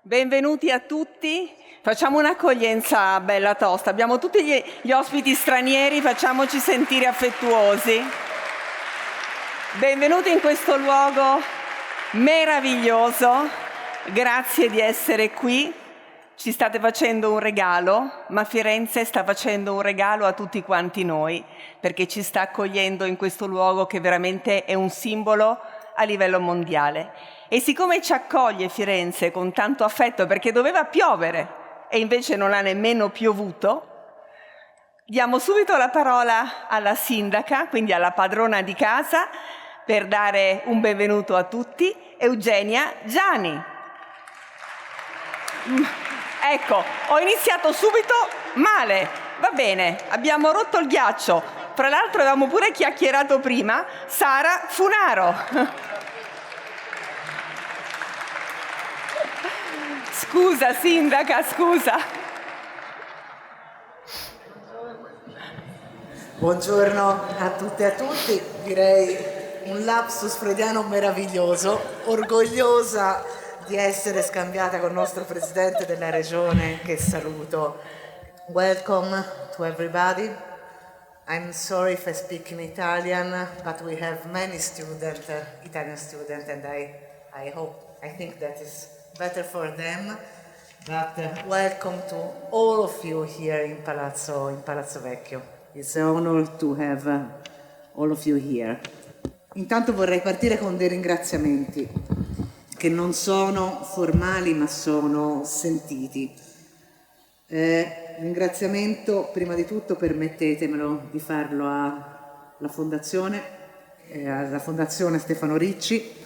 Benvenuti a tutti. Facciamo un'accoglienza bella tosta. Abbiamo tutti gli ospiti stranieri, facciamoci sentire affettuosi. Benvenuti in questo luogo meraviglioso. Grazie di essere qui. Ci state facendo un regalo, ma Firenze sta facendo un regalo a tutti quanti noi, perché ci sta accogliendo in questo luogo che veramente è un simbolo a livello mondiale. E siccome ci accoglie Firenze con tanto affetto, perché doveva piovere e invece non ha nemmeno piovuto, diamo subito la parola alla sindaca, quindi alla padrona di casa, per dare un benvenuto a tutti, Eugenia Giani. Ecco, ho iniziato subito male, va bene, abbiamo rotto il ghiaccio. Tra l'altro avevamo pure chiacchierato prima, Sara Funaro. Scusa, sindaca, scusa. Buongiorno a tutte e a tutti, direi un lapsus freudiano meraviglioso, orgogliosa di essere scambiata con il nostro presidente della regione, che saluto. Welcome to everybody. I'm sorry if I speak in Italian, but we have many students, Italian students, and I think that is better for them. But welcome to all of you here in Palazzo Vecchio. It's an honor to have all of you here. Intanto vorrei partire con dei ringraziamenti che non sono formali ma sono sentiti. Ringraziamento prima di tutto, permettetemelo di farlo alla Fondazione Stefano Ricci.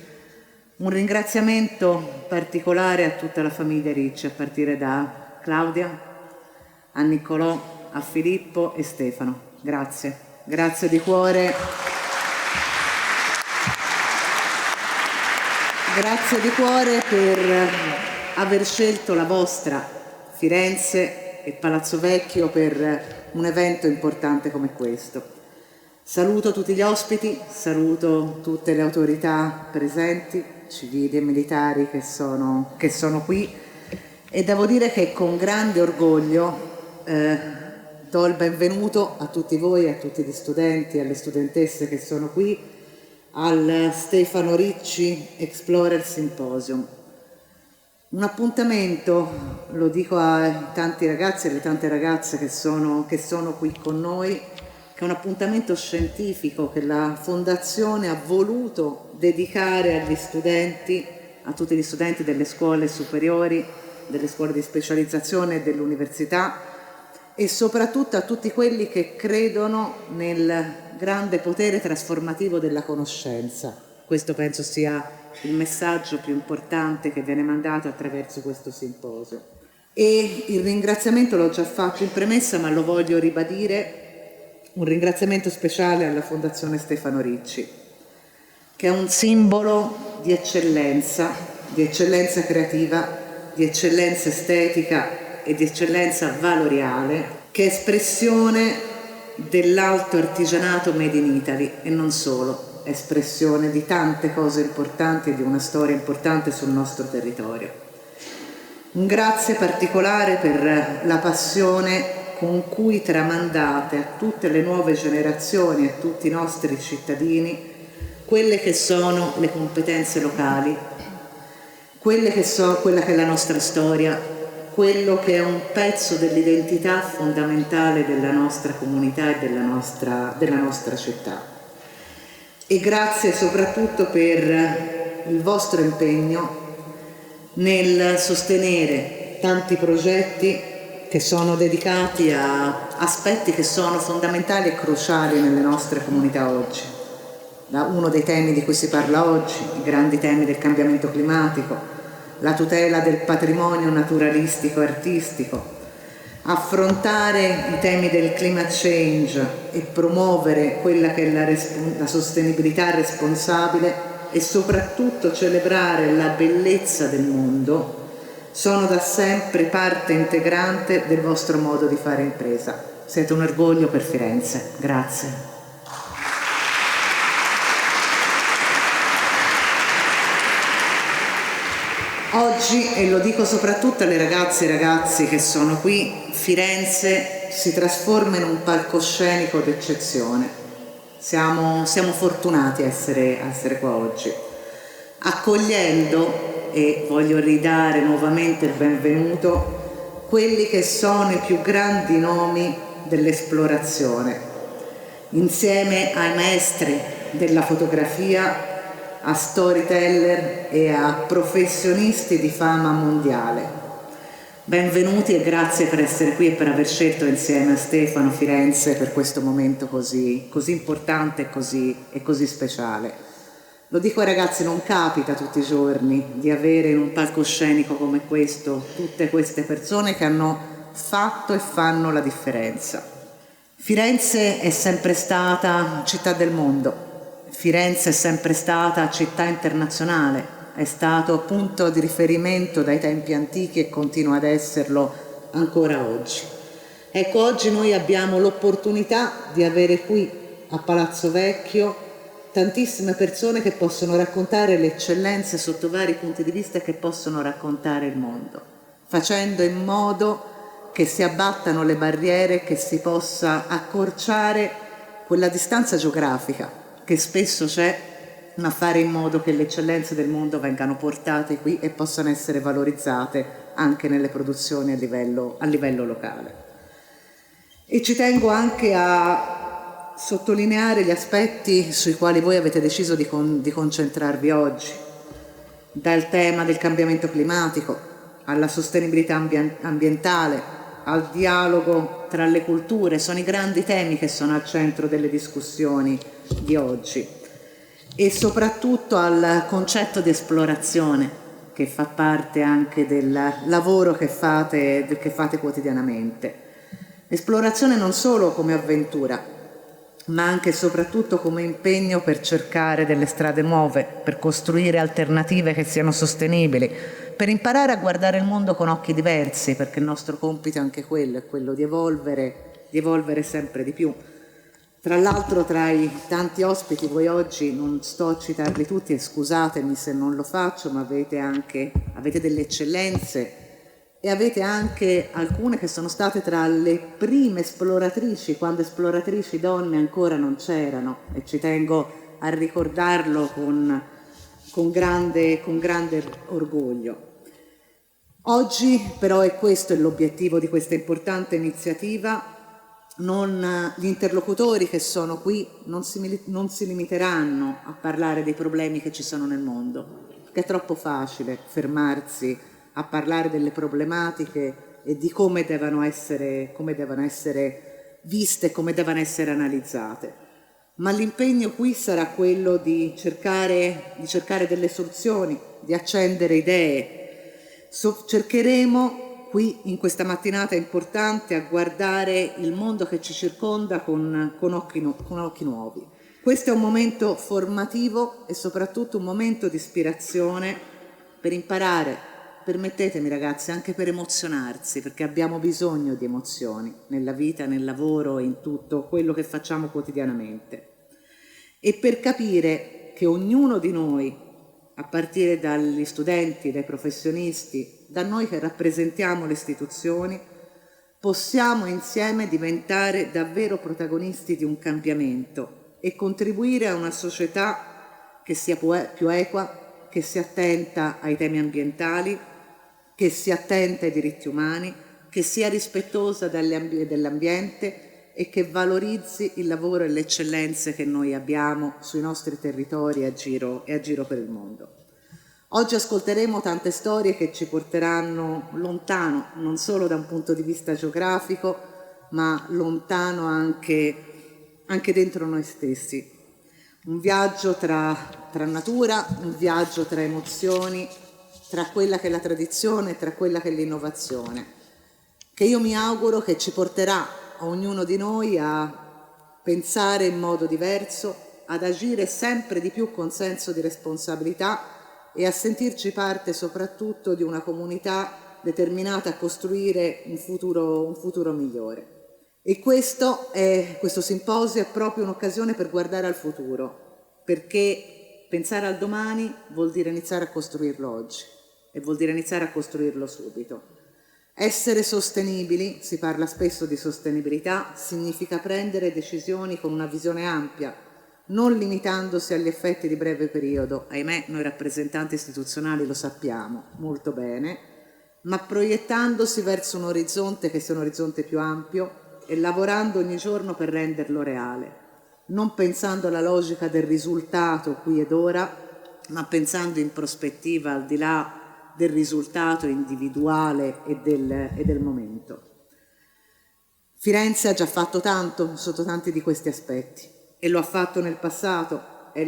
Un ringraziamento particolare a tutta la famiglia Ricci, a partire da Claudia, a Niccolò, a Filippo e Stefano. Grazie, grazie di cuore. Grazie di cuore per aver scelto la vostra Firenze e Palazzo Vecchio per un evento importante come questo. Saluto tutti gli ospiti, saluto tutte le autorità presenti, civili e militari che sono qui, e devo dire che con grande orgoglio do il benvenuto a tutti voi, a tutti gli studenti e alle studentesse che sono qui al Stefano Ricci Explorer Symposium. Un appuntamento, lo dico ai tanti ragazzi e alle tante ragazze che sono qui con noi, che è un appuntamento scientifico che la Fondazione ha voluto dedicare agli studenti, a tutti gli studenti delle scuole superiori, delle scuole di specializzazione e dell'università, e soprattutto a tutti quelli che credono nel grande potere trasformativo della conoscenza. Questo penso sia il messaggio più importante che viene mandato attraverso questo simposio. E il ringraziamento l'ho già fatto in premessa, ma lo voglio ribadire. Un ringraziamento speciale alla Fondazione Stefano Ricci, che è un simbolo di eccellenza creativa, di eccellenza estetica e di eccellenza valoriale, che è espressione dell'alto artigianato made in Italy e non solo, è espressione di tante cose importanti e di una storia importante sul nostro territorio. Un grazie particolare per la passione con cui tramandate a tutte le nuove generazioni, a tutti i nostri cittadini, quelle che sono le competenze locali, quella che è la nostra storia, quello che è un pezzo dell'identità fondamentale della nostra comunità e della nostra città. E grazie soprattutto per il vostro impegno nel sostenere tanti progetti che sono dedicati a aspetti che sono fondamentali e cruciali nelle nostre comunità oggi. Da uno dei temi di cui si parla oggi, i grandi temi del cambiamento climatico, la tutela del patrimonio naturalistico e artistico, affrontare i temi del climate change e promuovere quella che è la sostenibilità responsabile e soprattutto celebrare la bellezza del mondo, sono da sempre parte integrante del vostro modo di fare impresa. Siete un orgoglio per Firenze. Grazie. Oggi, e lo dico soprattutto alle ragazze e ragazzi che sono qui, Firenze si trasforma in un palcoscenico d'eccezione. Siamo fortunati a essere qua oggi, accogliendo, e voglio ridare nuovamente il benvenuto, quelli che sono i più grandi nomi dell'esplorazione, insieme ai maestri della fotografia, a storyteller e a professionisti di fama mondiale. Benvenuti e grazie per essere qui e per aver scelto insieme a Stefano Firenze per questo momento così importante e così speciale. Lo dico ai ragazzi, non capita tutti i giorni di avere in un palcoscenico come questo tutte queste persone che hanno fatto e fanno la differenza. Firenze è sempre stata città del mondo. Firenze è sempre stata città internazionale, è stato punto di riferimento dai tempi antichi e continua ad esserlo ancora oggi. Ecco, oggi noi abbiamo l'opportunità di avere qui a Palazzo Vecchio tantissime persone che possono raccontare le eccellenze sotto vari punti di vista e che possono raccontare il mondo, facendo in modo che si abbattano le barriere, che si possa accorciare quella distanza geografica che spesso c'è, ma fare in modo che le eccellenze del mondo vengano portate qui e possano essere valorizzate anche nelle produzioni a livello locale. E ci tengo anche a sottolineare gli aspetti sui quali voi avete deciso di concentrarvi oggi, dal tema del cambiamento climatico alla sostenibilità ambientale, al dialogo tra le culture. Sono i grandi temi che sono al centro delle discussioni di oggi, e soprattutto al concetto di esplorazione che fa parte anche del lavoro che fate quotidianamente. Esplorazione non solo come avventura, ma anche e soprattutto come impegno per cercare delle strade nuove, per costruire alternative che siano sostenibili, per imparare a guardare il mondo con occhi diversi, perché il nostro compito è anche quello, è quello di evolvere sempre di più. Tra l'altro, tra i tanti ospiti, voi oggi, non sto a citarli tutti e scusatemi se non lo faccio, ma avete delle eccellenze e avete anche alcune che sono state tra le prime esploratrici, quando esploratrici donne ancora non c'erano, e ci tengo a ricordarlo con grande orgoglio. Oggi però, e questo è l'obiettivo di questa importante iniziativa, gli interlocutori che sono qui non si limiteranno a parlare dei problemi che ci sono nel mondo, perché è troppo facile fermarsi a parlare delle problematiche e di come devono essere viste, come devono essere analizzate. Ma l'impegno qui sarà quello di cercare delle soluzioni, di accendere idee. Cercheremo qui in questa mattinata importante a guardare il mondo che ci circonda con occhi nuovi. Questo è un momento formativo e soprattutto un momento di ispirazione per imparare, permettetemi ragazzi, anche per emozionarsi, perché abbiamo bisogno di emozioni nella vita, nel lavoro e in tutto quello che facciamo quotidianamente. E per capire che ognuno di noi, a partire dagli studenti, dai professionisti, da noi che rappresentiamo le istituzioni, possiamo insieme diventare davvero protagonisti di un cambiamento e contribuire a una società che sia più equa, che sia attenta ai temi ambientali, che sia attenta ai diritti umani, che sia rispettosa dell'ambiente e che valorizzi il lavoro e le eccellenze che noi abbiamo sui nostri territori e a giro per il mondo. Oggi ascolteremo tante storie che ci porteranno lontano, non solo da un punto di vista geografico, ma lontano anche dentro noi stessi. Un viaggio tra natura, un viaggio tra emozioni, tra quella che è la tradizione e tra quella che è l'innovazione, che io mi auguro che ci porterà a ognuno di noi a pensare in modo diverso, ad agire sempre di più con senso di responsabilità e a sentirci parte soprattutto di una comunità determinata a costruire un futuro migliore. E questo simposio è proprio un'occasione per guardare al futuro, perché pensare al domani vuol dire iniziare a costruirlo oggi. e vuol dire iniziare a costruirlo subito. Essere sostenibili, si parla spesso di sostenibilità, significa prendere decisioni con una visione ampia, non limitandosi agli effetti di breve periodo, ahimè noi rappresentanti istituzionali lo sappiamo molto bene, ma proiettandosi verso un orizzonte che sia un orizzonte più ampio e lavorando ogni giorno per renderlo reale, non pensando alla logica del risultato qui ed ora, ma pensando in prospettiva al di là del risultato individuale e del momento. Firenze ha già fatto tanto sotto tanti di questi aspetti e lo ha fatto nel passato, è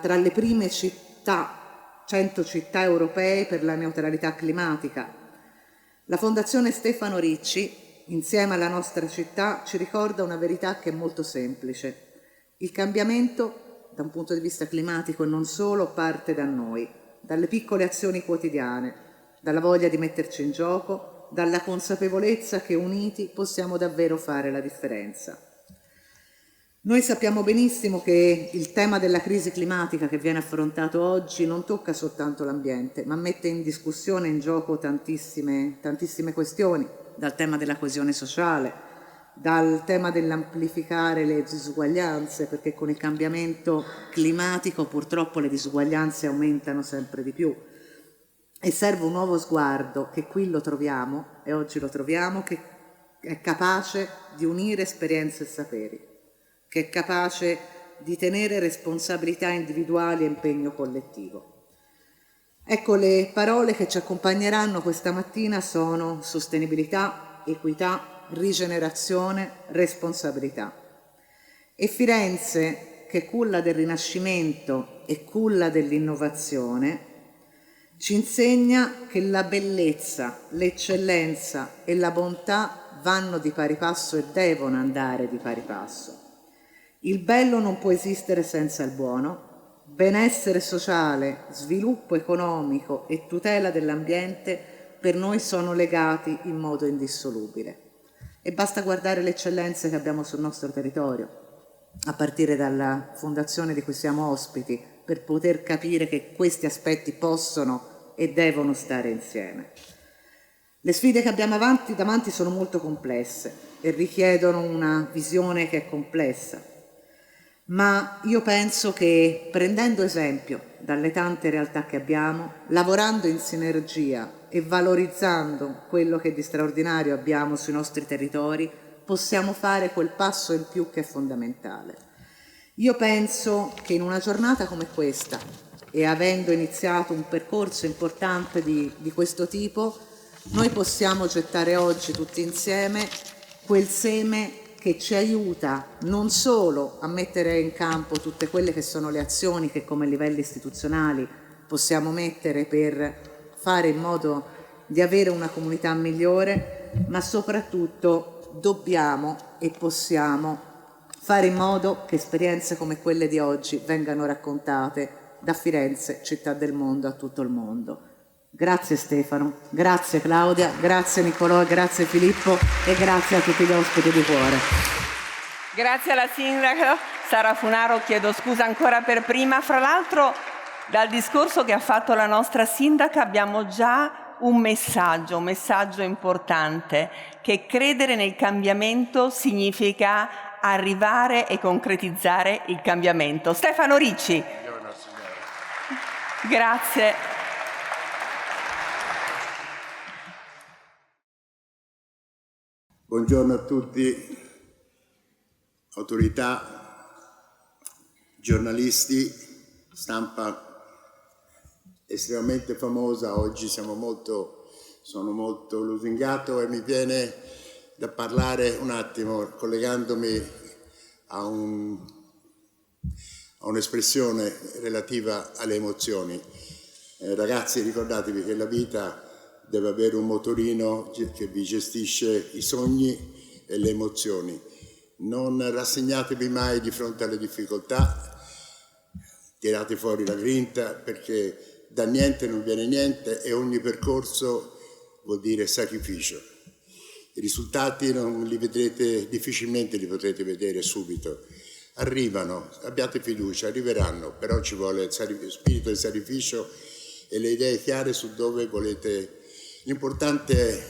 tra le prime città, 100 città europee per la neutralità climatica. La Fondazione Stefano Ricci, insieme alla nostra città, ci ricorda una verità che è molto semplice. Il cambiamento, da un punto di vista climatico e non solo, parte da noi, dalle piccole azioni quotidiane, dalla voglia di metterci in gioco, dalla consapevolezza che uniti possiamo davvero fare la differenza. Noi sappiamo benissimo che il tema della crisi climatica che viene affrontato oggi non tocca soltanto l'ambiente, ma mette in discussione, in gioco tantissime questioni, dal tema della coesione sociale, dal tema dell'amplificare le disuguaglianze, perché con il cambiamento climatico purtroppo le disuguaglianze aumentano sempre di più e serve un nuovo sguardo che qui lo troviamo e oggi lo troviamo, che è capace di unire esperienze e saperi, che è capace di tenere responsabilità individuali e impegno collettivo. Ecco, le parole che ci accompagneranno questa mattina sono sostenibilità, equità, rigenerazione, responsabilità. E Firenze, che culla del Rinascimento e culla dell'innovazione, ci insegna che la bellezza, l'eccellenza e la bontà vanno di pari passo e devono andare di pari passo. Il bello non può esistere senza il buono, benessere sociale, sviluppo economico e tutela dell'ambiente per noi sono legati in modo indissolubile. E basta guardare le eccellenze che abbiamo sul nostro territorio, a partire dalla fondazione di cui siamo ospiti, per poter capire che questi aspetti possono e devono stare insieme. Le sfide che abbiamo davanti sono molto complesse e richiedono una visione che è complessa, ma io penso che prendendo esempio dalle tante realtà che abbiamo, lavorando in sinergia e valorizzando quello che di straordinario abbiamo sui nostri territori, possiamo fare quel passo in più che è fondamentale. Io penso che in una giornata come questa, e avendo iniziato un percorso importante di questo tipo, noi possiamo gettare oggi tutti insieme quel seme che ci aiuta non solo a mettere in campo tutte quelle che sono le azioni che come livelli istituzionali possiamo mettere per fare in modo di avere una comunità migliore, ma soprattutto dobbiamo e possiamo fare in modo che esperienze come quelle di oggi vengano raccontate da Firenze, città del mondo, a tutto il mondo. Grazie Stefano, grazie Claudia, grazie Niccolò, grazie Filippo e grazie a tutti gli ospiti di cuore. Grazie alla sindaca Sara Funaro, chiedo scusa ancora per prima. Fra l'altro dal discorso che ha fatto la nostra sindaca abbiamo già un messaggio importante, che credere nel cambiamento significa arrivare e concretizzare il cambiamento. Stefano Ricci. Grazie. Buongiorno a tutti, autorità, giornalisti, stampa estremamente famosa. Oggi sono molto lusingato e mi viene da parlare un attimo collegandomi a un'espressione relativa alle emozioni. Ragazzi, ricordatevi che la vita deve avere un motorino che vi gestisce i sogni e le emozioni. Non rassegnatevi mai di fronte alle difficoltà, tirate fuori la grinta, perché da niente non viene niente e ogni percorso vuol dire sacrificio. I risultati non li vedrete, difficilmente li potrete vedere subito. Arrivano, abbiate fiducia, arriveranno, però ci vuole spirito di sacrificio e le idee chiare su dove volete. L'importante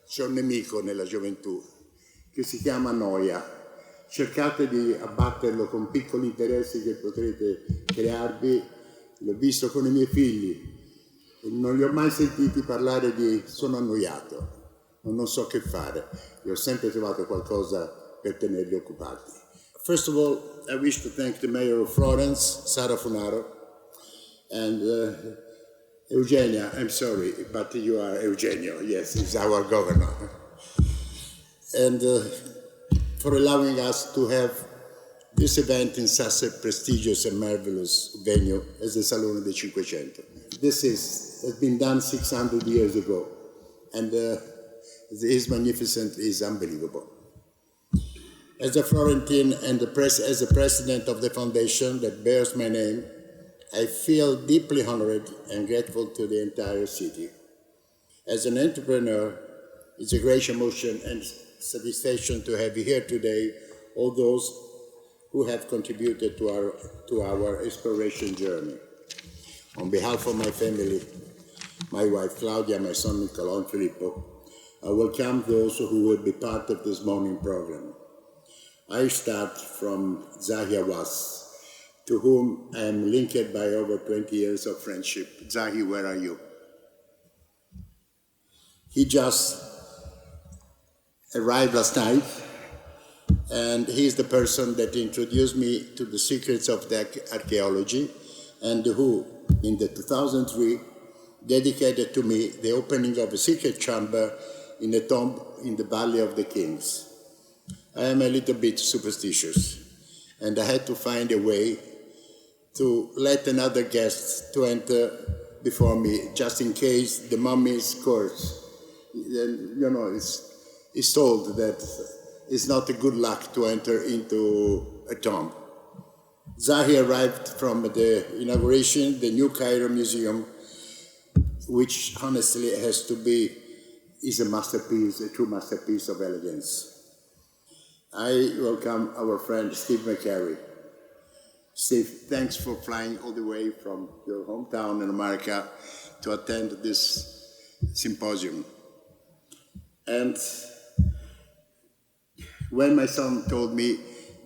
c'è un nemico nella gioventù che si chiama noia. Cercate di abbatterlo con piccoli interessi che potrete crearvi. L'ho visto con i miei figli. Non li ho mai sentiti parlare di sono annoiato, non so che fare. Io ho sempre trovato qualcosa per tenerli occupati. First of all, I wish to thank the mayor of Florence, Sara Funaro, and Eugenia, I'm sorry, but you are Eugenio, yes, he's our governor. And for allowing us to have this event in such a prestigious and marvelous venue as the Salone dei 500. This has been done 600 years ago, and his magnificence is unbelievable. As a Florentine and as the president of the foundation that bears my name, I feel deeply honored and grateful to the entire city. As an entrepreneur, it's a great emotion and satisfaction to have here today all those who have contributed to our exploration journey. On behalf of my family, my wife Claudia, my son Niccolò and Filippo, I welcome those who will be part of this morning program. I start from Zahi Hawass, to whom I am linked by over 20 years of friendship. Zahi, where are you? He just arrived last night, and he's the person that introduced me to the secrets of the archaeology, and who, in the 2003, dedicated to me the opening of a secret chamber in a tomb in the Valley of the Kings. I am a little bit superstitious, and I had to find a way to let another guest to enter before me, just in case the mummy's curse. You know, it's told that it's not a good luck to enter into a tomb. Zahi arrived from the inauguration, the New Cairo Museum, which honestly is a masterpiece, a true masterpiece of elegance. I welcome our friend Steve McCurry. Steve, thanks for flying all the way from your hometown in America to attend this symposium. And when my son told me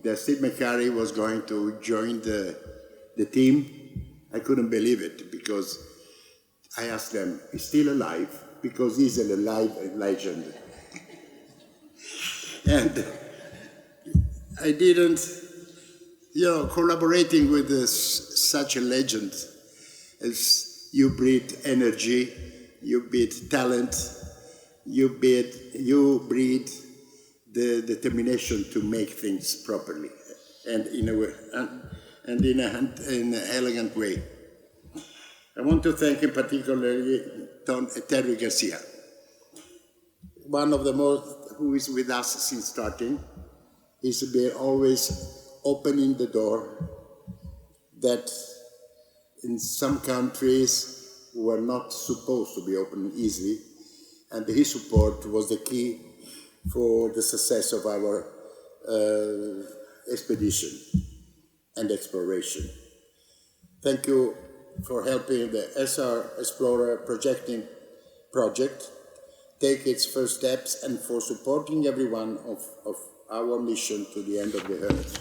that Steve McCurry was going to join the team, I couldn't believe it, because I asked them, is he still alive? Because he's a live legend. And I didn't, collaborating with such a legend, as you breathe energy, you breathe talent, you breathe the determination to make things properly and in a way, and in an elegant way. I want to thank in particular Terry Garcia, one of the most who is with us since starting. He's been always opening the door that in some countries were not supposed to be opened easily, and his support was the key for the success of our expedition and exploration. Thank you for helping the SR Explorer project take its first steps, and for supporting everyone of our mission to the end of the earth.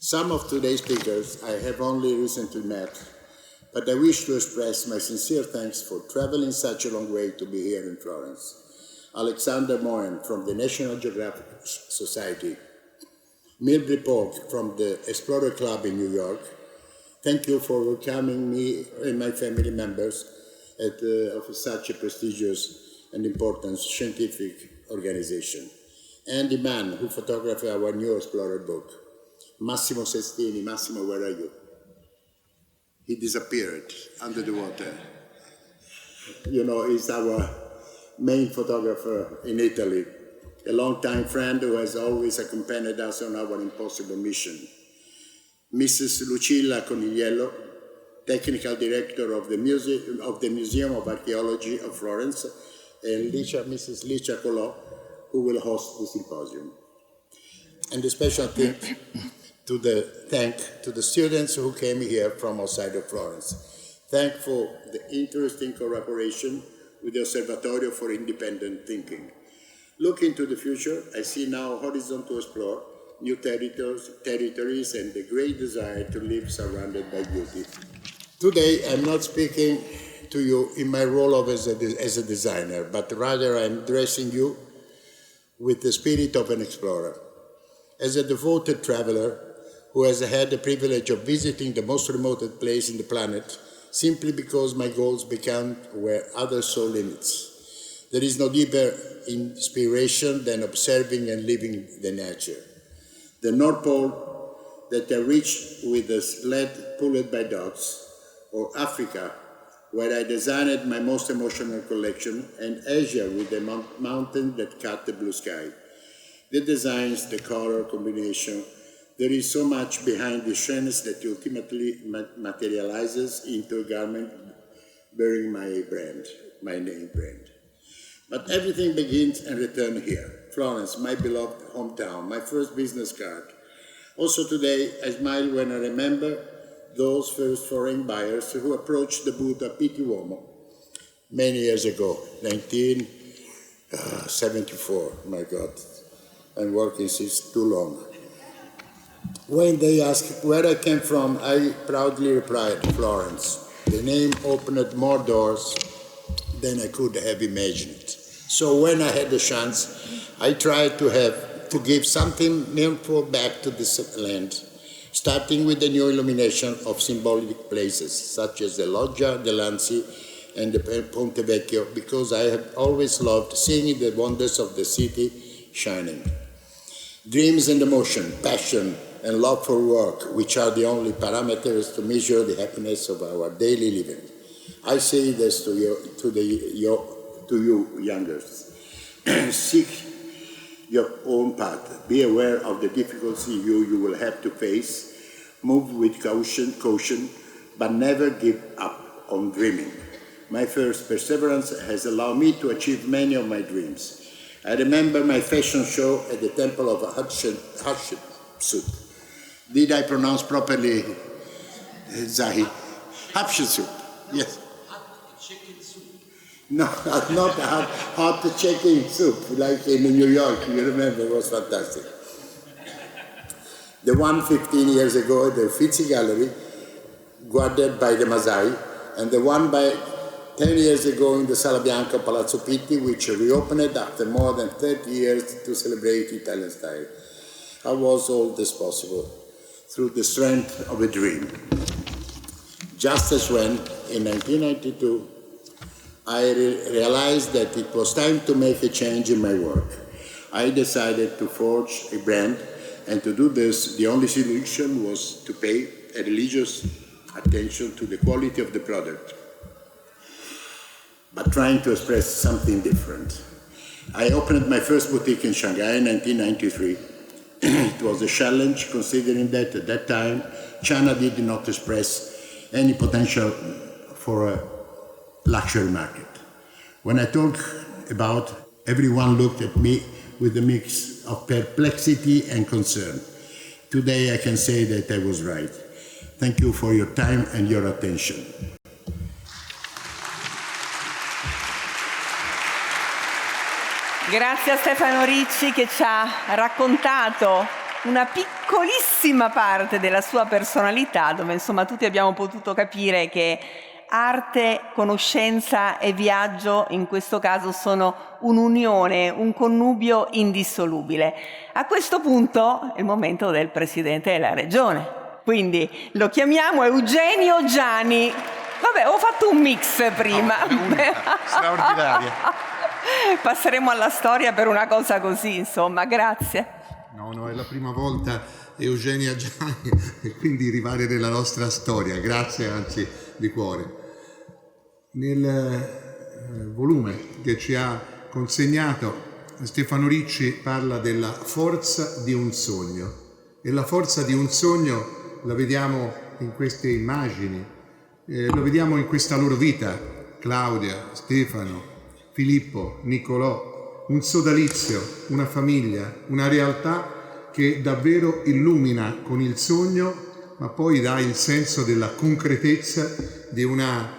Some of today's speakers I have only recently met, but I wish to express my sincere thanks for traveling such a long way to be here in Florence. Alexander Moen from the National Geographic Society, Milbry Polk from the Explorer Club in New York. Thank you for welcoming me and my family members of such a prestigious and important scientific organization. And the man who photographed our new Explorer book, Massimo Sestini. Massimo, where are you? He disappeared under the water. He's our main photographer in Italy, a longtime friend who has always accompanied us on our impossible mission. Mrs. Lucilla Conigliello, technical director of the Museum of Archaeology of Florence, and Mrs. Licia Colò, who will host the symposium. And a special thank to the students who came here from outside of Florence. Thankful the interesting cooperation with the Osservatorio for Independent Thinking. Looking to the future, I see now a horizon to explore new territories and the great desire to live surrounded by beauty. Today, I'm not speaking to you in my role as a designer, but rather I'm addressing you with the spirit of an explorer. As a devoted traveler who has had the privilege of visiting the most remote place in the planet, simply because my goals become where others saw limits. There is no deeper inspiration than observing and living the nature. The North Pole that I reached with a sled pulled by dogs, or Africa, where I designed my most emotional collection, and Asia with the mountain that cut the blue sky. The designs, the color combination, there is so much behind the shyness that ultimately materializes into a garment bearing my name brand. But everything begins and returns here. Florence, my beloved hometown, my first business card. Also today, I smile when I remember those first foreign buyers who approached the booth at Pitti Uomo many years ago, 1974, my God. I'm working since too long. When they asked where I came from, I proudly replied, Florence. The name opened more doors than I could have imagined. So when I had the chance, I tried to give something meaningful back to this land, starting with the new illumination of symbolic places, such as the Loggia de Lanzi and the Ponte Vecchio, because I have always loved seeing the wonders of the city shining. Dreams and emotion, passion, and love for work, which are the only parameters to measure the happiness of our daily living. I say this to you youngers. Seek your own path. Be aware of the difficulties you will have to face. Move with caution, but never give up on dreaming. My first perseverance has allowed me to achieve many of my dreams. I remember my fashion show at the Temple of Hatshepsut. Did I pronounce properly, Zahi? Hatshepsut, yes. Hot chicken soup. No, not hot chicken soup, like in New York, you remember, it was fantastic. The one 15 years ago at the Uffizi Gallery, guarded by the Masai, and the one by 10 years ago in the Sala Bianca, Palazzo Pitti, which reopened after more than 30 years to celebrate Italian style. How was all this possible? Through the strength of a dream. Just as when, in 1992, I realized that it was time to make a change in my work. I decided to forge a brand, and to do this, the only solution was to pay a religious attention to the quality of the product, but trying to express something different. I opened my first boutique in Shanghai in 1993. It was a challenge, considering that at that time, China did not express any potential for a luxury market. When I talk about, everyone looked at me with a mix of perplexity and concern. Today I can say that I was right. Thank you for your time and your attention. Grazie a Stefano Ricci che ci ha raccontato una piccolissima parte della sua personalità, dove insomma tutti abbiamo potuto capire che arte, conoscenza e viaggio in questo caso sono un'unione, un connubio indissolubile. A questo punto è il momento del Presidente della Regione, quindi lo chiamiamo Eugenio Giani. Vabbè, ho fatto un mix prima. No, straordinaria. Passeremo alla storia per una cosa così, insomma, grazie. No, è la prima volta Eugenia Giani e quindi rivale della nostra storia. Grazie, anzi, di cuore. Nel volume che ci ha consegnato Stefano Ricci parla della forza di un sogno, e la forza di un sogno la vediamo in queste immagini, lo vediamo in questa loro vita: Claudia, Stefano, Filippo, Niccolò, un sodalizio, una famiglia, una realtà che davvero illumina con il sogno ma poi dà il senso della concretezza di una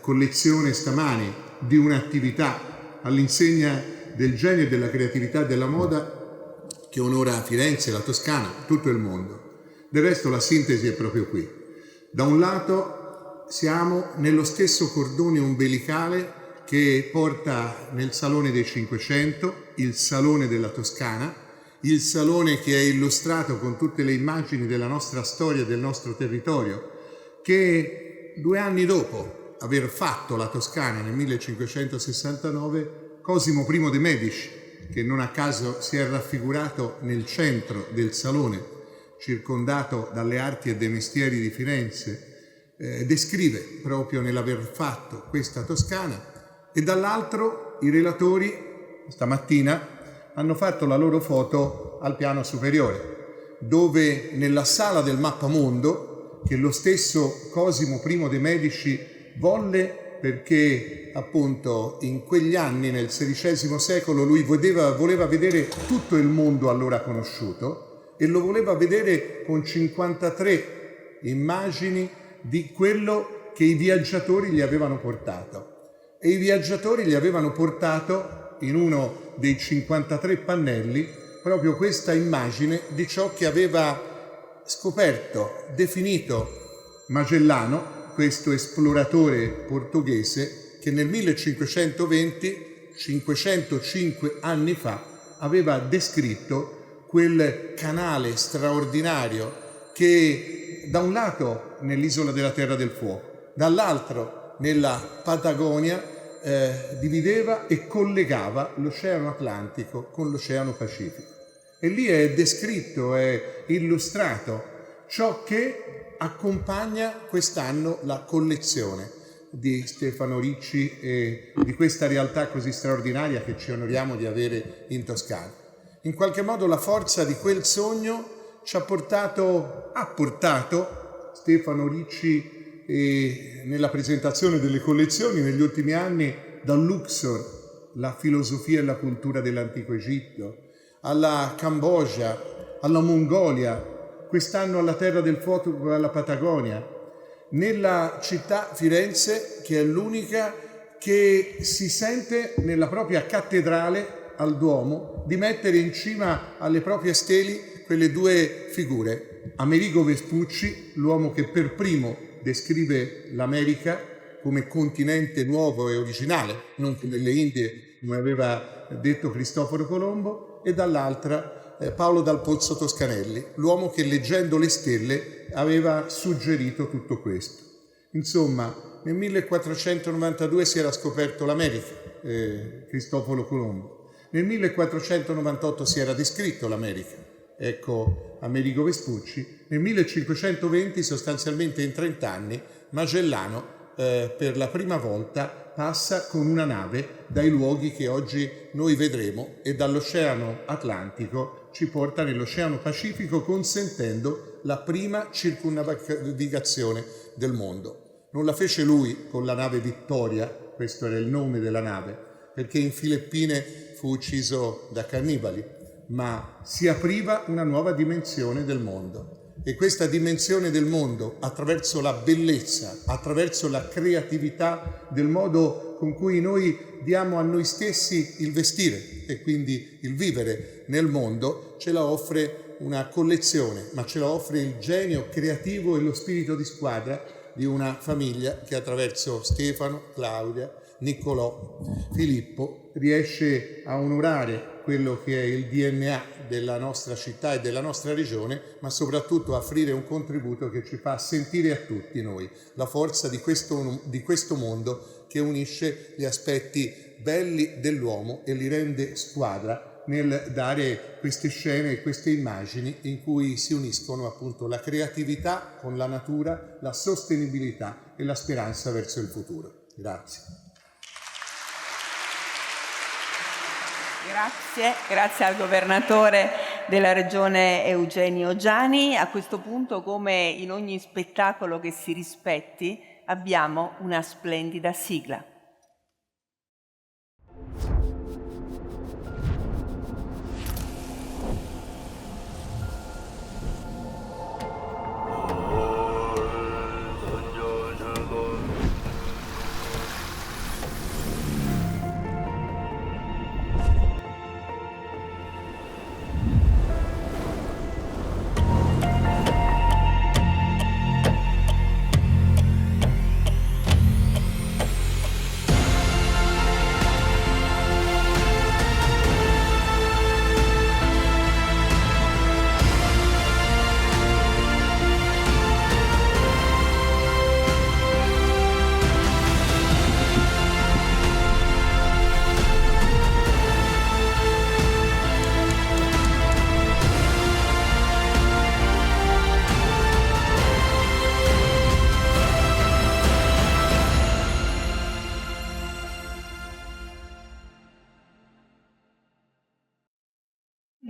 collezione stamani, di un'attività all'insegna del genio e della creatività della moda che onora Firenze, la Toscana, tutto il mondo. Del resto la sintesi è proprio qui. Da un lato siamo nello stesso cordone ombelicale che porta nel Salone dei Cinquecento, il Salone della Toscana, il salone che è illustrato con tutte le immagini della nostra storia, del nostro territorio, che 2 anni dopo aver fatto la Toscana nel 1569, Cosimo I de' Medici, che non a caso si è raffigurato nel centro del salone, circondato dalle arti e dei mestieri di Firenze, descrive proprio nell'aver fatto questa Toscana, e dall'altro i relatori stamattina hanno fatto la loro foto al piano superiore, dove nella sala del mappamondo, che lo stesso Cosimo I de' Medici volle perché appunto in quegli anni, nel XVI secolo, lui voleva vedere tutto il mondo allora conosciuto e lo voleva vedere con 53 immagini di quello che i viaggiatori gli avevano portato. E i viaggiatori gli avevano portato in uno dei 53 pannelli proprio questa immagine di ciò che aveva scoperto, definito Magellano, questo esploratore portoghese che nel 1520, 505 anni fa, aveva descritto quel canale straordinario che da un lato nell'isola della Terra del Fuoco, dall'altro nella Patagonia divideva e collegava l'Oceano Atlantico con l'Oceano Pacifico. E lì è descritto, è illustrato ciò che accompagna quest'anno la collezione di Stefano Ricci e di questa realtà così straordinaria che ci onoriamo di avere in Toscana. In qualche modo la forza di quel sogno ha portato Stefano Ricci nella presentazione delle collezioni negli ultimi anni, dal Luxor, la filosofia e la cultura dell'antico Egitto, alla Cambogia, alla Mongolia, quest'anno alla Terra del Fuoco e alla Patagonia, nella città Firenze, che è l'unica che si sente nella propria cattedrale al Duomo di mettere in cima alle proprie steli quelle 2 figure. Amerigo Vespucci, l'uomo che per primo descrive l'America come continente nuovo e originale, non come le Indie, come aveva detto Cristoforo Colombo, e dall'altra Paolo dal Pozzo Toscanelli, l'uomo che leggendo le stelle aveva suggerito tutto questo. Insomma, nel 1492 si era scoperto l'America, Cristoforo Colombo. Nel 1498 si era descritto l'America, ecco Amerigo Vespucci. Nel 1520, sostanzialmente in 30 anni, Magellano per la prima volta passa con una nave dai luoghi che oggi noi vedremo e dall'Oceano Atlantico ci porta nell'Oceano Pacifico, consentendo la prima circumnavigazione del mondo. Non la fece lui con la nave Vittoria, questo era il nome della nave, perché in Filippine fu ucciso da cannibali, ma si apriva una nuova dimensione del mondo. E questa dimensione del mondo, attraverso la bellezza, attraverso la creatività del modo con cui noi diamo a noi stessi il vestire e quindi il vivere nel mondo, ce la offre una collezione, ma ce la offre il genio creativo e lo spirito di squadra di una famiglia che attraverso Stefano, Claudia, Niccolò, Filippo riesce a onorare quello che è il DNA della nostra città e della nostra regione, ma soprattutto a offrire un contributo che ci fa sentire a tutti noi la forza di questo mondo che unisce gli aspetti belli dell'uomo e li rende squadra nel dare queste scene e queste immagini in cui si uniscono appunto la creatività con la natura, la sostenibilità e la speranza verso il futuro. Grazie. Grazie al governatore della regione Eugenio Giani. A questo punto, come in ogni spettacolo che si rispetti, abbiamo una splendida sigla.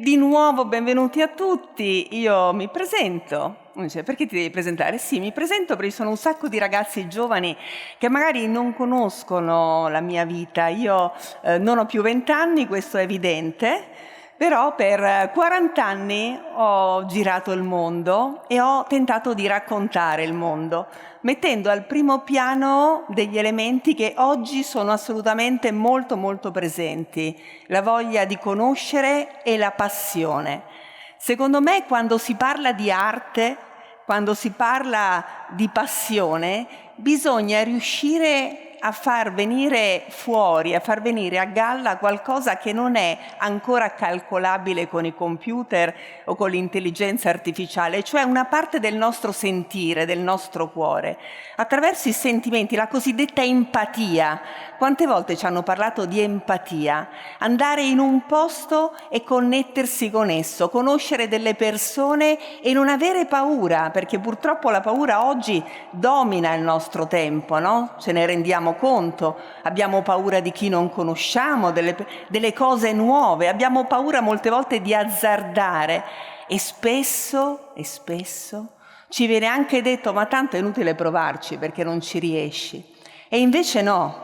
Di nuovo benvenuti a tutti, io mi presento. Uno dice, perché ti devi presentare? Sì, mi presento perché ci sono un sacco di ragazzi giovani che magari non conoscono la mia vita. Io non ho più 20 anni, questo è evidente, però per 40 anni ho girato il mondo e ho tentato di raccontare il mondo, mettendo al primo piano degli elementi che oggi sono assolutamente molto molto presenti: la voglia di conoscere e la passione. Secondo me, quando si parla di arte, quando si parla di passione, bisogna riuscire a far venire fuori, a far venire a galla qualcosa che non è ancora calcolabile con i computer o con l'intelligenza artificiale, cioè una parte del nostro sentire, del nostro cuore, attraverso i sentimenti, la cosiddetta empatia. Quante volte ci hanno parlato di empatia? Andare in un posto e connettersi con esso, conoscere delle persone e non avere paura, perché purtroppo la paura oggi domina il nostro tempo, no? Ce ne rendiamo conto, abbiamo paura di chi non conosciamo, delle cose nuove, abbiamo paura molte volte di azzardare e spesso ci viene anche detto: ma tanto è inutile provarci perché non ci riesci. E invece no.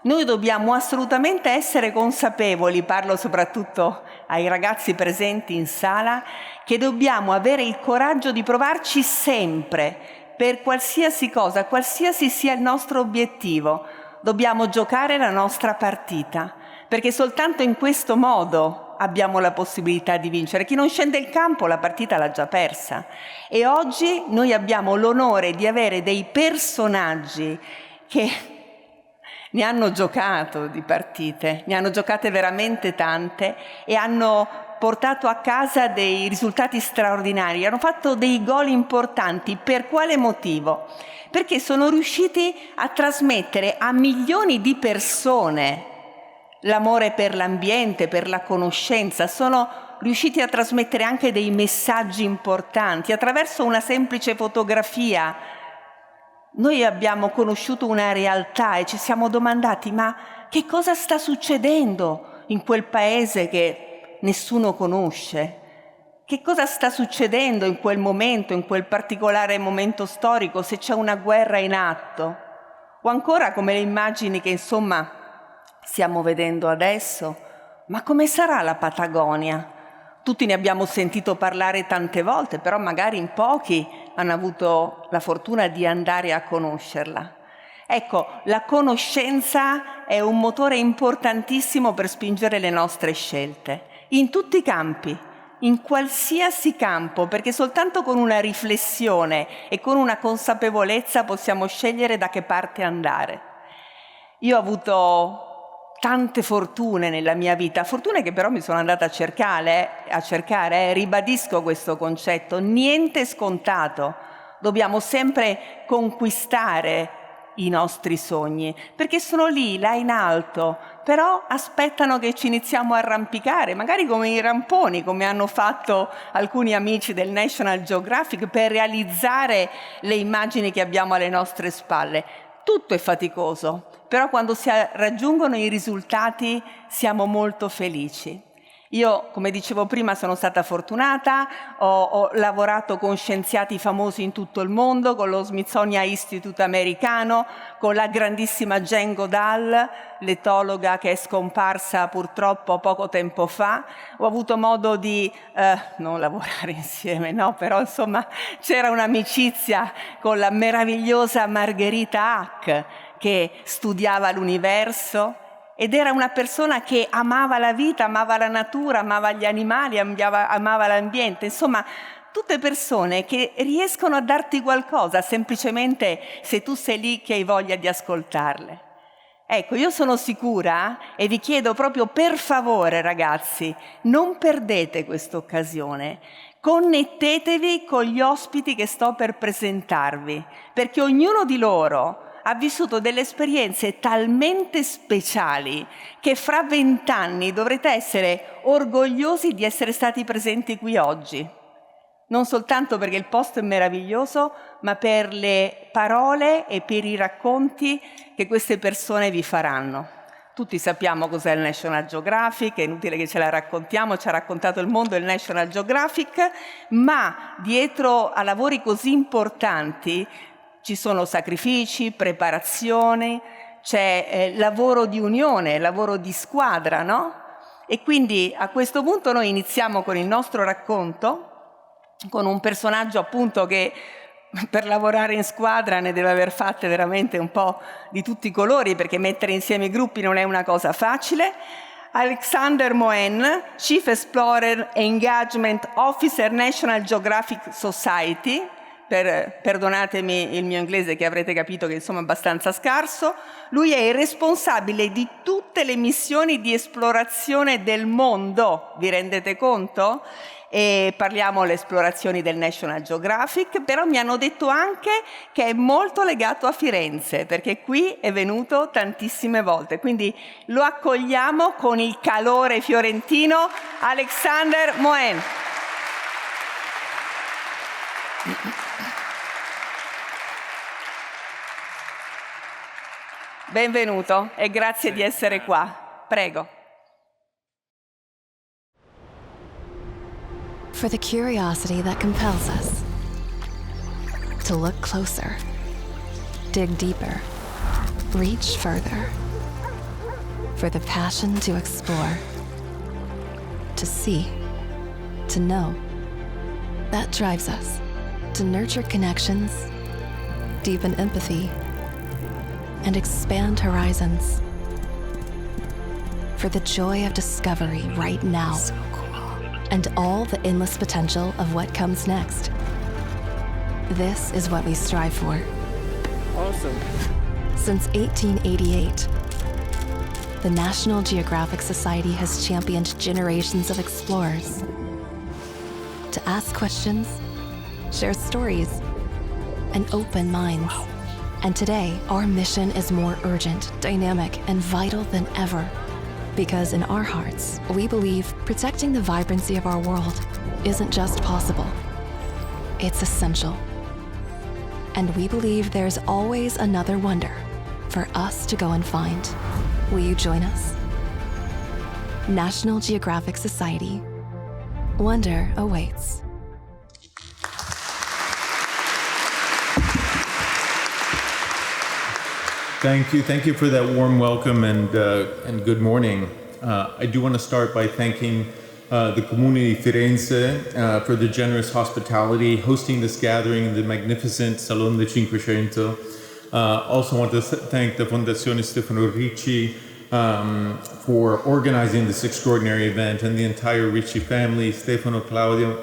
Noi dobbiamo assolutamente essere consapevoli, parlo soprattutto ai ragazzi presenti in sala, che dobbiamo avere il coraggio di provarci sempre, per qualsiasi cosa, qualsiasi sia il nostro obiettivo. Dobbiamo giocare la nostra partita, perché soltanto in questo modo abbiamo la possibilità di vincere. Chi non scende in campo la partita l'ha già persa. E oggi noi abbiamo l'onore di avere dei personaggi che ne hanno giocato di partite, ne hanno giocate veramente tante e hanno portato a casa dei risultati straordinari, hanno fatto dei gol importanti. Per quale motivo? Perché sono riusciti a trasmettere a milioni di persone l'amore per l'ambiente, per la conoscenza, sono riusciti a trasmettere anche dei messaggi importanti attraverso una semplice fotografia. Noi abbiamo conosciuto una realtà e ci siamo domandati: ma che cosa sta succedendo in quel paese che nessuno conosce? Che cosa sta succedendo in quel momento, in quel particolare momento storico, se c'è una guerra in atto? O ancora come le immagini che insomma stiamo vedendo adesso: ma come sarà la Patagonia? Tutti ne abbiamo sentito parlare tante volte, però magari in pochi hanno avuto la fortuna di andare a conoscerla. Ecco, la conoscenza è un motore importantissimo per spingere le nostre scelte, in tutti i campi, in qualsiasi campo, perché soltanto con una riflessione e con una consapevolezza possiamo scegliere da che parte andare. Io ho avuto tante fortune nella mia vita, fortune che però mi sono andata a cercare, ribadisco questo concetto: niente scontato, dobbiamo sempre conquistare i nostri sogni, perché sono lì, là in alto, però aspettano che ci iniziamo a arrampicare, magari come i ramponi, come hanno fatto alcuni amici del National Geographic, per realizzare le immagini che abbiamo alle nostre spalle. Tutto è faticoso, però quando si raggiungono i risultati siamo molto felici. Io, come dicevo prima, sono stata fortunata, ho lavorato con scienziati famosi in tutto il mondo, con lo Smithsonian Institute americano, con la grandissima Jane Goodall, l'etologa che è scomparsa purtroppo poco tempo fa. Ho avuto modo di non lavorare insieme, no, però insomma c'era un'amicizia con la meravigliosa Margherita Hack, che studiava l'universo ed era una persona che amava la vita, amava la natura, amava gli animali, amava l'ambiente. Insomma, tutte persone che riescono a darti qualcosa semplicemente se tu sei lì che hai voglia di ascoltarle. Ecco, io sono sicura e vi chiedo proprio per favore, ragazzi, non perdete questa occasione. Connettetevi con gli ospiti che sto per presentarvi, perché ognuno di loro ha vissuto delle esperienze talmente speciali che fra 20 anni dovrete essere orgogliosi di essere stati presenti qui oggi. Non soltanto perché il posto è meraviglioso, ma per le parole e per i racconti che queste persone vi faranno. Tutti sappiamo cos'è il National Geographic, è inutile che ce la raccontiamo, ci ha raccontato il mondo il National Geographic, ma dietro a lavori così importanti ci sono sacrifici, preparazioni, c'è lavoro di unione, lavoro di squadra, no? E quindi a questo punto noi iniziamo con il nostro racconto, con un personaggio appunto che per lavorare in squadra ne deve aver fatte veramente un po' di tutti i colori, perché mettere insieme i gruppi non è una cosa facile. Alexander Moen, Chief Explorer Engagement Officer, National Geographic Society, perdonatemi il mio inglese che avrete capito che insomma è abbastanza scarso. Lui è il responsabile di tutte le missioni di esplorazione del mondo, vi rendete conto? E parliamo delle esplorazioni del National Geographic, però mi hanno detto anche che è molto legato a Firenze, perché qui è venuto tantissime volte, quindi lo accogliamo con il calore fiorentino, Alexander Moen. Benvenuto e grazie di essere qua. Prego. For the curiosity that compels us to look closer, dig deeper, reach further. For the passion to explore, to see, to know. That drives us to nurture connections, deepen empathy, and expand horizons. For the joy of discovery right now. And all the endless potential of what comes next. This is what we strive for. Awesome. Since 1888, the National Geographic Society has championed generations of explorers to ask questions, share stories, and open minds. And today, our mission is more urgent, dynamic, and vital than ever. Because in our hearts, we believe protecting the vibrancy of our world isn't just possible, it's essential. And we believe there's always another wonder for us to go and find. Will you join us? National Geographic Society. Wonder awaits. Thank you for that warm welcome and good morning. I do want to start by thanking the Comune di Firenze for the generous hospitality, hosting this gathering in the magnificent Salone del Cinquecento. Also want to thank the Fondazione Stefano Ricci for organizing this extraordinary event, and the entire Ricci family, Stefano, Claudia,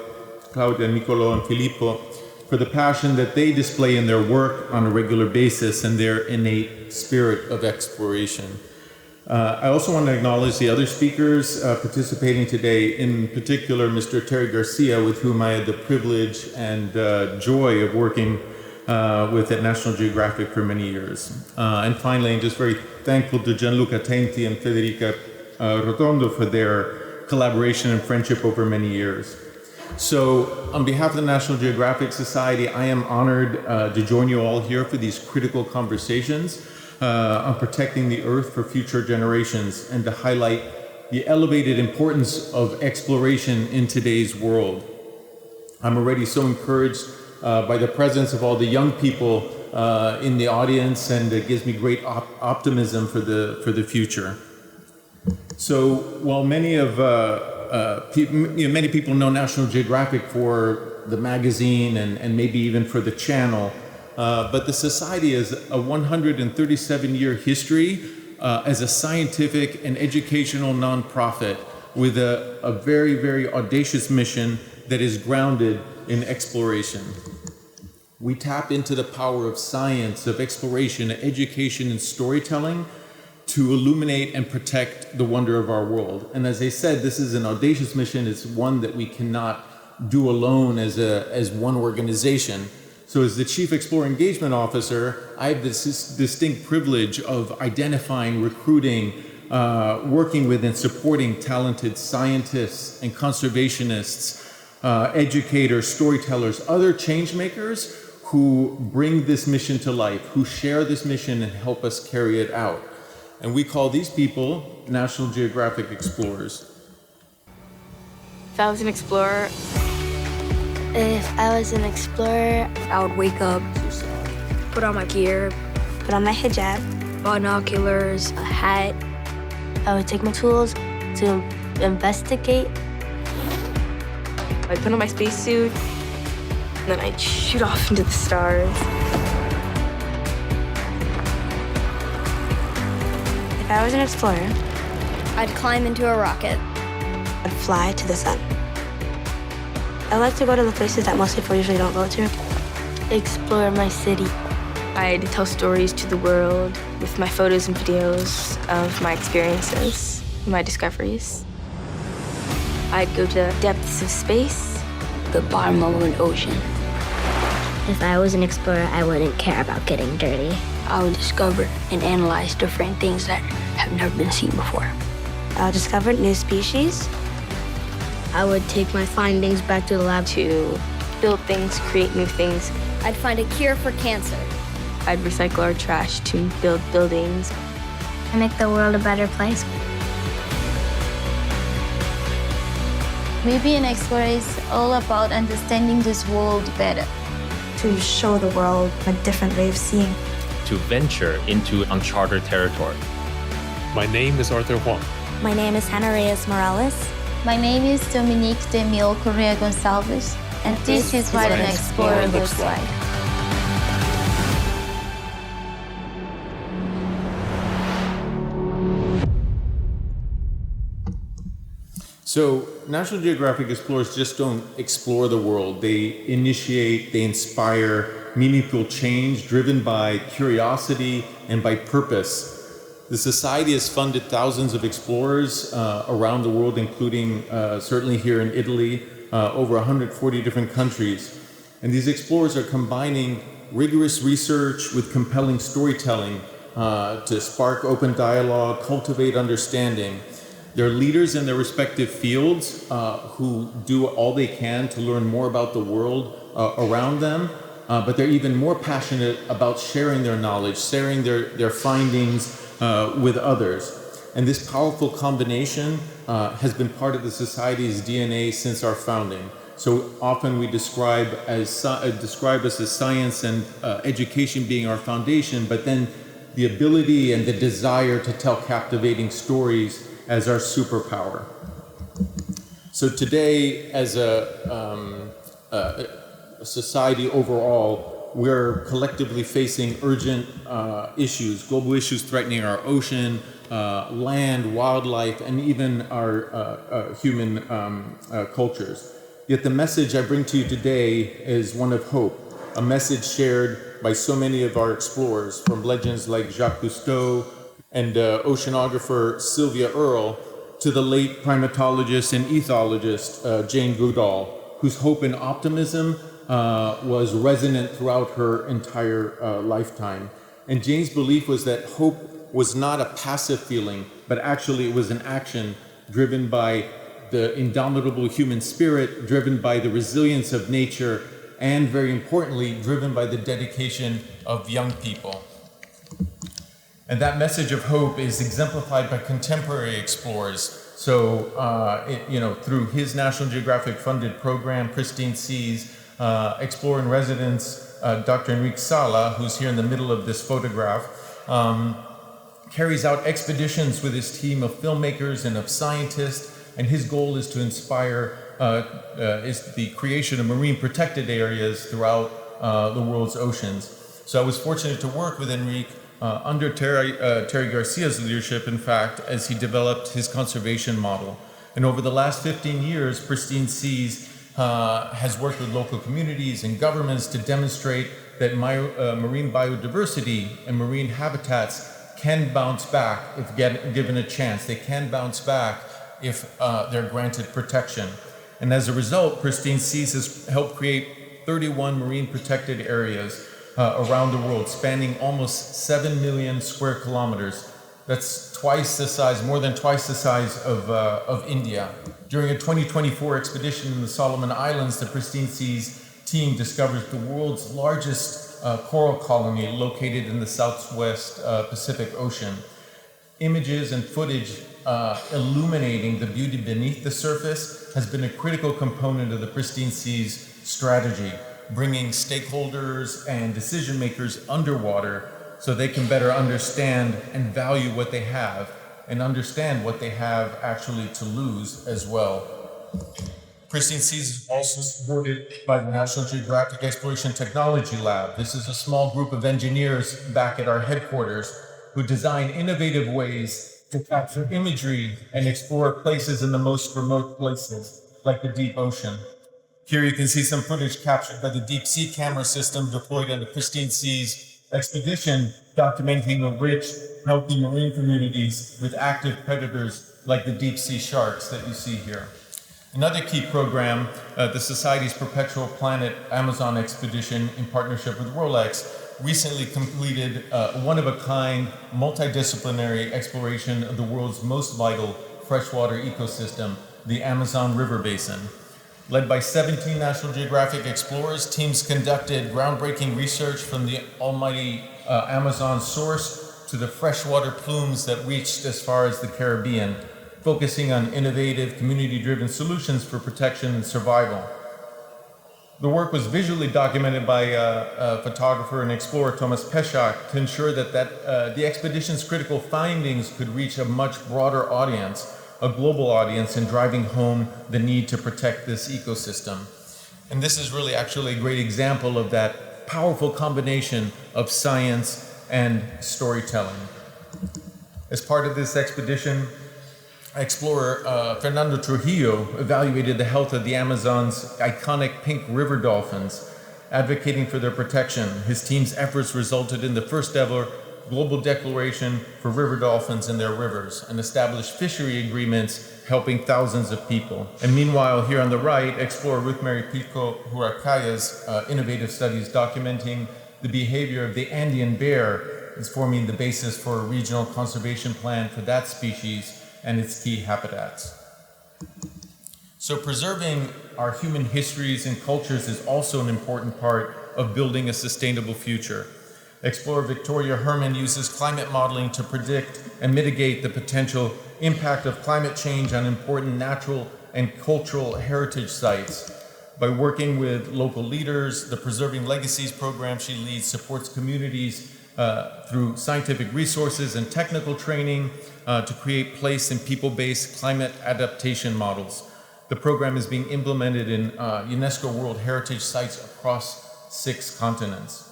Niccolò, and Filippo, for the passion that they display in their work on a regular basis and their innate spirit of exploration. I also want to acknowledge the other speakers participating today, in particular Mr. Terry Garcia, with whom I had the privilege and joy of working with at National Geographic for many years. And finally, I'm just very thankful to Gianluca Tenti and Federica Rotondo for their collaboration and friendship over many years. So, on behalf of the National Geographic Society, I am honored to join you all here for these critical conversations on protecting the Earth for future generations, and to highlight the elevated importance of exploration in today's world. I'm already so encouraged by the presence of all the young people in the audience, and it gives me great optimism for the future. So, while many people know National Geographic for the magazine and maybe even for the channel, but the Society has a 137-year history as a scientific and educational nonprofit with a very, very audacious mission that is grounded in exploration. We tap into the power of science, of exploration, education, and storytelling to illuminate and protect the wonder of our world. And as I said, this is an audacious mission. It's one that we cannot do alone as one organization. So as the Chief Explorer Engagement Officer, I have this distinct privilege of identifying, recruiting, working with and supporting talented scientists and conservationists, educators, storytellers, other change makers who bring this mission to life, who share this mission and help us carry it out. And we call these people National Geographic explorers. If I was an explorer, I would wake up, put on my gear, put on my hijab, binoculars, a hat. I would take my tools to investigate. I'd put on my spacesuit, and then I'd shoot off into the stars. If I was an explorer, I'd climb into a rocket. I'd fly to the sun. I like to go to the places that most people usually don't go to. Explore my city. I'd tell stories to the world with my photos and videos of my experiences, my discoveries. I'd go to the depths of space, The bottom of an ocean. If I was an explorer, I wouldn't care about getting dirty. I would discover and analyze different things that have never been seen before. I'll discover new species. I would take my findings back to the lab to build things, create new things. I'd find a cure for cancer. I'd recycle our trash to build buildings. And make the world a better place. Maybe an explorer is all about understanding this world better. To show the world a different way of seeing. To venture into uncharted territory. My name is Arthur Huang. My name is Hannah Reyes Morales. My name is Dominique de Mil Correa Gonçalves, and this is what an explorer looks like. So National Geographic explorers just don't explore the world. They initiate, they inspire meaningful change driven by curiosity and by purpose. The Society has funded thousands of explorers around the world, including certainly here in Italy, over 140 different countries. And these explorers are combining rigorous research with compelling storytelling to spark open dialogue, cultivate understanding. They're leaders in their respective fields who do all they can to learn more about the world around them, but they're even more passionate about sharing their knowledge, sharing their findings with others. And this powerful combination has been part of the Society's DNA since our founding. So often we describe us as science and education being our foundation, but then the ability and the desire to tell captivating stories as our superpower. So today, as a society overall, we're collectively facing urgent issues, global issues threatening our ocean, land, wildlife, and even our human cultures. Yet the message I bring to you today is one of hope, a message shared by so many of our explorers, from legends like Jacques Cousteau and oceanographer Sylvia Earle, to the late primatologist and ethologist Jane Goodall, whose hope and optimism was resonant throughout her entire lifetime. And Jane's belief was that hope was not a passive feeling, but actually it was an action driven by the indomitable human spirit, driven by the resilience of nature, and very importantly, driven by the dedication of young people. And that message of hope is exemplified by contemporary explorers. So, through his National Geographic funded program, Pristine Seas, Explorer in Residence, Dr. Enrique Sala, who's here in the middle of this photograph, carries out expeditions with his team of filmmakers and of scientists, and his goal is to inspire is the creation of marine protected areas throughout the world's oceans. So I was fortunate to work with Enrique under Terry Garcia's leadership, in fact, as he developed his conservation model. And over the last 15 years, Pristine Seas has worked with local communities and governments to demonstrate that marine biodiversity and marine habitats can bounce back if given a chance. They can bounce back if they're granted protection. And as a result, Pristine Seas has helped create 31 marine protected areas around the world, spanning almost 7 million square kilometers. That's twice the size, more than twice the size of India. During a 2024 expedition in the Solomon Islands, the Pristine Seas team discovers the world's largest coral colony located in the southwest Pacific Ocean. Images and footage illuminating the beauty beneath the surface has been a critical component of the Pristine Seas strategy, bringing stakeholders and decision makers underwater so they can better understand and value what they have and understand what they have actually to lose as well. Pristine Seas is also supported by the National Geographic Exploration Technology Lab. This is a small group of engineers back at our headquarters who design innovative ways to capture imagery and explore places in the most remote places, like the deep ocean. Here you can see some footage captured by the deep sea camera system deployed on the Pristine Seas expedition, documenting the rich, healthy marine communities with active predators like the deep sea sharks that you see here. Another key program, the Society's Perpetual Planet Amazon Expedition in partnership with Rolex, recently completed a one-of-a-kind, multidisciplinary exploration of the world's most vital freshwater ecosystem, the Amazon River Basin. Led by 17 National Geographic explorers, teams conducted groundbreaking research from the almighty Amazon source to the freshwater plumes that reached as far as the Caribbean, focusing on innovative, community-driven solutions for protection and survival. The work was visually documented by photographer and explorer Thomas Peszak to ensure that the expedition's critical findings could reach a much broader audience, a global audience, in driving home the need to protect this ecosystem. And this is really actually a great example of that powerful combination of science and storytelling. As part of this expedition, explorer Fernando Trujillo evaluated the health of the Amazon's iconic pink river dolphins, advocating for their protection. His team's efforts resulted in the first ever global declaration for river dolphins in their rivers and established fishery agreements helping thousands of people. And meanwhile, here on the right, explorer Ruth Mary Pico Huracaya's innovative studies documenting the behavior of the Andean bear is forming the basis for a regional conservation plan for that species and its key habitats. So preserving our human histories and cultures is also an important part of building a sustainable future. Explorer Victoria Herman uses climate modeling to predict and mitigate the potential impact of climate change on important natural and cultural heritage sites. By working with local leaders, the Preserving Legacies program she leads supports communities through scientific resources and technical training to create place and people-based climate adaptation models. The program is being implemented in UNESCO World Heritage sites across 6 continents.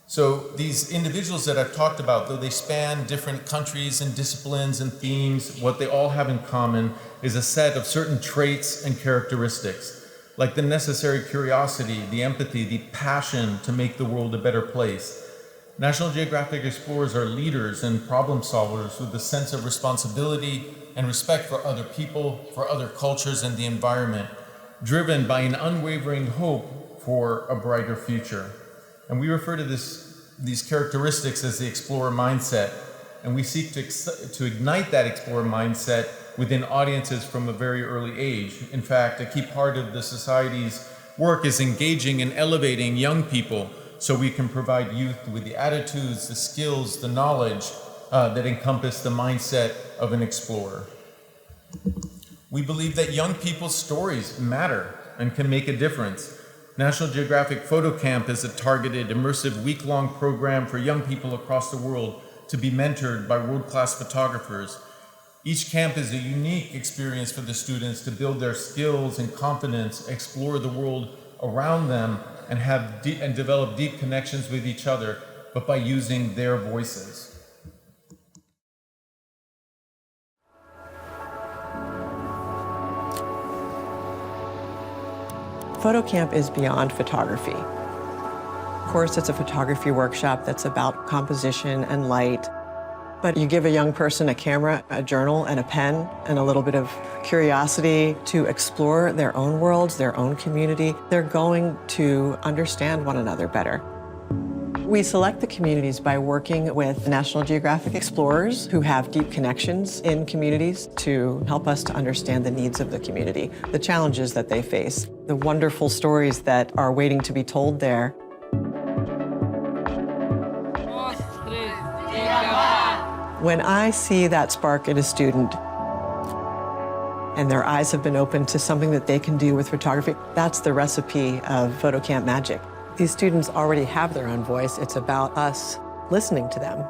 So these individuals that I've talked about, though they span different countries and disciplines and themes, what they all have in common is a set of certain traits and characteristics, like the necessary curiosity, the empathy, the passion to make the world a better place. National Geographic explorers are leaders and problem solvers with a sense of responsibility and respect for other people, for other cultures and the environment, driven by an unwavering hope for a brighter future. And we refer to these characteristics as the explorer mindset, and we seek to ignite that explorer mindset within audiences from a very early age. In fact, a key part of the Society's work is engaging and elevating young people so we can provide youth with the attitudes, the skills, the knowledge that encompass the mindset of an explorer. We believe that young people's stories matter and can make a difference. National Geographic Photo Camp is a targeted, immersive, week-long program for young people across the world to be mentored by world-class photographers. Each camp is a unique experience for the students to build their skills and confidence, explore the world around them, and develop deep connections with each other, but by using their voices. Photo Camp is beyond photography. Of course, it's a photography workshop that's about composition and light, but you give a young person a camera, a journal, and a pen, and a little bit of curiosity to explore their own worlds, their own community. They're going to understand one another better. We select the communities by working with National Geographic explorers who have deep connections in communities to help us to understand the needs of the community, the challenges that they face, the wonderful stories that are waiting to be told there. When I see that spark in a student and their eyes have been opened to something that they can do with photography, that's the recipe of PhotoCamp magic. These students already have their own voice. It's about us listening to them.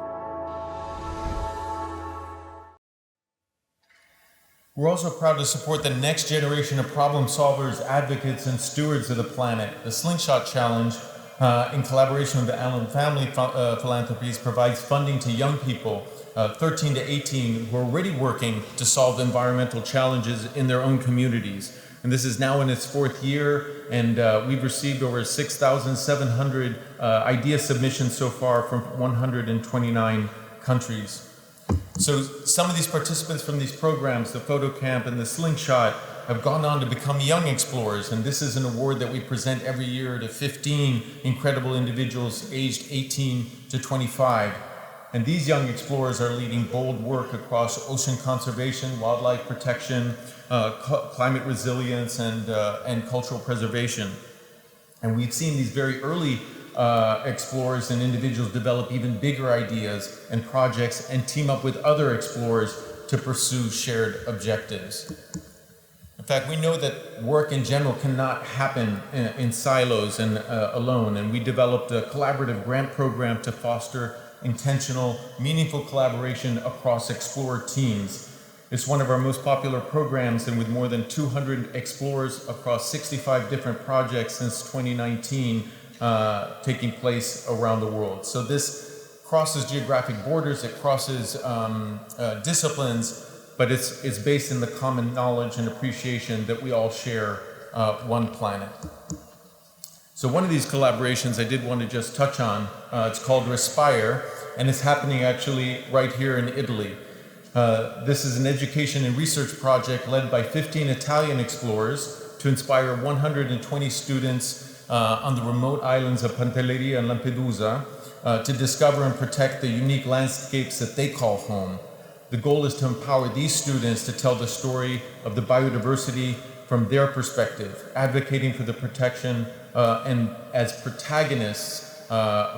We're also proud to support the next generation of problem solvers, advocates, and stewards of the planet. The Slingshot Challenge, in collaboration with the Allen Family Philanthropies, provides funding to young people, 13 to 18, who are already working to solve environmental challenges in their own communities. And this is now in its 4th year, and we've received over 6,700 idea submissions so far from 129 countries. So some of these participants from these programs, the PhotoCamp and the Slingshot, have gone on to become young explorers, and this is an award that we present every year to 15 incredible individuals aged 18 to 25. And these young explorers are leading bold work across ocean conservation, wildlife protection, climate resilience, and cultural preservation. And we've seen these very early explorers and individuals develop even bigger ideas and projects and team up with other explorers to pursue shared objectives. In fact, we know that work in general cannot happen in silos and alone, and we developed a collaborative grant program to foster intentional, meaningful collaboration across explorer teams. It's one of our most popular programs, and with more than 200 explorers across 65 different projects since 2019 taking place around the world. So this crosses geographic borders, it crosses disciplines, but it's based in the common knowledge and appreciation that we all share one planet. So one of these collaborations I did want to just touch on, it's called Respire, and it's happening actually right here in Italy. This is an education and research project led by 15 Italian explorers to inspire 120 students on the remote islands of Pantelleria and Lampedusa to discover and protect the unique landscapes that they call home. The goal is to empower these students to tell the story of the biodiversity from their perspective, advocating for the protection and as protagonists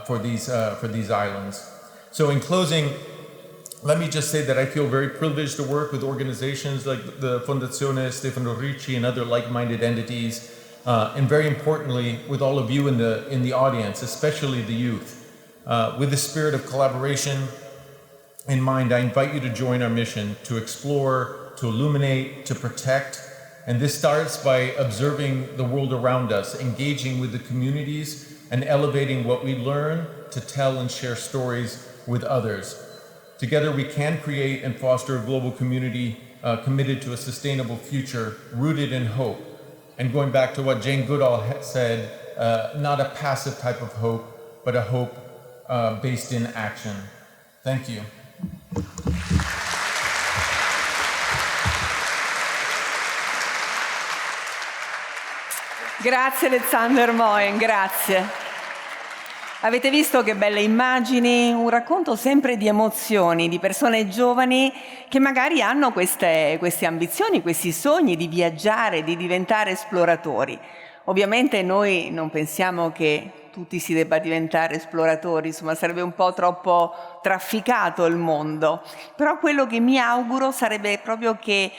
for these islands. So in closing, let me just say that I feel very privileged to work with organizations like the Fondazione Stefano Ricci and other like-minded entities, and very importantly, with all of you in the audience, especially the youth. With the spirit of collaboration in mind, I invite you to join our mission to explore, to illuminate, to protect. And this starts by observing the world around us, engaging with the communities, and elevating what we learn to tell and share stories with others. Together we can create and foster a global community committed to a sustainable future, rooted in hope. And going back to what Jane Goodall said, not a passive type of hope, but a hope based in action. Thank you. Grazie Alexander Moen, grazie. Avete visto che belle immagini, un racconto sempre di emozioni, di persone giovani che magari hanno queste ambizioni, questi sogni di viaggiare, di diventare esploratori. Ovviamente noi non pensiamo che tutti si debba diventare esploratori, insomma sarebbe un po' troppo trafficato il mondo, però quello che mi auguro sarebbe proprio che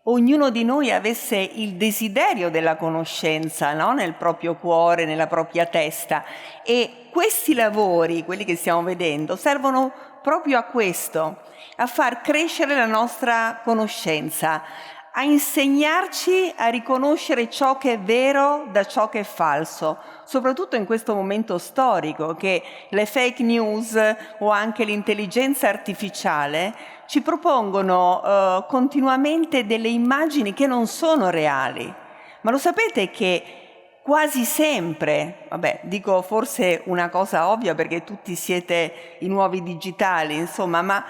ognuno di noi avesse il desiderio della conoscenza, no? Nel proprio cuore, nella propria testa, e questi lavori, quelli che stiamo vedendo, servono proprio a questo, a far crescere la nostra conoscenza, a insegnarci a riconoscere ciò che è vero da ciò che è falso, soprattutto in questo momento storico che le fake news o anche l'intelligenza artificiale ci propongono continuamente delle immagini che non sono reali. Ma lo sapete che quasi sempre, dico forse una cosa ovvia perché tutti siete i nuovi digitali, insomma, ma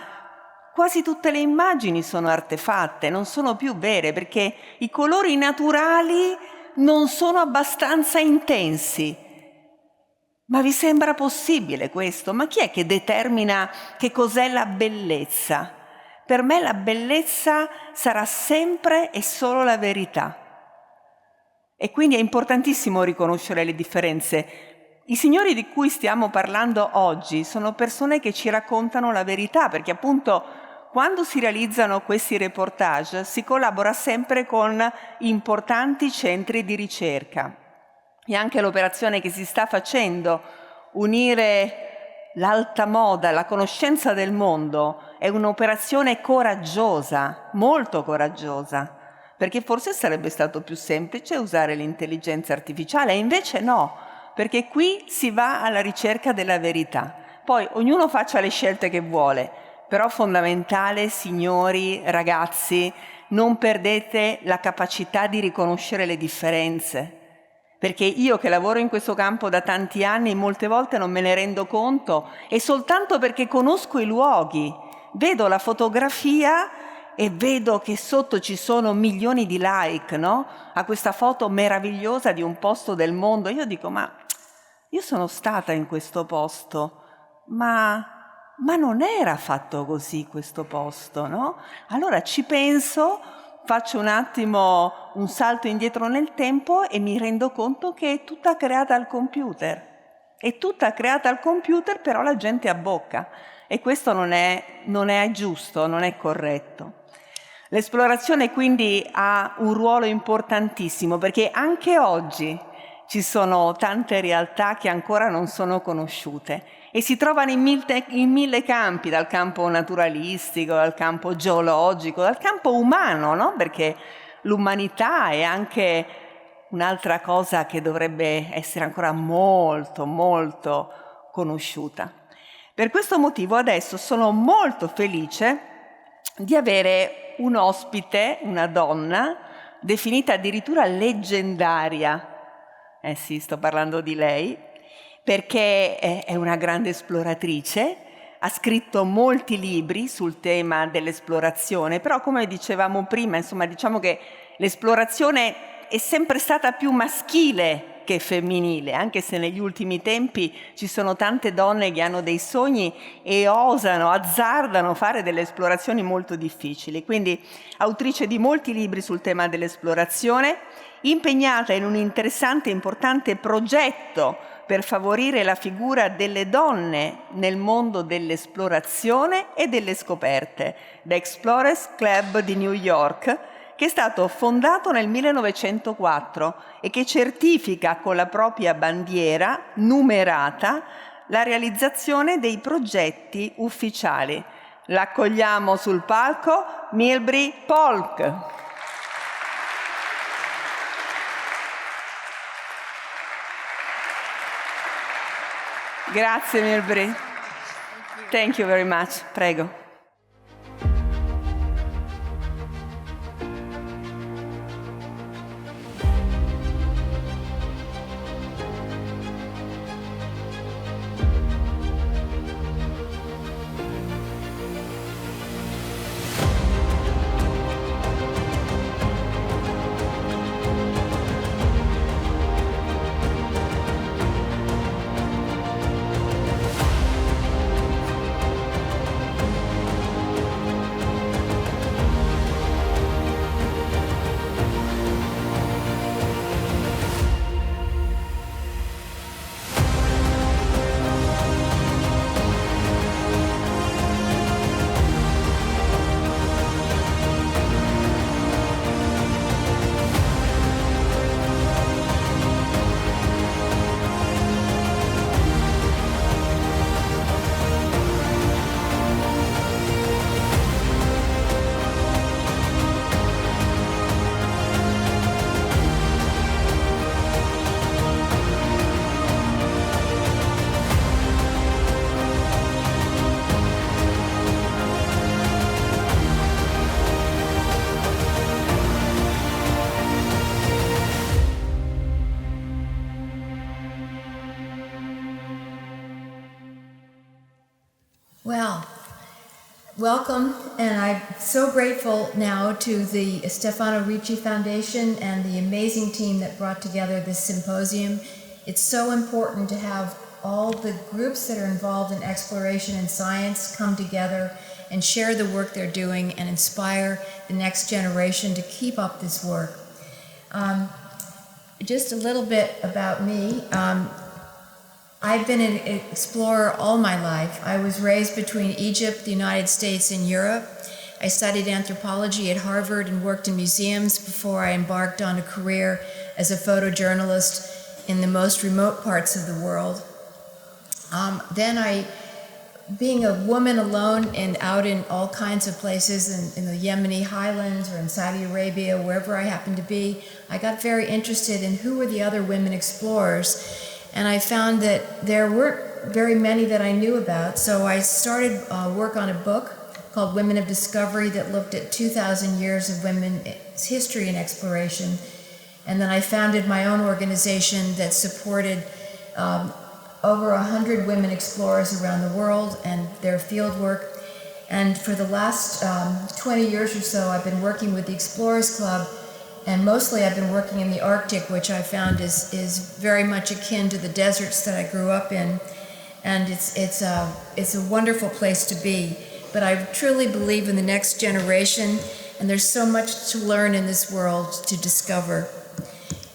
quasi tutte le immagini sono artefatte, non sono più vere perché i colori naturali non sono abbastanza intensi. Ma vi sembra possibile questo? Ma chi è che determina che cos'è la bellezza? Per me la bellezza sarà sempre e solo la verità. E quindi è importantissimo riconoscere le differenze. I signori di cui stiamo parlando oggi sono persone che ci raccontano la verità, perché appunto quando si realizzano questi reportage si collabora sempre con importanti centri di ricerca. E anche l'operazione che si sta facendo, unire l'alta moda, la conoscenza del mondo, è un'operazione coraggiosa, molto coraggiosa, perché forse sarebbe stato più semplice usare l'intelligenza artificiale, e invece no, perché qui si va alla ricerca della verità. Poi ognuno faccia le scelte che vuole, però fondamentale, signori, ragazzi, non perdete la capacità di riconoscere le differenze, perché io che lavoro in questo campo da tanti anni molte volte non me ne rendo conto, e soltanto perché conosco i luoghi, vedo la fotografia e vedo che sotto ci sono milioni di like, no? A questa foto meravigliosa di un posto del mondo. Io dico, ma io sono stata in questo posto, ma non era fatto così questo posto, no? Allora ci penso, faccio un attimo un salto indietro nel tempo e mi rendo conto che è tutta creata al computer. È tutta creata al computer, però la gente abbocca. E questo non è giusto, non è corretto. L'esplorazione quindi ha un ruolo importantissimo, perché anche oggi ci sono tante realtà che ancora non sono conosciute e si trovano in mille campi, dal campo naturalistico, dal campo geologico, dal campo umano, no? Perché l'umanità è anche un'altra cosa che dovrebbe essere ancora molto, molto conosciuta. Per questo motivo adesso sono molto felice di avere un ospite, una donna, definita addirittura leggendaria. Sì, sto parlando di lei, perché è una grande esploratrice, ha scritto molti libri sul tema dell'esplorazione, però come dicevamo prima, insomma, diciamo che l'esplorazione è sempre stata più maschile che femminile, anche se negli ultimi tempi ci sono tante donne che hanno dei sogni e osano, azzardano fare delle esplorazioni molto difficili. Quindi autrice di molti libri sul tema dell'esplorazione, impegnata in un interessante e importante progetto per favorire la figura delle donne nel mondo dell'esplorazione e delle scoperte, The Explorers Club di New York, che è stato fondato nel 1904 e che certifica con la propria bandiera numerata la realizzazione dei progetti ufficiali. L'accogliamo sul palco Milbry Polk. Grazie Milbry. Thank you very much. Prego. Well, welcome, and I'm so grateful now to the Stefano Ricci Foundation and the amazing team that brought together this symposium. It's so important to have all the groups that are involved in exploration and science come together and share the work they're doing and inspire the next generation to keep up this work. Just a little bit about me. I've been an explorer all my life. I was raised between Egypt, the United States, and Europe. I studied anthropology at Harvard and worked in museums before I embarked on a career as a photojournalist in the most remote parts of the world. Being a woman alone and out in all kinds of places in the Yemeni highlands or in Saudi Arabia, wherever I happened to be, I got very interested in who were the other women explorers. And I found that there weren't very many that I knew about. So I started work on a book called Women of Discovery that looked at 2,000 years of women's history and exploration. And then I founded my own organization that supported over 100 women explorers around the world and their field work. And for the last 20 years or so, I've been working with the Explorers Club, and mostly I've been working in the Arctic, which I found is very much akin to the deserts that I grew up in. And it's a wonderful place to be. But I truly believe in the next generation, and there's so much to learn in this world to discover.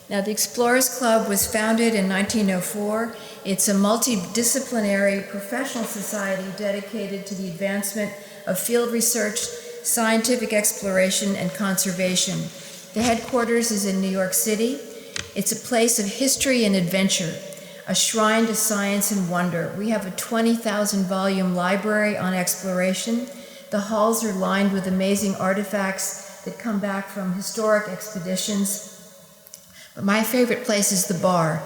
Now, the Explorers Club was founded in 1904. It's a multidisciplinary professional society dedicated to the advancement of field research, scientific exploration, and conservation. The headquarters is in New York City. It's a place of history and adventure, a shrine to science and wonder. We have a 20,000 volume library on exploration. The halls are lined with amazing artifacts that come back from historic expeditions. But my favorite place is the bar,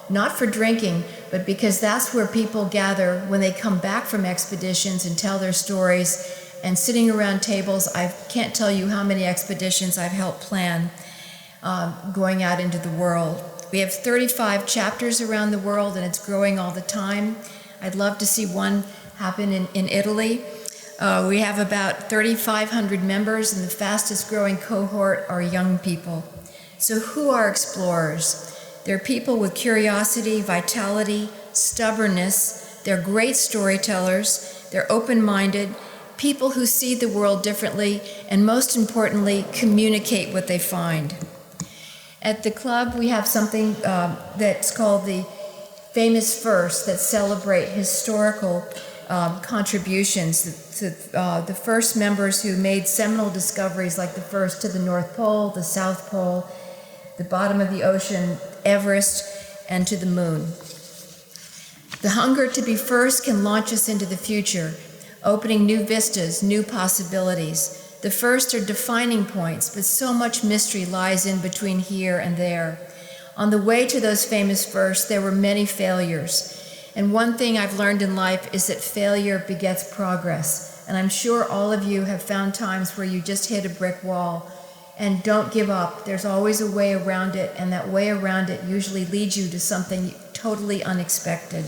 not for drinking, but because that's where people gather when they come back from expeditions and tell their stories. And sitting around tables, I can't tell you how many expeditions I've helped plan going out into the world. We have 35 chapters around the world, and it's growing all the time. I'd love to see one happen in Italy. We have about 3,500 members, and the fastest growing cohort are young people. So who are explorers? They're people with curiosity, vitality, stubbornness. They're great storytellers. They're open-minded, people who see the world differently, and most importantly, communicate what they find. At the club, we have something that's called the Famous First that celebrate historical contributions. The first members who made seminal discoveries, like the first to the North Pole, the South Pole, the bottom of the ocean, Everest, and to the moon. The hunger to be first can launch us into the future, opening new vistas, new possibilities. The first are defining points, but so much mystery lies in between here and there. On the way to those famous first, there were many failures. And one thing I've learned in life is that failure begets progress. And I'm sure all of you have found times where you just hit a brick wall. And don't give up. There's always a way around it, and that way around it usually leads you to something totally unexpected.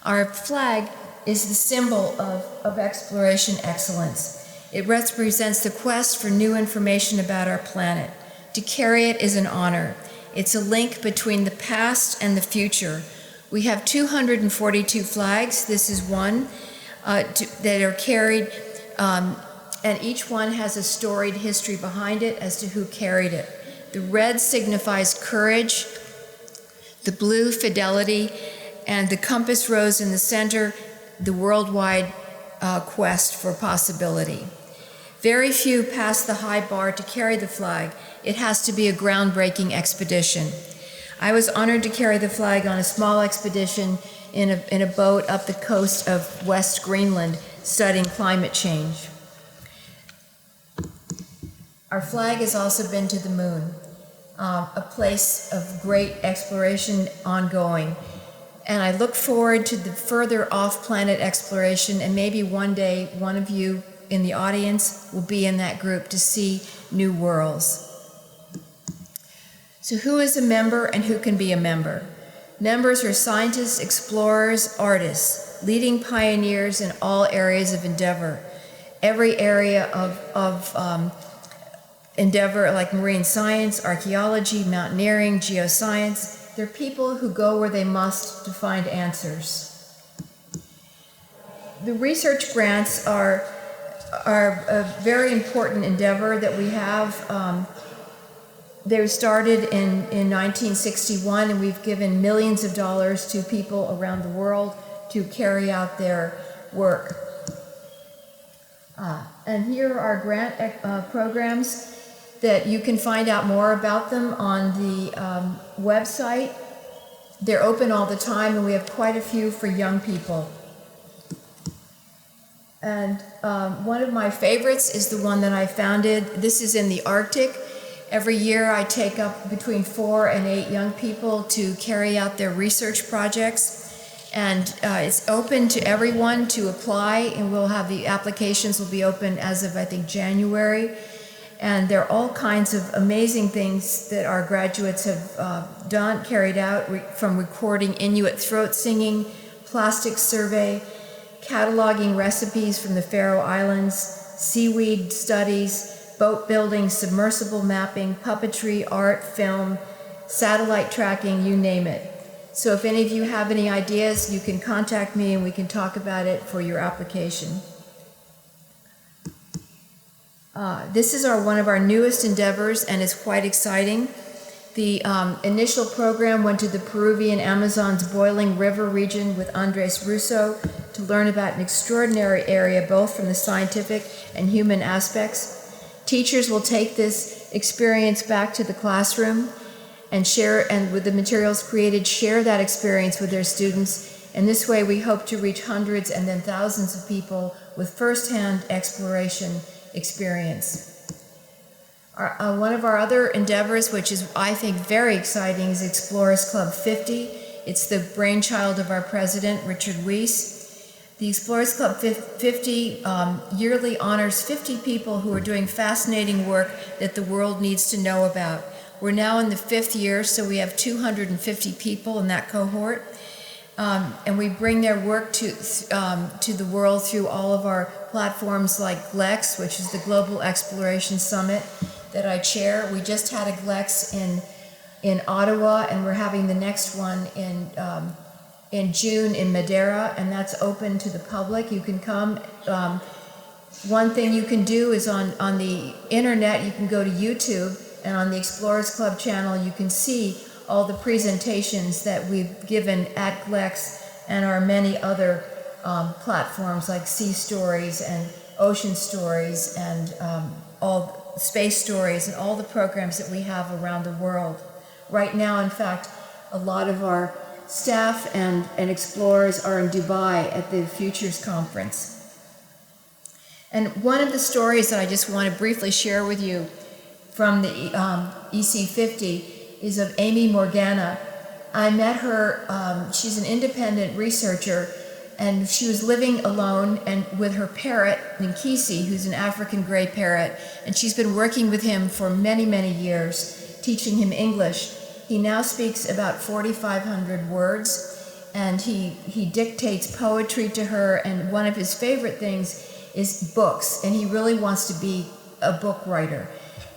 Our flag is the symbol of exploration excellence. It represents the quest for new information about our planet. To carry it is an honor. It's a link between the past and the future. We have 242 flags. This is one that are carried, and each one has a storied history behind it as to who carried it. The red signifies courage, the blue fidelity, and the compass rose in the center, the worldwide quest for possibility. Very few pass the high bar to carry the flag. It has to be a groundbreaking expedition. I was honored to carry the flag on a small expedition in a boat up the coast of West Greenland studying climate change. Our flag has also been to the moon, a place of great exploration ongoing. And I look forward to the further off-planet exploration, and maybe one day one of you in the audience will be in that group to see new worlds. So who is a member and who can be a member? Members are scientists, explorers, artists, leading pioneers in all areas of endeavor. Every area of endeavor, like marine science, archaeology, mountaineering, geoscience. They're people who go where they must to find answers. The research grants are a very important endeavor that we have. They were started in 1961, and we've given millions of dollars to people around the world to carry out their work. And here are our grant programs that you can find out more about them on the website. They're open all the time, and we have quite a few for young people. And one of my favorites is the one that I founded. This is in the Arctic. Every year I take up between 4 and 8 young people to carry out their research projects. And it's open to everyone to apply, and we'll have the applications will be open as of, I think, January. And there are all kinds of amazing things that our graduates have carried out, from recording Inuit throat singing, plastic survey, cataloging recipes from the Faroe Islands, seaweed studies, boat building, submersible mapping, puppetry, art, film, satellite tracking, you name it. So if any of you have any ideas, you can contact me and we can talk about it for your application. This is one of our newest endeavors, and it's quite exciting. The initial program went to the Peruvian Amazon's boiling river region with Andres Russo to learn about an extraordinary area, both from the scientific and human aspects. Teachers will take this experience back to the classroom and share, and with the materials created, share that experience with their students. And this way we hope to reach hundreds and then thousands of people with firsthand exploration experience. One of our other endeavors, which is, I think, very exciting, is Explorers Club 50. It's the brainchild of our president, Richard Weiss. The Explorers Club 50 yearly honors 50 people who are doing fascinating work that the world needs to know about. We're now in the 5th year, so we have 250 people in that cohort. And we bring their work to the world through all of our platforms like GLEX, which is the Global Exploration Summit that I chair. We just had a GLEX in Ottawa, and we're having the next one in June in Madeira, and that's open to the public. You can come. One thing you can do is on the internet, you can go to YouTube, and on the Explorers Club channel, you can see all the presentations that we've given at GLEX and our many other platforms like Sea Stories and Ocean Stories and all Space Stories and all the programs that we have around the world. Right now, in fact, a lot of our staff and explorers are in Dubai at the Futures Conference. And one of the stories that I just want to briefly share with you from the EC50 is of Amy Morgana. I met her, she's an independent researcher, and she was living alone and with her parrot, Nkisi, who's an African gray parrot, and she's been working with him for many, many years, teaching him English. He now speaks about 4,500 words, and he dictates poetry to her, and one of his favorite things is books, and he really wants to be a book writer.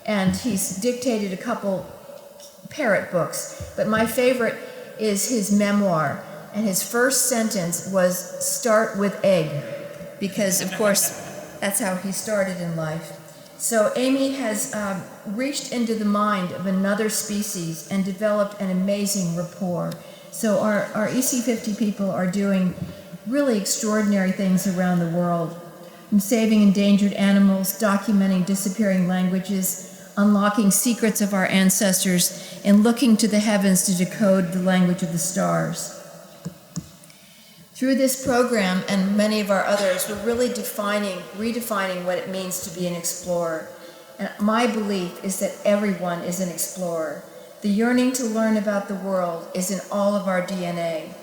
And he's dictated a couple parrot books, but my favorite is his memoir, and his first sentence was "Start with egg," because of course that's how he started in life. So Amy has reached into the mind of another species and developed an amazing rapport. So our EC50 people are doing really extraordinary things around the world, from saving endangered animals, documenting disappearing languages, unlocking secrets of our ancestors, and looking to the heavens to decode the language of the stars. Through this program and many of our others, we're really redefining what it means to be an explorer. And my belief is that everyone is an explorer. The yearning to learn about the world is in all of our DNA.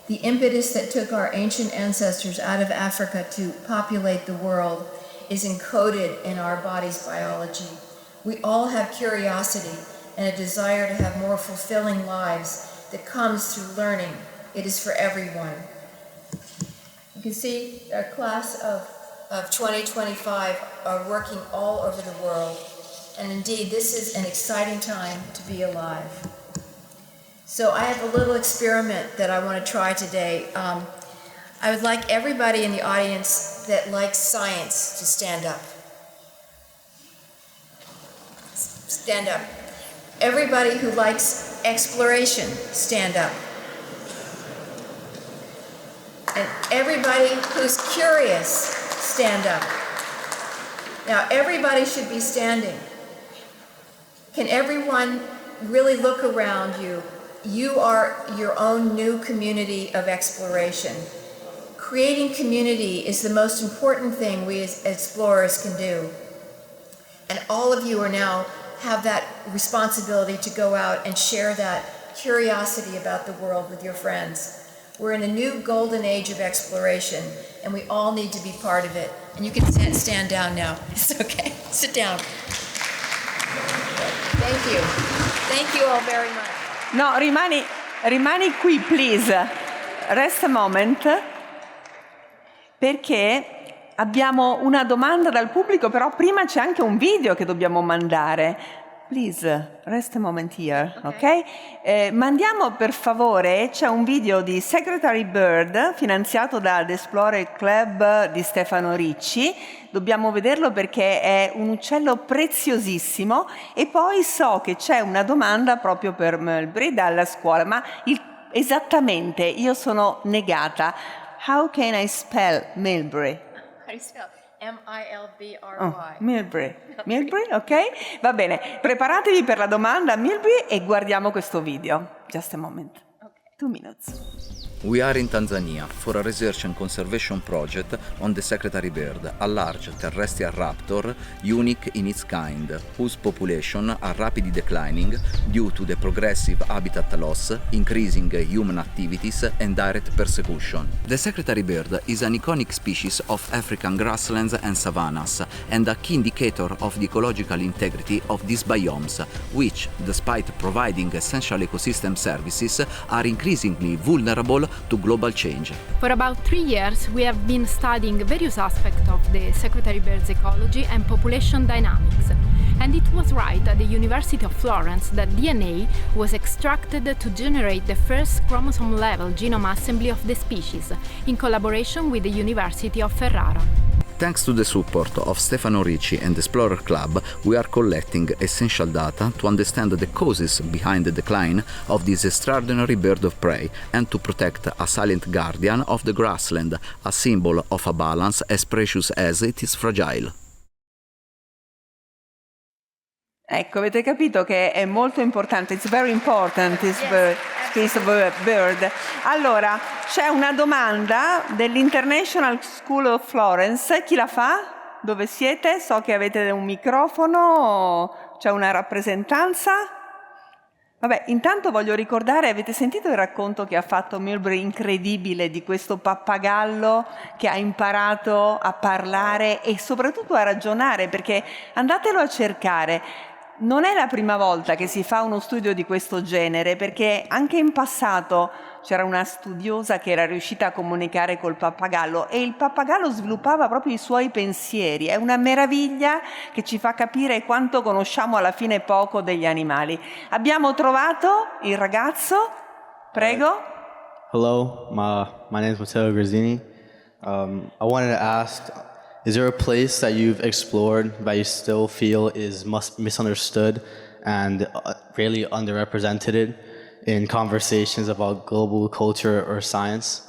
The impetus that took our ancient ancestors out of Africa to populate the world is encoded in our body's biology. We all have curiosity and a desire to have more fulfilling lives that comes through learning. It is for everyone. You can see our class of 2025 are working all over the world. And indeed, this is an exciting time to be alive. So I have a little experiment that I want to try today. I would like everybody in the audience that likes science to stand up. Stand up. Everybody who likes exploration, stand up. And everybody who's curious, stand up. Now, everybody should be standing. Can everyone really look around you? You are your own new community of exploration. Creating community is the most important thing we as explorers can do. And all of you are now have that responsibility to go out and share that curiosity about the world with your friends. We're in a new golden age of exploration, and we all need to be part of it. And you can stand down now. It's okay. Sit down. Thank you. Thank you all very much. No, rimani qui, please. Rest a moment, perché abbiamo una domanda dal pubblico, però prima c'è anche un video che dobbiamo mandare. Please, rest a moment here, ok? Mandiamo per favore, c'è un video di Secretary Bird finanziato dal Explorer Club di Stefano Ricci. Dobbiamo vederlo perché è un uccello preziosissimo, e poi so che c'è una domanda proprio per Milbry dalla scuola, ma esattamente, io sono negata. How can I spell Milbry? How do you spell? Milbry. Oh, Milbry. Milbry, ok? Va bene, preparatevi per la domanda a Milbry e guardiamo questo video. Just a moment. 2 minutes. We are in Tanzania for a research and conservation project on the secretary bird, a large terrestrial raptor unique in its kind, whose population are rapidly declining due to the progressive habitat loss, increasing human activities and direct persecution. The secretary bird is an iconic species of African grasslands and savannas, and a key indicator of the ecological integrity of these biomes, which, despite providing essential ecosystem services, are increasingly vulnerable to global change. For about 3 years, we have been studying various aspects of the secretary bird's ecology and population dynamics. And it was right at the University of Florence that DNA was extracted to generate the first chromosome-level genome assembly of the species, in collaboration with the University of Ferrara. Thanks to the support of Stefano Ricci and the Explorer Club, we are collecting essential data to understand the causes behind the decline of this extraordinary bird of prey and to protect a silent guardian of the grassland, a symbol of a balance as precious as it is fragile. Ecco, avete capito che è molto importante. It's very important, this piece of bird. Allora, c'è una domanda dell'International School of Florence. Chi la fa? Dove siete? So che avete un microfono, c'è una rappresentanza. Vabbè, intanto voglio ricordare, avete sentito il racconto che ha fatto Milbry incredibile di questo pappagallo che ha imparato a parlare e soprattutto a ragionare, perché andatelo a cercare. Non è la prima volta che si fa uno studio di questo genere, perché anche in passato c'era una studiosa che era riuscita a comunicare col pappagallo e il pappagallo sviluppava proprio i suoi pensieri. È una meraviglia che ci fa capire quanto conosciamo alla fine poco degli animali. Abbiamo trovato il ragazzo, prego. Hello, my name is Matteo Grazzini. I wanted to ask, is there a place that you've explored that you still feel is misunderstood and really underrepresented in conversations about global culture or science?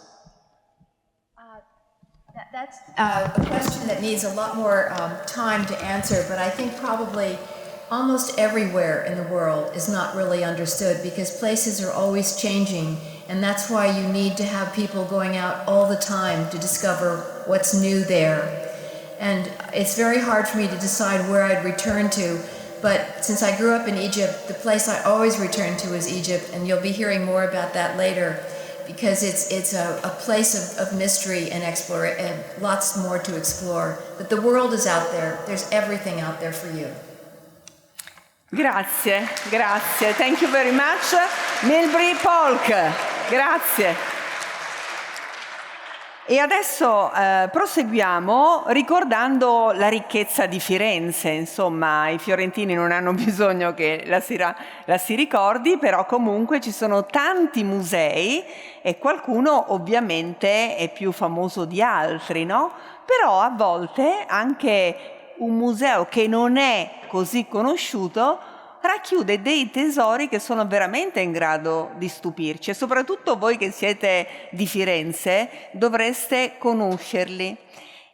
That's a question that needs a lot more time to answer, but I think probably almost everywhere in the world is not really understood because places are always changing, and that's why you need to have people going out all the time to discover what's new there. And it's very hard for me to decide where I'd return to, but since I grew up in Egypt, the place I always return to is Egypt, and you'll be hearing more about that later, because it's a place of mystery and lots more to explore. But the world is out there. There's everything out there for you. Grazie, grazie. Thank you very much. Milbry Polk, grazie. E adesso proseguiamo ricordando la ricchezza di Firenze. Insomma, i fiorentini non hanno bisogno che la si ricordi, però comunque ci sono tanti musei e qualcuno ovviamente è più famoso di altri, no? Però a volte anche un museo che non è così conosciuto racchiude dei tesori che sono veramente in grado di stupirci e soprattutto voi che siete di Firenze dovreste conoscerli.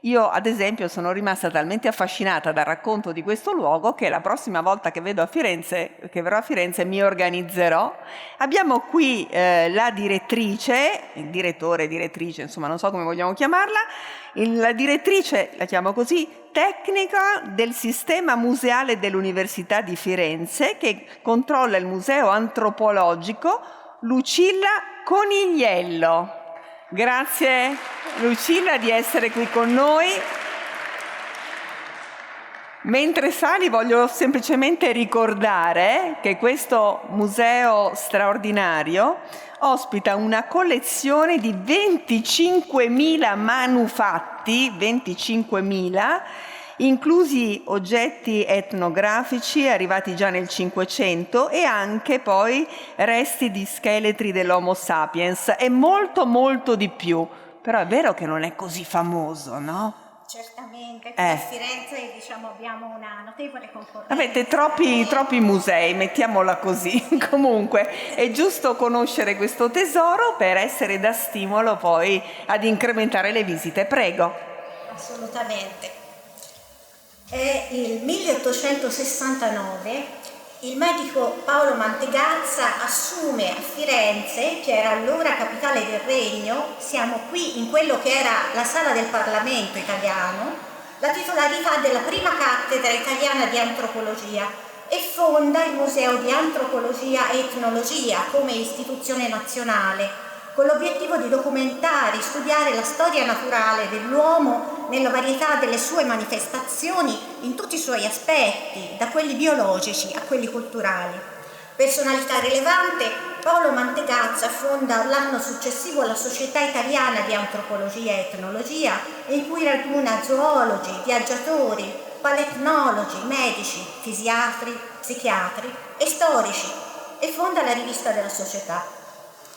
Io, ad esempio, sono rimasta talmente affascinata dal racconto di questo luogo che la prossima volta che verrò a Firenze mi organizzerò. Abbiamo qui la direttrice, il direttore, direttrice, insomma non so come vogliamo chiamarla, la direttrice, la chiamo così, tecnica del sistema museale dell'Università di Firenze, che controlla il museo antropologico, Lucilla Conigliello. Grazie Lucilla di essere qui con noi. Mentre sali voglio semplicemente ricordare che questo museo straordinario ospita una collezione di 25.000 manufatti, 25.000, inclusi oggetti etnografici arrivati già nel Cinquecento e anche poi resti di scheletri dell'Homo sapiens e molto molto di più. Però è vero che non è così famoso, no? Certamente, qui a Firenze abbiamo una notevole concorrenza. Avete troppi musei, mettiamola così. Comunque è giusto conoscere questo tesoro per essere da stimolo poi ad incrementare le visite. Prego. Assolutamente. È il 1869, il medico Paolo Mantegazza assume a Firenze, che era allora capitale del regno, siamo qui in quello che era la sala del Parlamento italiano, la titolarità della prima cattedra italiana di antropologia e fonda il Museo di Antropologia e Etnologia come istituzione nazionale, con l'obiettivo di documentare e studiare la storia naturale dell'uomo nella varietà delle sue manifestazioni in tutti i suoi aspetti, da quelli biologici a quelli culturali. Personalità rilevante, Paolo Mantegazza fonda l'anno successivo la Società Italiana di Antropologia e Etnologia, in cui raduna zoologi, viaggiatori, paletnologi, medici, fisiatri, psichiatri e storici e fonda la rivista della società.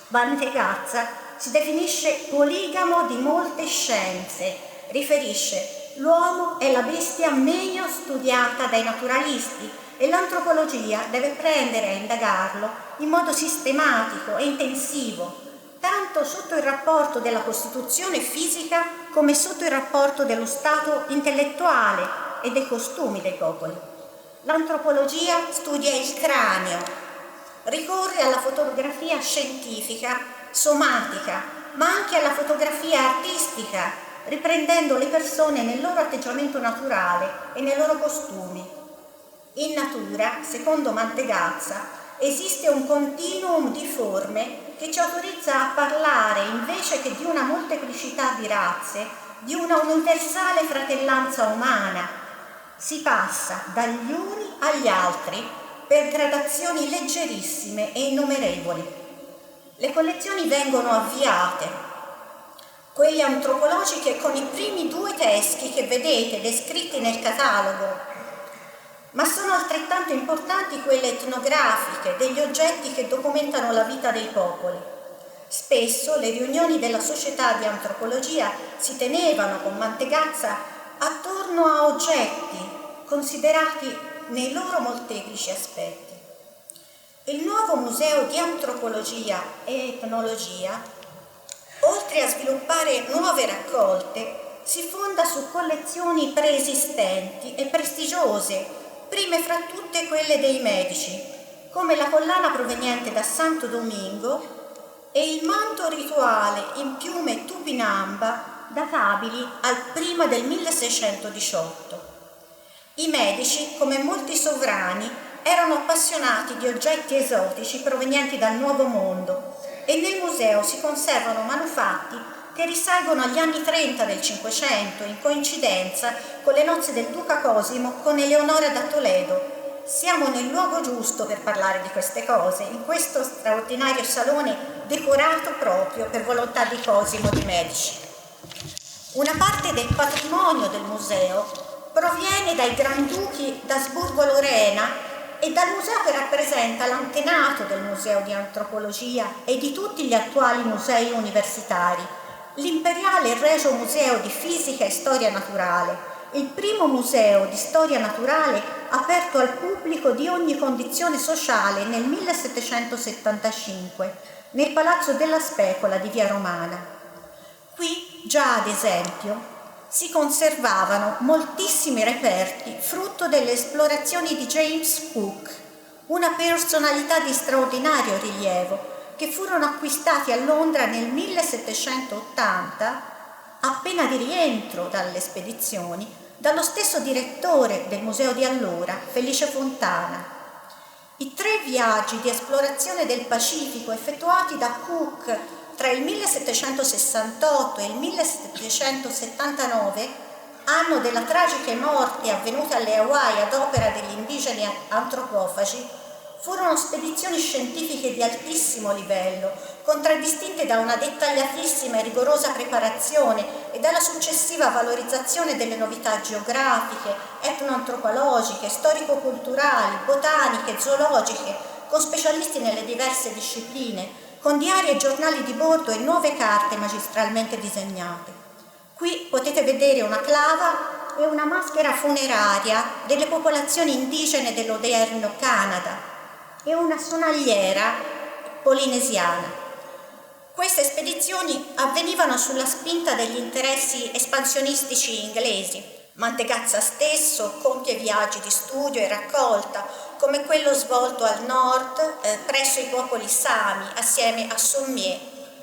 Mantegazza si definisce poligamo di molte scienze, riferisce: l'uomo è la bestia meglio studiata dai naturalisti e l'antropologia deve prendere a indagarlo in modo sistematico e intensivo, tanto sotto il rapporto della costituzione fisica come sotto il rapporto dello stato intellettuale e dei costumi dei popoli. L'antropologia studia il cranio, ricorre alla fotografia scientifica, somatica, ma anche alla fotografia artistica, riprendendo le persone nel loro atteggiamento naturale e nei loro costumi. In natura, secondo Mantegazza, esiste un continuum di forme che ci autorizza a parlare, invece che di una molteplicità di razze, di una universale fratellanza umana. Si passa dagli uni agli altri per gradazioni leggerissime e innumerevoli. Le collezioni vengono avviate, quelle antropologiche con i primi 2 teschi che vedete descritti nel catalogo, ma sono altrettanto importanti quelle etnografiche, degli oggetti che documentano la vita dei popoli. Spesso le riunioni della Società di Antropologia si tenevano con Mantegazza attorno a oggetti considerati nei loro molteplici aspetti. Il nuovo Museo di Antropologia e Etnologia, oltre a sviluppare nuove raccolte, si fonda su collezioni preesistenti e prestigiose, prime fra tutte quelle dei medici, come la collana proveniente da Santo Domingo e il manto rituale in piume tupinamba databili al prima del 1618. I medici, come molti sovrani, erano appassionati di oggetti esotici provenienti dal Nuovo Mondo e nel museo si conservano manufatti che risalgono agli anni 30 del Cinquecento, in coincidenza con le nozze del duca Cosimo con Eleonora da Toledo. Siamo nel luogo giusto per parlare di queste cose, in questo straordinario salone decorato proprio per volontà di Cosimo di Medici. Una parte del patrimonio del museo proviene dai Granduchi d'Asburgo-Lorena e dal museo che rappresenta l'antenato del Museo di Antropologia e di tutti gli attuali musei universitari, l'Imperiale Regio Museo di Fisica e Storia Naturale, il primo museo di storia naturale aperto al pubblico di ogni condizione sociale nel 1775 nel Palazzo della Specola di Via Romana. Qui già, ad esempio, si conservavano moltissimi reperti frutto delle esplorazioni di James Cook, una personalità di straordinario rilievo, che furono acquistati a Londra nel 1780, appena di rientro dalle spedizioni, dallo stesso direttore del museo di allora, Felice Fontana. I 3 viaggi di esplorazione del Pacifico effettuati da Cook tra il 1768 e il 1779, anno della tragica morte avvenuta alle Hawaii ad opera degli indigeni antropofagi, furono spedizioni scientifiche di altissimo livello, contraddistinte da una dettagliatissima e rigorosa preparazione e dalla successiva valorizzazione delle novità geografiche, etnoantropologiche, storico-culturali, botaniche, zoologiche, con specialisti nelle diverse discipline, con diari e giornali di bordo e nuove carte magistralmente disegnate. Qui potete vedere una clava e una maschera funeraria delle popolazioni indigene dell'odierno Canada e una sonagliera polinesiana. Queste spedizioni avvenivano sulla spinta degli interessi espansionistici inglesi. Mantegazza stesso compie viaggi di studio e raccolta, come quello svolto al nord presso i popoli Sami assieme a Sommier.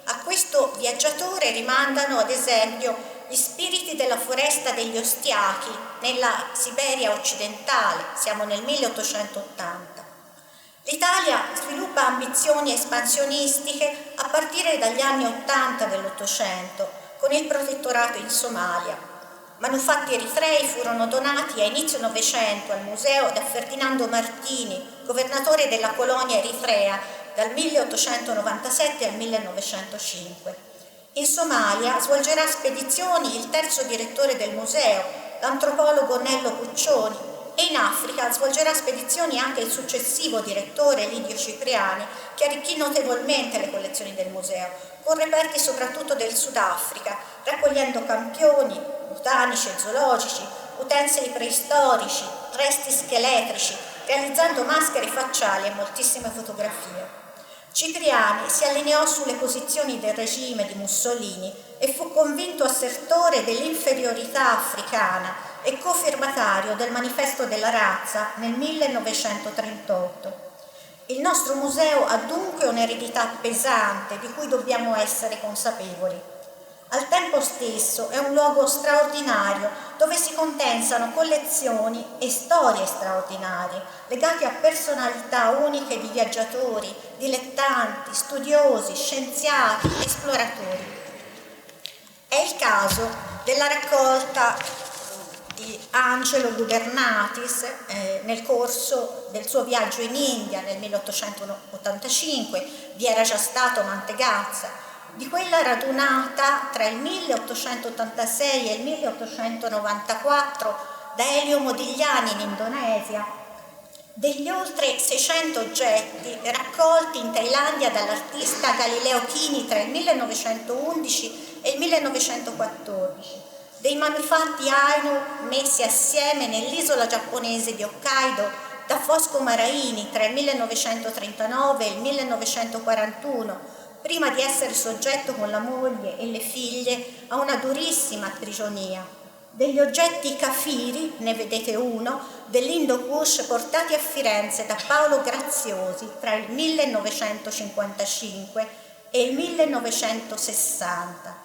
A questo viaggiatore rimandano ad esempio gli spiriti della foresta degli Ostiachi nella Siberia occidentale, siamo nel 1880. L'Italia sviluppa ambizioni espansionistiche a partire dagli anni 80 dell'Ottocento, con il protettorato in Somalia. Manufatti eritrei furono donati a inizio Novecento al museo da Ferdinando Martini, governatore della colonia eritrea dal 1897 al 1905. In Somalia svolgerà spedizioni il terzo direttore del museo, l'antropologo Nello Puccioni, e in Africa svolgerà spedizioni anche il successivo direttore Lidio Cipriani, che arricchì notevolmente le collezioni del museo, con reperti soprattutto del Sudafrica, raccogliendo campioni botanici e zoologici, utensili preistorici, resti scheletrici, realizzando maschere facciali e moltissime fotografie. Cipriani si allineò sulle posizioni del regime di Mussolini e fu convinto assertore dell'inferiorità africana e cofirmatario del Manifesto della Razza nel 1938. Il nostro museo ha dunque un'eredità pesante di cui dobbiamo essere consapevoli. Al tempo stesso è un luogo straordinario dove si condensano collezioni e storie straordinarie legate a personalità uniche di viaggiatori, dilettanti, studiosi, scienziati, esploratori. È il caso della raccolta di Angelo Gubernatis nel corso del suo viaggio in India nel 1885, vi era già stato Mantegazza, di quella radunata tra il 1886 e il 1894 da Elio Modigliani in Indonesia, degli oltre 600 oggetti raccolti in Thailandia dall'artista Galileo Chini tra il 1911 e il 1914, dei manufatti Ainu messi assieme nell'isola giapponese di Hokkaido da Fosco Maraini tra il 1939 e il 1941, prima di essere soggetto con la moglie e le figlie a una durissima prigionia. Degli oggetti kafiri, ne vedete uno, dell'Indo-Kush portati a Firenze da Paolo Graziosi tra il 1955 e il 1960.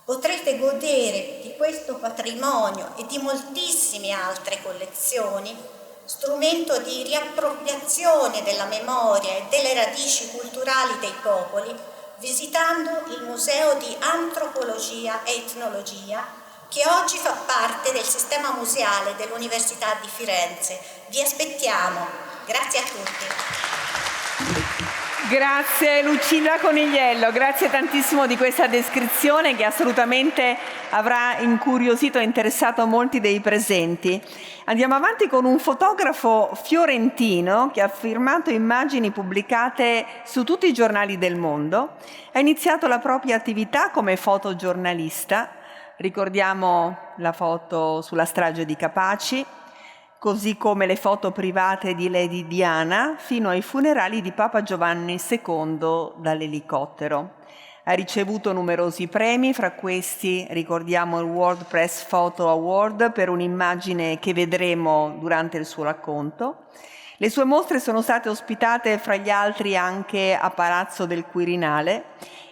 Potrete godere di questo patrimonio e di moltissime altre collezioni, strumento di riappropriazione della memoria e delle radici culturali dei popoli, visitando il Museo di Antropologia e Etnologia, che oggi fa parte del sistema museale dell'Università di Firenze. Vi aspettiamo. Grazie a tutti. Grazie Lucilla Conigliello, grazie tantissimo di questa descrizione che assolutamente avrà incuriosito e interessato molti dei presenti. Andiamo avanti con un fotografo fiorentino che ha firmato immagini pubblicate su tutti i giornali del mondo. Ha iniziato la propria attività come fotogiornalista, ricordiamo la foto sulla strage di Capaci, così come le foto private di Lady Diana, fino ai funerali di Papa Giovanni II dall'elicottero. Ha ricevuto numerosi premi, fra questi ricordiamo il World Press Photo Award per un'immagine che vedremo durante il suo racconto. Le sue mostre sono state ospitate fra gli altri anche a Palazzo del Quirinale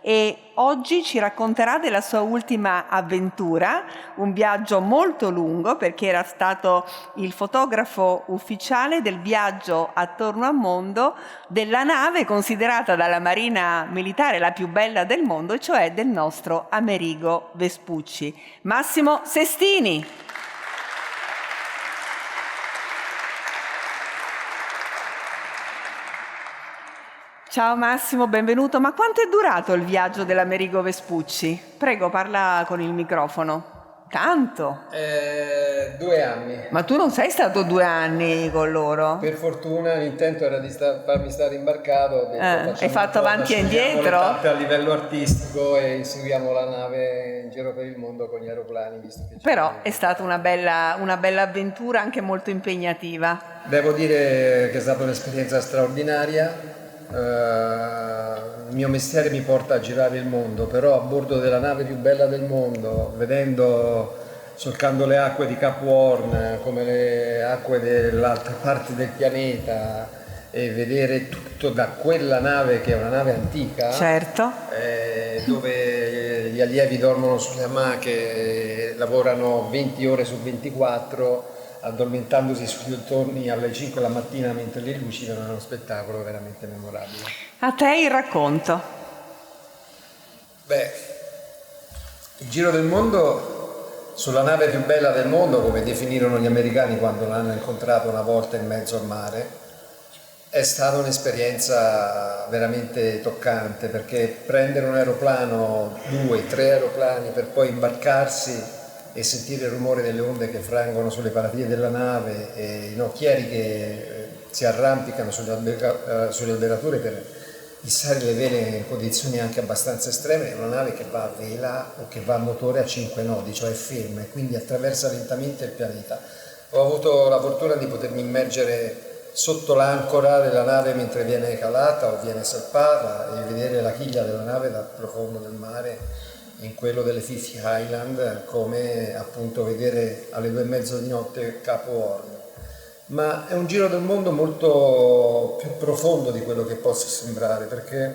e oggi ci racconterà della sua ultima avventura, un viaggio molto lungo perché era stato il fotografo ufficiale del viaggio attorno al mondo della nave considerata dalla Marina Militare la più bella del mondo, cioè del nostro Amerigo Vespucci. Massimo Sestini. Ciao Massimo, benvenuto. Ma quanto è durato il viaggio dell'Amerigo Vespucci? Prego, parla con il microfono. Tanto? 2 anni. Ma tu non sei stato 2 anni con loro? Per fortuna l'intento era di farmi stare imbarcato. Hai fatto avanti e indietro? A livello artistico e inseguiamo la nave in giro per il mondo con gli aeroplani. Visto che però è stata una bella avventura, anche molto impegnativa. Devo dire che è stata un'esperienza straordinaria. Il mio mestiere mi porta a girare il mondo, però a bordo della nave più bella del mondo, solcando le acque di Cape Horn come le acque dell'altra parte del pianeta e vedere tutto da quella nave che è una nave antica, certo, dove gli allievi dormono sulle amache, lavorano 20 ore su 24 addormentandosi sugli ottorni alle 5 la mattina mentre li lucidano. È uno spettacolo veramente memorabile. A te il racconto. Il giro del mondo sulla nave più bella del mondo, come definirono gli americani quando l'hanno incontrato una volta in mezzo al mare, è stata un'esperienza veramente toccante, perché prendere un aeroplano, 2, 3 aeroplani per poi imbarcarsi e sentire il rumore delle onde che frangono sulle paratie della nave e i nocchieri che si arrampicano sulle alberature per issare le vele in condizioni anche abbastanza estreme. È una nave che va a vela o che va a motore a 5 nodi, cioè ferma, e quindi attraversa lentamente il pianeta. Ho avuto la fortuna di potermi immergere sotto l'ancora della nave mentre viene calata o viene salpata e vedere la chiglia della nave dal profondo del mare in quello delle Fifty Island, come appunto vedere alle 2:30 di notte Cape Horn. Ma è un giro del mondo molto più profondo di quello che possa sembrare, perché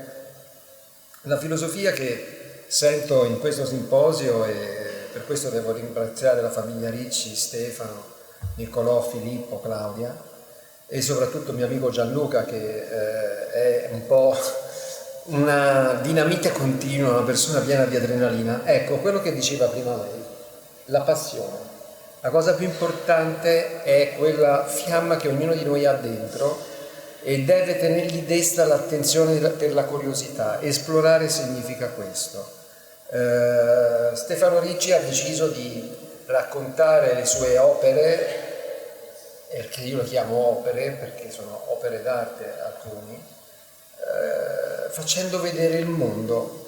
la filosofia che sento in questo simposio, e per questo devo ringraziare la famiglia Ricci, Stefano, Niccolò, Filippo, Claudia e soprattutto mio amico Gianluca, che è un po' una dinamite continua, una persona piena di adrenalina. Ecco, quello che diceva prima lei, la passione. La cosa più importante è quella fiamma che ognuno di noi ha dentro e deve tenergli desta l'attenzione per la curiosità. Esplorare significa questo. Stefano Ricci ha deciso di raccontare le sue opere, che io le chiamo opere perché sono opere d'arte alcuni, facendo vedere il mondo,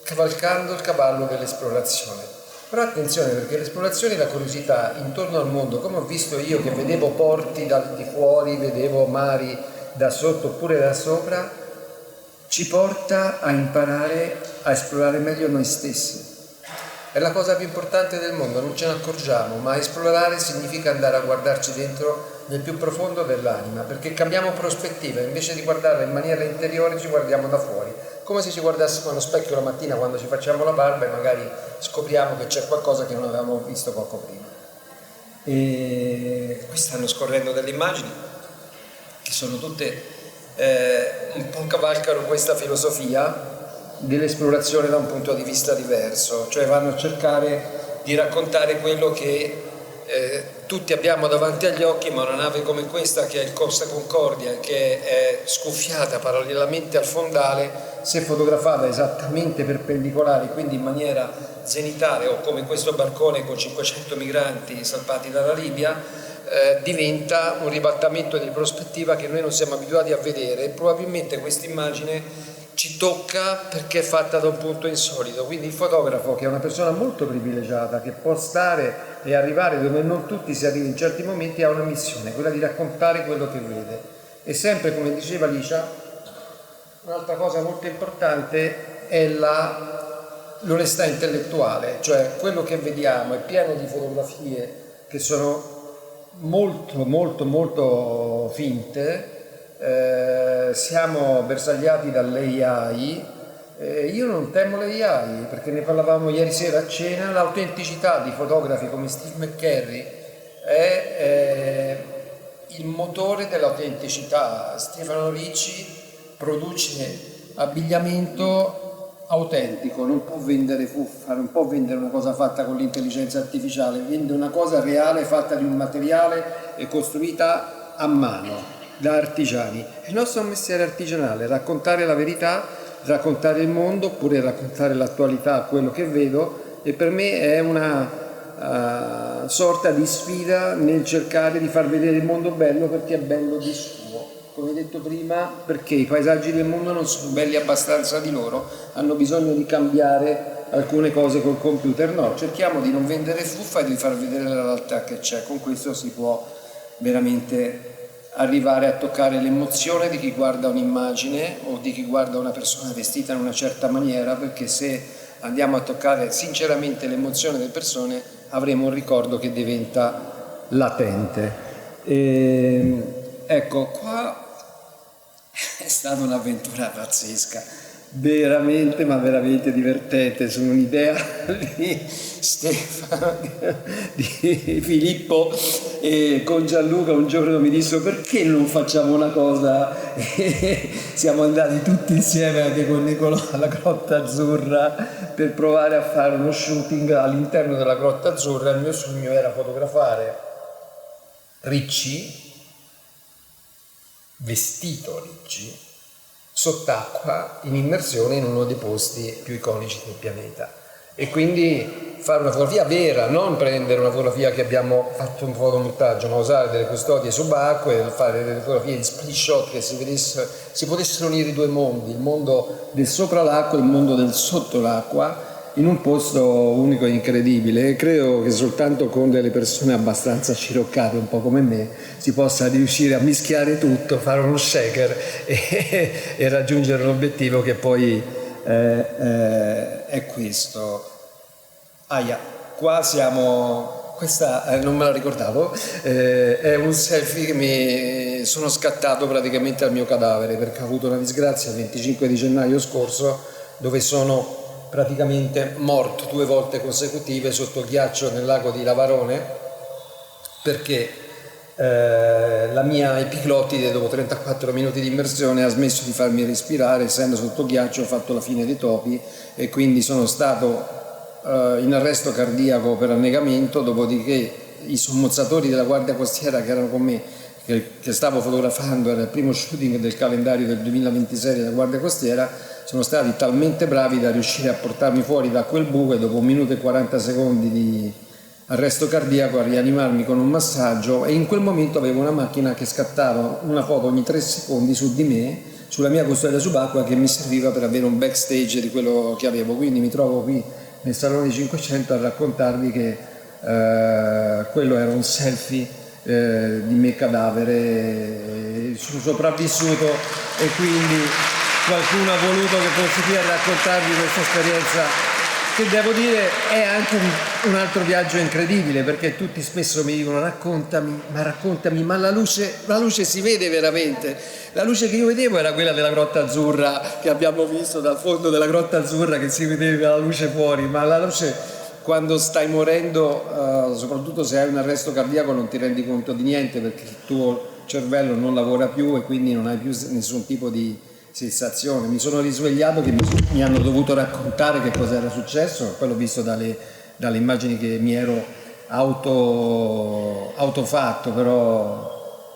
cavalcando il cavallo dell'esplorazione. Però attenzione, perché l'esplorazione e la curiosità intorno al mondo, come ho visto io che vedevo porti dal di fuori, vedevo mari da sotto oppure da sopra, ci porta a imparare a esplorare meglio noi stessi. È la cosa più importante del mondo, non ce ne accorgiamo, ma esplorare significa andare a guardarci dentro nel più profondo dell'anima, perché cambiamo prospettiva, invece di guardarla in maniera interiore ci guardiamo da fuori, come se ci guardassimo allo specchio la mattina quando ci facciamo la barba e magari scopriamo che c'è qualcosa che non avevamo visto poco prima. E qui stanno scorrendo delle immagini che sono tutte un po' cavalcano questa filosofia dell'esplorazione da un punto di vista diverso, cioè vanno a cercare di raccontare quello che tutti abbiamo davanti agli occhi, ma una nave come questa, che è il Costa Concordia, che è scuffiata parallelamente al fondale, se fotografata esattamente perpendicolare, quindi in maniera zenitale, o come questo barcone con 500 migranti salpati dalla Libia, diventa un ribaltamento di prospettiva che noi non siamo abituati a vedere, e probabilmente questa immagine ci tocca perché è fatta da un punto insolito. Quindi il fotografo, che è una persona molto privilegiata, che può stare e arrivare dove non tutti si arriva in certi momenti, ha una missione, quella di raccontare quello che vede. E sempre, come diceva Licia, un'altra cosa molto importante è l'onestà intellettuale, cioè quello che vediamo è pieno di fotografie che sono molto finte. Siamo bersagliati dall'AI. Io non temo l'AI, perché ne parlavamo ieri sera a cena. L'autenticità di fotografi come Steve McCurry è il motore dell'autenticità. Stefano Ricci produce abbigliamento autentico, non può vendere fuffa, non può vendere una cosa fatta con l'intelligenza artificiale, vende una cosa reale fatta di un materiale e costruita a mano da artigiani. Il nostro è un mestiere artigianale, raccontare la verità, raccontare il mondo, oppure raccontare l'attualità, quello che vedo, e per me è una sorta di sfida nel cercare di far vedere il mondo bello, perché è bello di suo. Come detto prima, perché i paesaggi del mondo non sono belli abbastanza di loro, hanno bisogno di cambiare alcune cose col computer. No, cerchiamo di non vendere fuffa e di far vedere la realtà che c'è. Con questo si può veramente arrivare a toccare l'emozione di chi guarda un'immagine o di chi guarda una persona vestita in una certa maniera, perché se andiamo a toccare sinceramente l'emozione delle persone avremo un ricordo che diventa latente. Ecco, qua è stata un'avventura pazzesca, veramente, ma veramente divertente, su un'idea di Stefano, di Filippo, e con Gianluca un giorno mi dissero: perché non facciamo una cosa? E siamo andati tutti insieme anche con Niccolò alla Grotta Azzurra per provare a fare uno shooting all'interno della Grotta Azzurra. Il mio sogno era fotografare Ricci, vestito Ricci, sott'acqua, in immersione in uno dei posti più iconici del pianeta, e quindi fare una fotografia vera, non prendere una fotografia che abbiamo fatto un fotomontaggio, ma usare delle custodie subacquee, fare delle fotografie in split shot che si potessero unire i due mondi, il mondo del sopra l'acqua e il mondo del sotto l'acqua, in un posto unico e incredibile. E credo che soltanto con delle persone abbastanza sciroccate, un po' come me, si possa riuscire a mischiare tutto, fare uno shaker e raggiungere l'obiettivo che poi è questo. Qua siamo, questa non me la ricordavo, è un selfie che mi sono scattato praticamente al mio cadavere, perché ho avuto una disgrazia il 25 di gennaio scorso, dove sono praticamente morto 2 volte consecutive sotto ghiaccio nel lago di Lavarone, perché la mia epiglottide dopo 34 minuti di immersione ha smesso di farmi respirare. Essendo sotto ghiaccio ho fatto la fine dei topi e quindi sono stato in arresto cardiaco per annegamento. Dopodiché i sommozzatori della Guardia Costiera che erano con me, che stavo fotografando, era il primo shooting del calendario del 2026 della Guardia Costiera, sono stati talmente bravi da riuscire a portarmi fuori da quel buco, e dopo 1 minuto e 40 secondi di arresto cardiaco a rianimarmi con un massaggio. E in quel momento avevo una macchina che scattava una foto ogni 3 secondi su di me, sulla mia custodia subacquea, che mi serviva per avere un backstage di quello che avevo. Quindi mi trovo qui nel Salone 500 a raccontarvi che quello era un selfie di me cadavere. Sono sopravvissuto e quindi qualcuno ha voluto che fossi qui a raccontarvi questa esperienza, che devo dire è anche un altro viaggio incredibile, perché tutti spesso mi dicono: raccontami, ma la luce si vede veramente? La luce che io vedevo era quella della Grotta Azzurra, che abbiamo visto dal fondo della Grotta Azzurra, che si vedeva la luce fuori, ma la luce, quando stai morendo, soprattutto se hai un arresto cardiaco, non ti rendi conto di niente, perché il tuo cervello non lavora più e quindi non hai più nessun tipo di sensazione. Mi sono risvegliato che mi hanno dovuto raccontare che cosa era successo, poi l'ho visto dalle immagini che mi ero autofatto, però.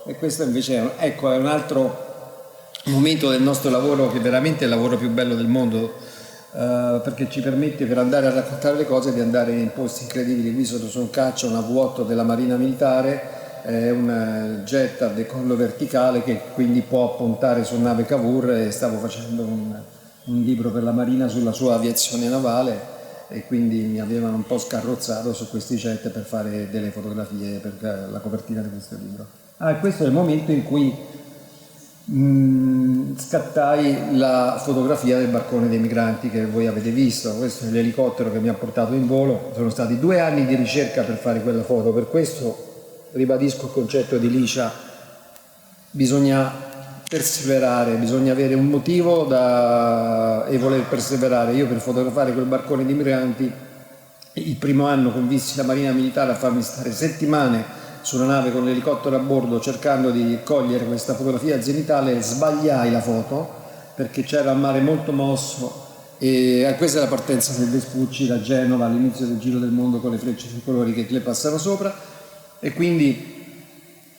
E questo invece è un altro momento del nostro lavoro, che veramente è il lavoro più bello del mondo, perché ci permette, per andare a raccontare le cose, di andare in posti incredibili. Qui sotto su un caccia, una V8 della Marina Militare, è un jet a decollo verticale che quindi può puntare su nave Cavour, e stavo facendo un libro per la Marina sulla sua aviazione navale, e quindi mi avevano un po' scarrozzato su questi jet per fare delle fotografie per la copertina di questo libro. Questo è il momento in cui scattai la fotografia del barcone dei migranti che voi avete visto. Questo è l'elicottero che mi ha portato in volo. Sono stati 2 anni di ricerca per fare quella foto, per questo ribadisco il concetto di Licia: bisogna perseverare, bisogna avere un motivo e voler perseverare. Io per fotografare quel barcone di migranti, il primo anno convinsi la Marina Militare a farmi stare settimane su una nave con l'elicottero a bordo cercando di cogliere questa fotografia zenitale. Sbagliai la foto perché c'era il mare molto mosso, e questa è la partenza del Vespucci da Genova all'inizio del Giro del Mondo con le frecce tricolori che le passano sopra, e quindi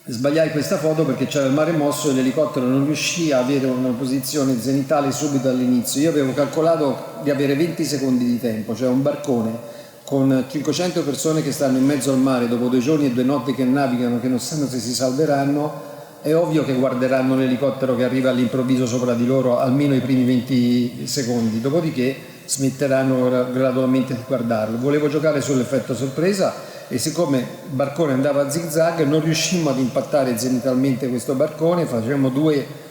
sbagliai questa foto perché c'era il mare mosso e l'elicottero non riuscì a avere una posizione zenitale subito all'inizio. Io avevo calcolato di avere 20 secondi di tempo, cioè un barcone con 500 persone che stanno in mezzo al mare dopo 2 giorni e 2 notti che navigano, che non sanno se si salveranno. È ovvio che guarderanno l'elicottero che arriva all'improvviso sopra di loro almeno i primi 20 secondi, dopodiché smetteranno gradualmente di guardarlo. Volevo giocare sull'effetto sorpresa, e siccome il barcone andava a zigzag non riuscimmo ad impattare zenitalmente questo barcone, facevamo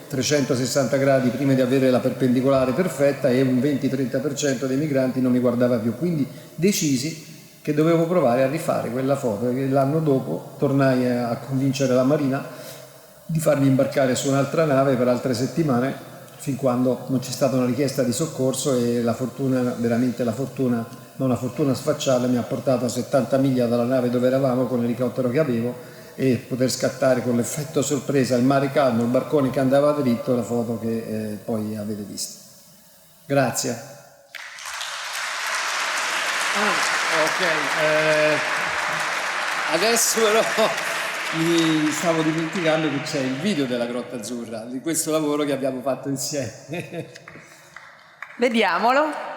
360 gradi prima di avere la perpendicolare perfetta, e un 20-30% dei migranti non mi guardava più, quindi decisi che dovevo provare a rifare quella foto, e l'anno dopo tornai a convincere la Marina di farmi imbarcare su un'altra nave per altre settimane, fin quando non c'è stata una richiesta di soccorso, e la fortuna, veramente la fortuna, non una fortuna sfacciata, mi ha portato a 70 miglia dalla nave dove eravamo con l'elicottero che avevo, e poter scattare con l'effetto sorpresa, il mare calmo, il barcone che andava dritto, la foto che poi avete visto. Grazie. Adesso però mi stavo dimenticando che c'è il video della Grotta Azzurra, di questo lavoro che abbiamo fatto insieme. Vediamolo.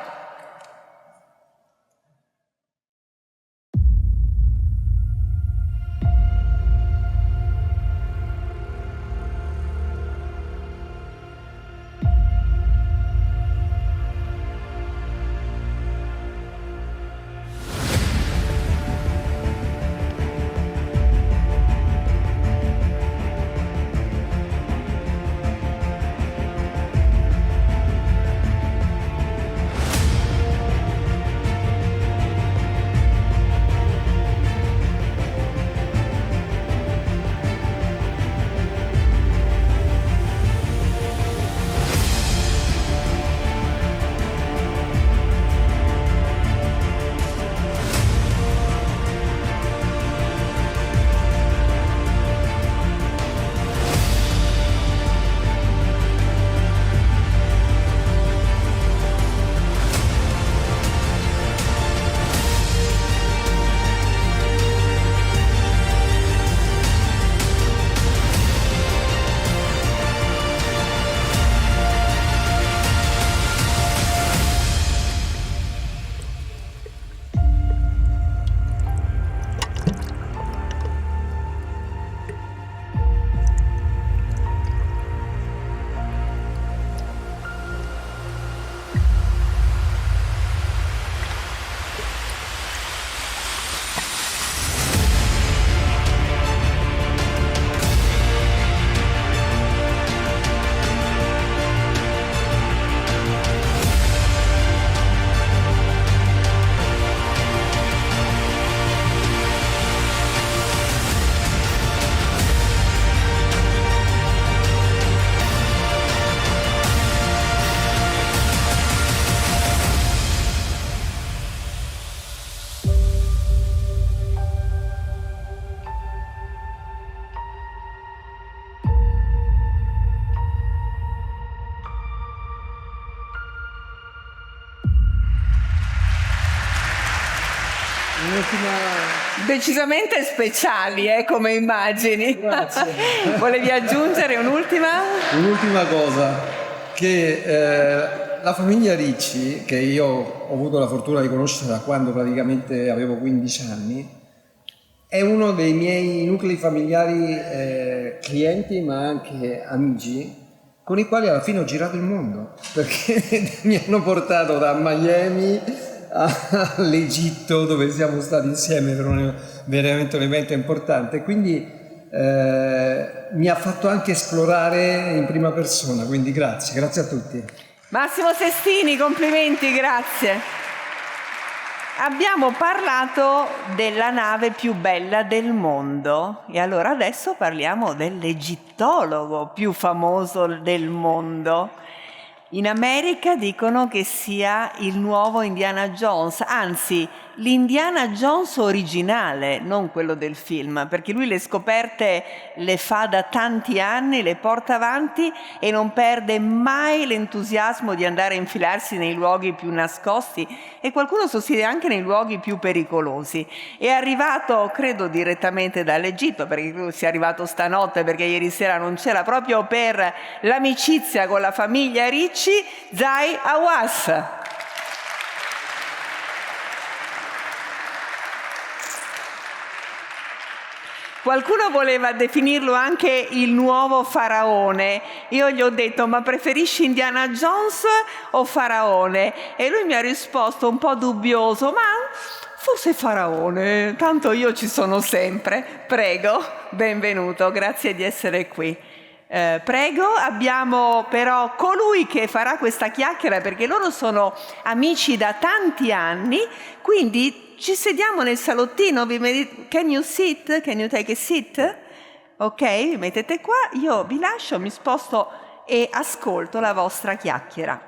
Decisamente speciali, come immagini. Grazie. Volevi aggiungere un'ultima? Un'ultima cosa, che la famiglia Ricci, che io ho avuto la fortuna di conoscere da quando praticamente avevo 15 anni, è uno dei miei nuclei familiari clienti, ma anche amici, con i quali alla fine ho girato il mondo, perché mi hanno portato da Miami all'Egitto, dove siamo stati insieme per veramente un evento importante, quindi mi ha fatto anche esplorare in prima persona, quindi grazie a tutti. Massimo Sestini, complimenti, grazie. Abbiamo parlato della nave più bella del mondo e allora adesso parliamo dell'egittologo più famoso del mondo. In America dicono che sia il nuovo Indiana Jones, anzi l'Indiana Jones originale, non quello del film, perché lui le scoperte le fa da tanti anni, le porta avanti e non perde mai l'entusiasmo di andare a infilarsi nei luoghi più nascosti e qualcuno sostiene anche nei luoghi più pericolosi. È arrivato, credo, direttamente dall'Egitto, perché credo sia arrivato stanotte, perché ieri sera non c'era, proprio per l'amicizia con la famiglia Ricci, Zahi Hawass. Qualcuno voleva definirlo anche il nuovo faraone. Io gli ho detto: ma preferisci Indiana Jones o faraone? E lui mi ha risposto un po' dubbioso: ma forse faraone, tanto io ci sono sempre. Prego, benvenuto, grazie di essere qui. Prego, abbiamo però colui che farà questa chiacchiera, perché loro sono amici da tanti anni, quindi ci sediamo nel salottino. Can you sit? Can you take a seat? Ok, vi mettete qua, io vi lascio, mi sposto e ascolto la vostra chiacchiera.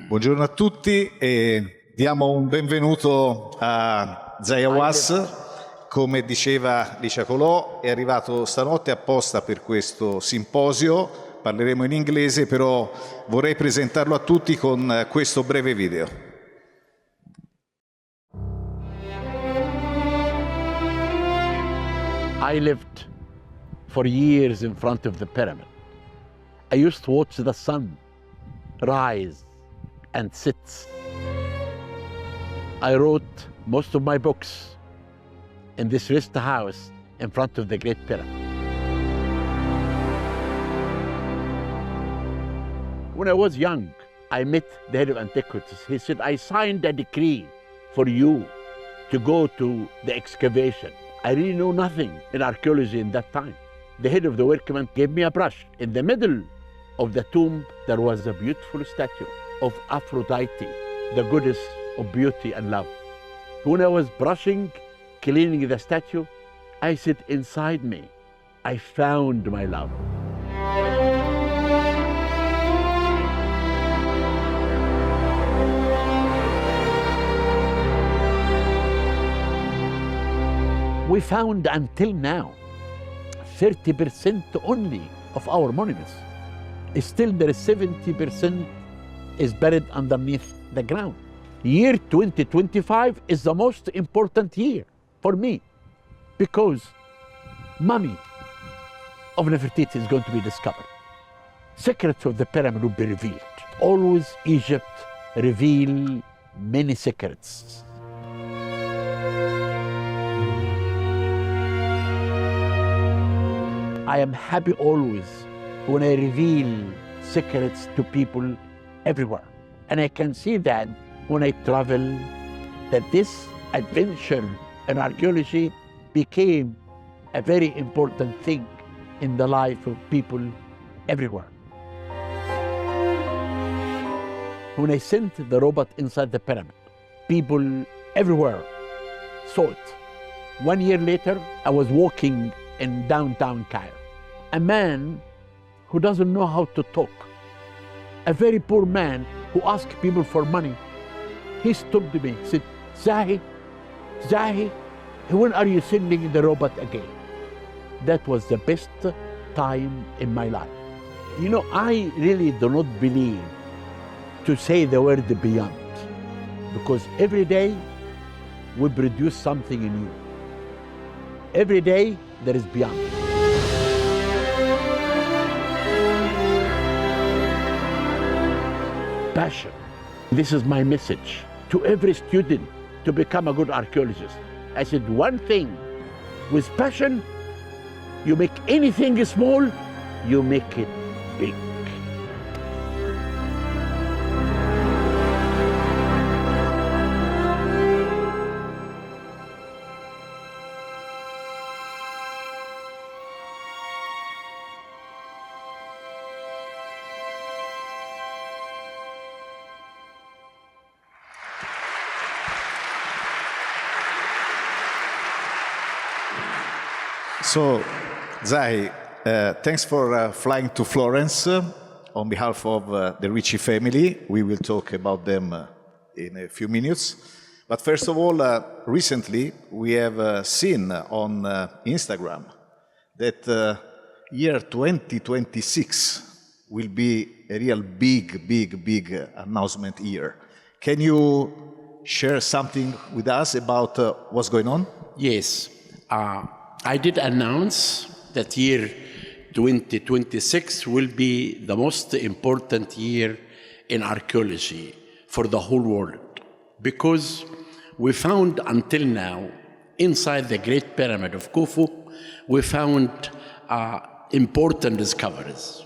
Buongiorno a tutti e diamo un benvenuto a Zahi Hawass. Come diceva Niccolò, è arrivato stanotte apposta per questo simposio, parleremo in inglese, però vorrei presentarlo a tutti con questo breve video. I lived for years in front of the pyramid. I used to watch the sun rise and set. I wrote most of my books in this rest house in front of the Great Pyramid. When I was young, I met the head of antiquities. He said, I signed a decree for you to go to the excavation. I really know nothing in archaeology in that time. The head of the workmen gave me a brush. In the middle of the tomb, there was a beautiful statue of Aphrodite, the goddess of beauty and love. When I was brushing, cleaning the statue, I said inside me, I found my love. We found until now 30% only of our monuments. Still there is 70% is buried underneath the ground. Year 2025 is the most important year for me because mummy of Nefertiti is going to be discovered. Secrets of the pyramid will be revealed. Always Egypt reveal many secrets. I am happy always when I reveal secrets to people everywhere. And I can see that when I travel, that this adventure in archaeology became a very important thing in the life of people everywhere. When I sent the robot inside the pyramid, people everywhere saw it. 1 year later, I was walking in downtown Cairo. A man who doesn't know how to talk, a very poor man who asked people for money, he stopped me, said, Zahi, when are you sending the robot again? That was the best time in my life. You know, I really do not believe to say the word beyond, because every day we produce something new. Every day there is beyond. Passion. This is my message to every student to become a good archaeologist. I said one thing, with passion, you make anything small, you make it big. So, Zahi, thanks for flying to Florence on behalf of the Ricci family. We will talk about them in a few minutes. But first of all, recently we have seen on Instagram that year 2026 will be a real big announcement year. Can you share something with us about what's going on? Yes. I did announce that year 2026 will be the most important year in archaeology for the whole world, because we found until now, inside the Great Pyramid of Khufu, we found important discoveries.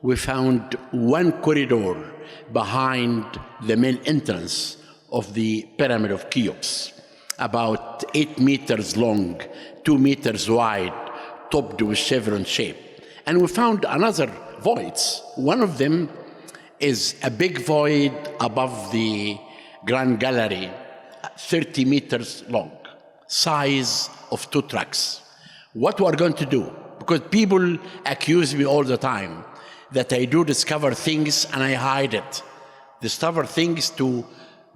We found one corridor behind the main entrance of the Pyramid of Cheops, about 8 meters long, 2 meters wide, topped with chevron shape. And we found another voids. One of them is a big void above the Grand Gallery, 30 meters long, size of 2 trucks. What we are going to do, because people accuse me all the time that I do discover things and I hide it. Discover things to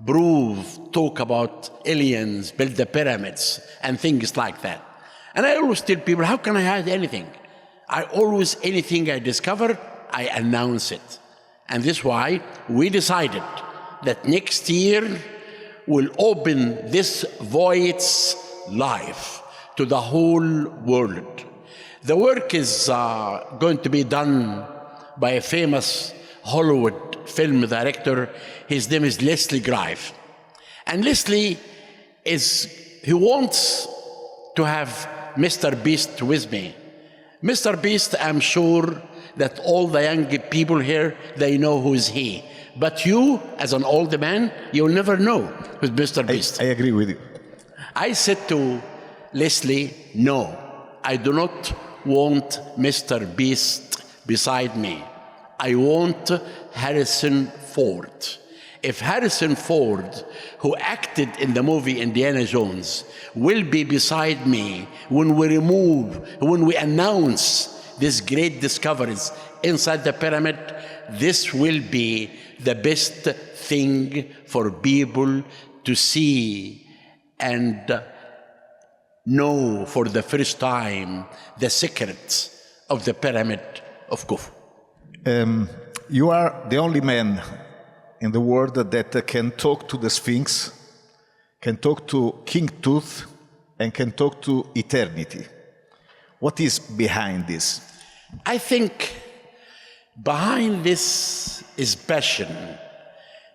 prove, talk about aliens, build the pyramids, and things like that. And I always tell people, how can I hide anything? Anything I discover, I announce it. And this is why we decided that next year we'll open this voids live to the whole world. The work is going to be done by a famous Hollywood film director. His name is Leslie Greif. And Leslie he wants to have Mr. Beast with me. Mr. Beast, I'm sure that all the young people here, they know who is he. But you, as an old man, you'll never know who's Mr. Beast. I agree with you. I said to Leslie, no, I do not want Mr. Beast beside me. I want Harrison Ford. If Harrison Ford, who acted in the movie Indiana Jones, will be beside me when we announce these great discoveries inside the pyramid, this will be the best thing for people to see and know for the first time the secrets of the pyramid of Khufu. You are the only man in the world that can talk to the Sphinx, can talk to King Tut, and can talk to eternity. What is behind this? I think behind this is passion.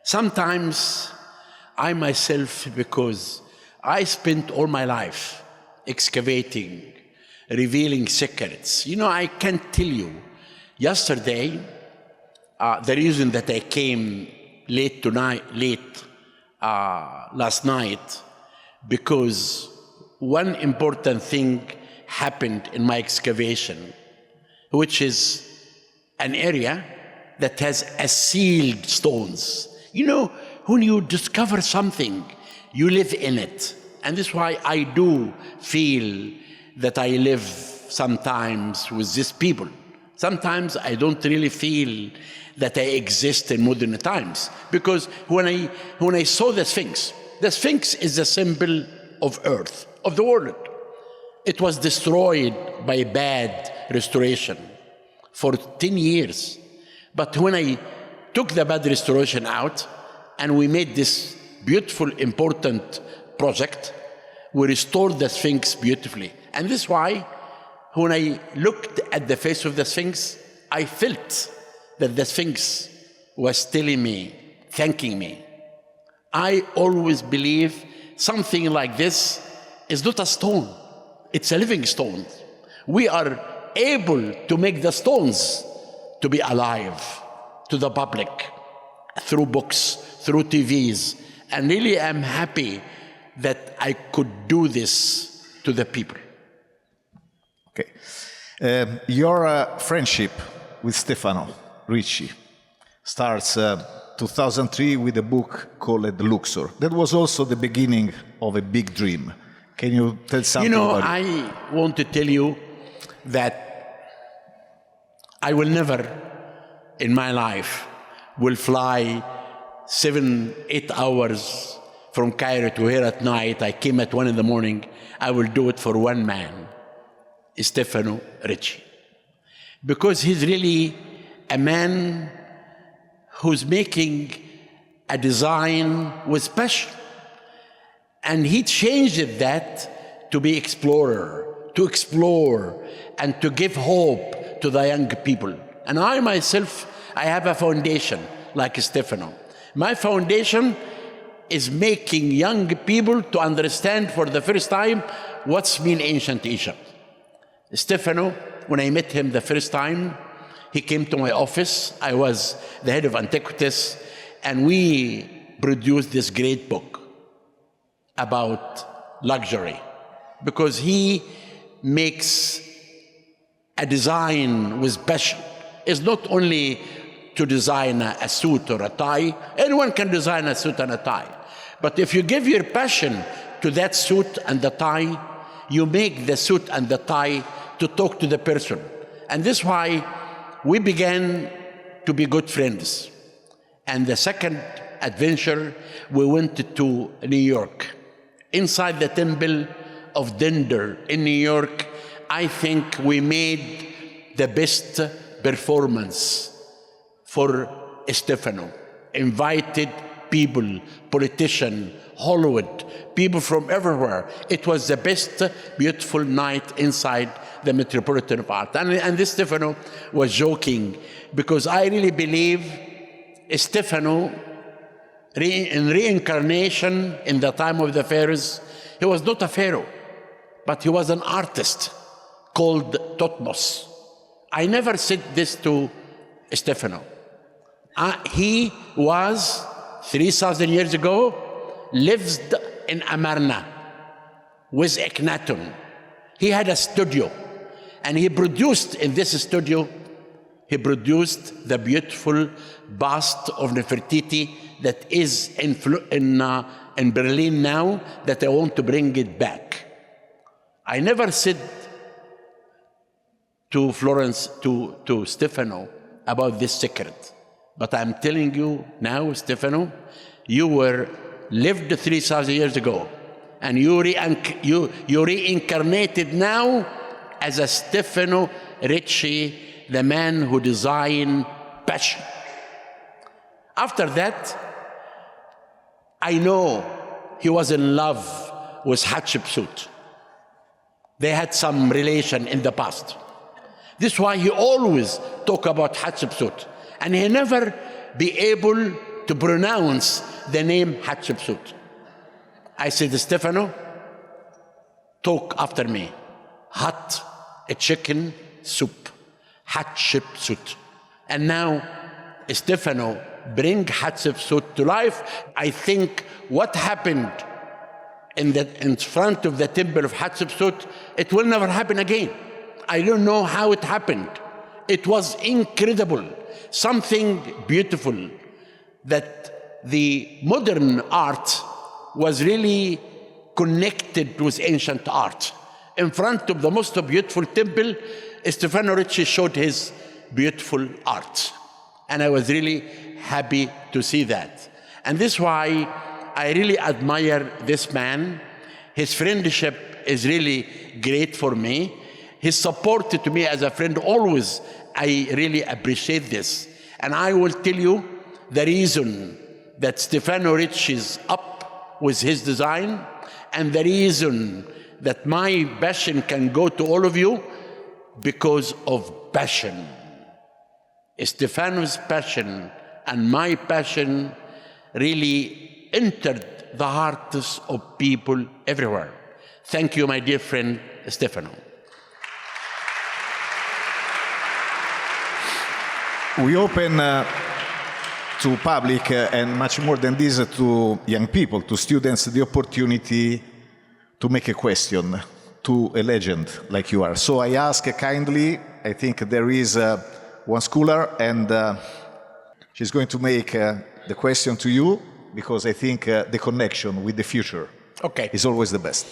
Sometimes I myself, because I spent all my life excavating, revealing secrets. I can't tell you. Yesterday, the reason that I came late last night, because one important thing happened in my excavation, which is an area that has sealed stones. When you discover something, you live in it. And this is why I do feel that I live sometimes with these people. Sometimes I don't really feel that I exist in modern times. Because when I saw the Sphinx is a symbol of Earth, of the world. It was destroyed by bad restoration for 10 years. But when I took the bad restoration out and we made this beautiful, important project, we restored the Sphinx beautifully. And this is why when I looked at the face of the Sphinx, I felt that the Sphinx was telling me, thanking me. I always believe something like this is not a stone, it's a living stone. We are able to make the stones to be alive to the public through books, through TVs. And really I'm happy that I could do this to the people. Okay. Your friendship with Stefano Ricci starts 2003 with a book called Luxor. That was also the beginning of a big dream. Can you tell something about it? I want to tell you that I will never in my life will fly 7-8 hours from Cairo to here at night. I came at 1 a.m. I will do it for one man, Stefano Ricci. Because he's really a man who's making a design with passion. And he changed that to be explorer, to explore, and to give hope to the young people. And I myself, I have a foundation like Stefano. My foundation is making young people to understand for the first time what's mean ancient Egypt. Stefano, when I met him the first time, he came to my office. I was the head of antiquities, and we produced this great book about luxury, because he makes a design with passion. It's not only to design a suit or a tie. Anyone can design a suit and a tie. But if you give your passion to that suit and the tie, you make the suit and the tie to talk to the person. And this is why we began to be good friends. And the second adventure, we went to New York. Inside the Temple of Dender in New York, I think we made the best performance for Stefano. Invited people, politicians, Hollywood, people from everywhere. It was the best beautiful night inside the Metropolitan of Art. And this Stefano was joking, because I really believe Stefano, in reincarnation in the time of the pharaohs, he was not a pharaoh, but he was an artist called Thutmose. I never said this to Stefano. He was, 3,000 years ago, lived in Amarna with Akhenaten. He had a studio, and he produced in this studio, he produced the beautiful bust of Nefertiti that is in Berlin now, that I want to bring it back. I never said to Florence, to Stefano, about this secret. But I'm telling you now, Stefano, you lived 3,000 years ago, and you reincarnated now as a Stefano Ricci, the man who designed passion. After that, I know he was in love with Hatshepsut. They had some relation in the past. This is why he always talk about Hatshepsut, and he never be able to pronounce the name Hatshepsut. I said, Stefano, talk after me. Hot, a chicken soup, Hatshepsut. And now Stefano bring Hatshepsut to life. I think what happened in front of the temple of Hatshepsut, it will never happen again. I don't know how it happened. It was incredible, something beautiful, that the modern art was really connected with ancient art. In front of the most beautiful temple, Stefano Ricci showed his beautiful art. And I was really happy to see that. And this is why I really admire this man. His friendship is really great for me. His support to me as a friend always, I really appreciate this. And I will tell you the reason that Stefano Ricci is up with his design, and the reason that my passion can go to all of you, because of passion. Stefano's passion and my passion really entered the hearts of people everywhere. Thank you, my dear friend Stefano. We open to public and much more than this to young people, to students, the opportunity to make a question to a legend like you are. So I ask kindly, I think there is one scholar, and she's going to make the question to you, because I think the connection with the future is always the best.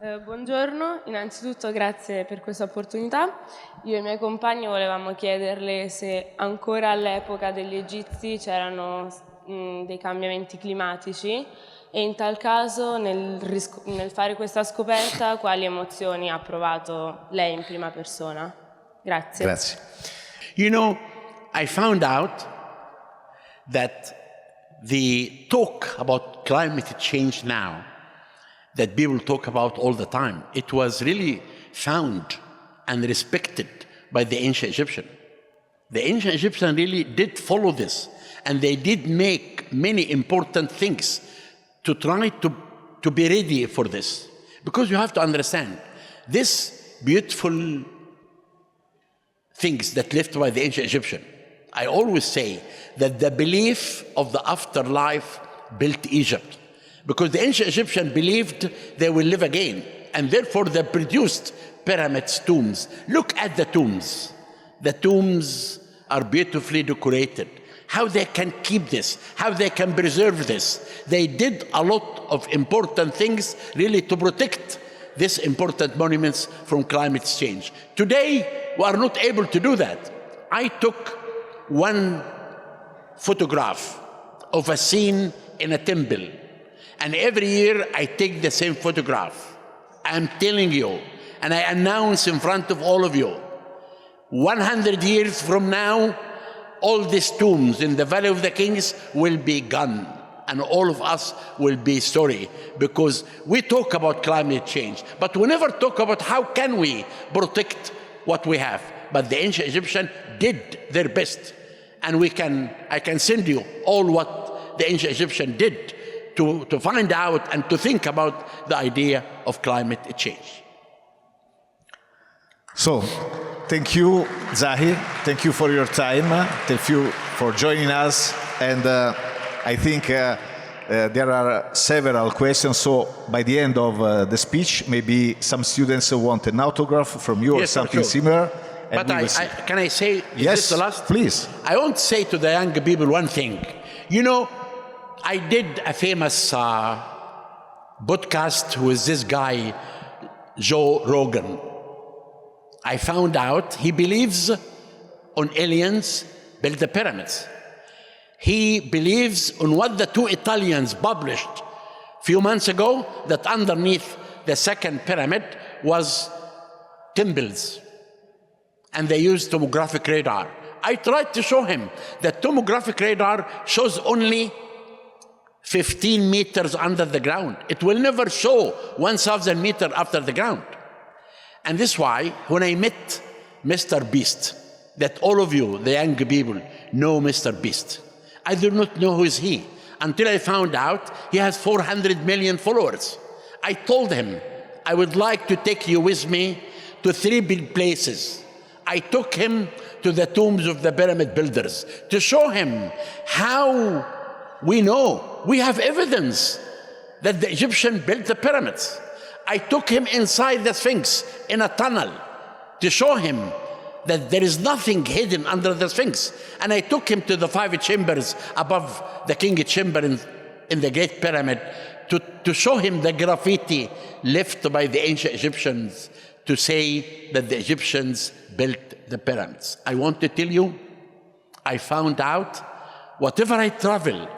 Buongiorno, innanzitutto grazie per questa opportunità. Io e i miei compagni volevamo chiederle se ancora all'epoca degli Egizi c'erano dei cambiamenti climatici e in tal caso nel fare questa scoperta quali emozioni ha provato lei in prima persona. Grazie. Grazie. You know, I found out that the talk about climate change now that people talk about all the time, it was really found and respected by the ancient Egyptian. The ancient Egyptians really did follow this, and they did make many important things to try to be ready for this. Because you have to understand, this beautiful things that left by the ancient Egyptian, I always say that the belief of the afterlife built Egypt. Because the ancient Egyptians believed they will live again, and therefore they produced pyramids, tombs. Look at the tombs. The tombs are beautifully decorated. How they can keep this, how they can preserve this. They did a lot of important things really to protect these important monuments from climate change. Today, we are not able to do that. I took one photograph of a scene in a temple. And every year I take the same photograph. I'm telling you, and I announce in front of all of you, 100 years from now, all these tombs in the Valley of the Kings will be gone. And all of us will be sorry, because we talk about climate change, but we never talk about how can we protect what we have. But the ancient Egyptians did their best. And I can send you all what the ancient Egyptians did to find out and to think about the idea of climate change. So, thank you, Zahi. Thank you for your time. Thank you for joining us. And I think there are several questions. So, by the end of the speech, maybe some students want an autograph from you or something similar. But can I say, yes, is this the last? Please. I want to say to the young people one thing. You know, I did a famous podcast with this guy, Joe Rogan. I found out he believes on aliens built the pyramids. He believes on what the two Italians published a few months ago, that underneath the second pyramid was temples. And they used tomographic radar. I tried to show him that tomographic radar shows only 15 meters under the ground. It will never show 1,000 meters after the ground. And this is why, when I met Mr. Beast, that all of you, the young people, know Mr. Beast. I did not know who is he until I found out he has 400 million followers. I told him, I would like to take you with me to 3 big places. I took him to the tombs of the pyramid builders to show him how we know, we have evidence that the Egyptians built the pyramids. I took him inside the Sphinx in a tunnel to show him that there is nothing hidden under the Sphinx. And I took him to the 5 chambers above the King Chamber in the Great Pyramid to show him the graffiti left by the ancient Egyptians to say that the Egyptians built the pyramids. I want to tell you, I found out, whatever I travel,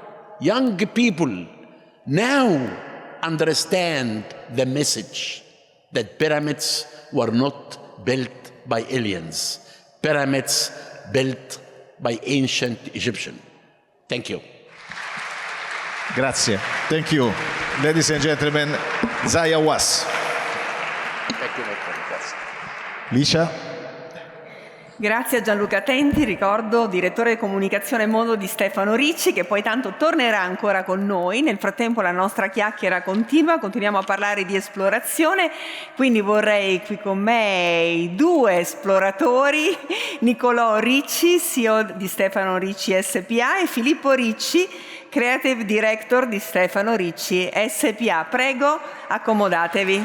young people now understand the message that pyramids were not built by aliens. Pyramids built by ancient Egyptians. Thank you. Grazie. Thank you. Ladies and gentlemen, Zahi Hawass. Thank you, grazie. Licia? Grazie a Gianluca Tenti, ricordo direttore di comunicazione mondo di Stefano Ricci, che poi tanto tornerà ancora con noi. Nel frattempo la nostra chiacchiera continua, continuiamo a parlare di esplorazione, quindi vorrei qui con me i 2 esploratori, Niccolò Ricci, CEO di Stefano Ricci SPA, e Filippo Ricci, Creative Director di Stefano Ricci SPA. Prego, accomodatevi.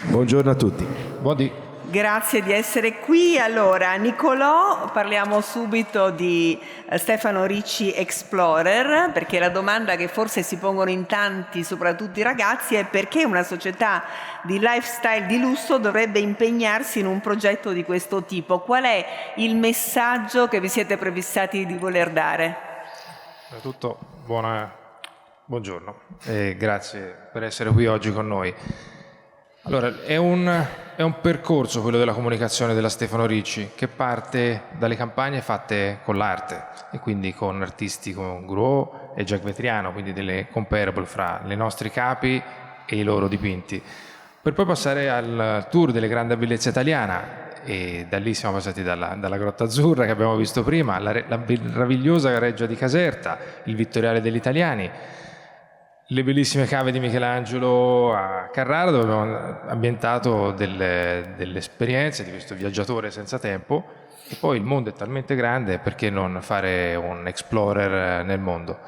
Buongiorno a tutti. Grazie di essere qui. Allora, Niccolò, parliamo subito di Stefano Ricci Explorer, perché la domanda che forse si pongono in tanti, soprattutto i ragazzi, è perché una società di lifestyle di lusso dovrebbe impegnarsi in un progetto di questo tipo. Qual è il messaggio che vi siete prefissati di voler dare? Innanzitutto, buongiorno e grazie per essere qui oggi con noi. Allora, è un percorso quello della comunicazione della Stefano Ricci, che parte dalle campagne fatte con l'arte e quindi con artisti come Gros e Jacques Vetriano, quindi delle comparable fra i nostri capi e i loro dipinti, per poi passare al tour delle grandi bellezze italiana, e da lì siamo passati dalla Grotta Azzurra che abbiamo visto prima, la meravigliosa Reggia di Caserta, il Vittoriale degli Italiani, le bellissime cave di Michelangelo a Carrara, dove abbiamo ambientato delle esperienze di questo viaggiatore senza tempo. E poi il mondo è talmente grande, perché non fare un explorer nel mondo?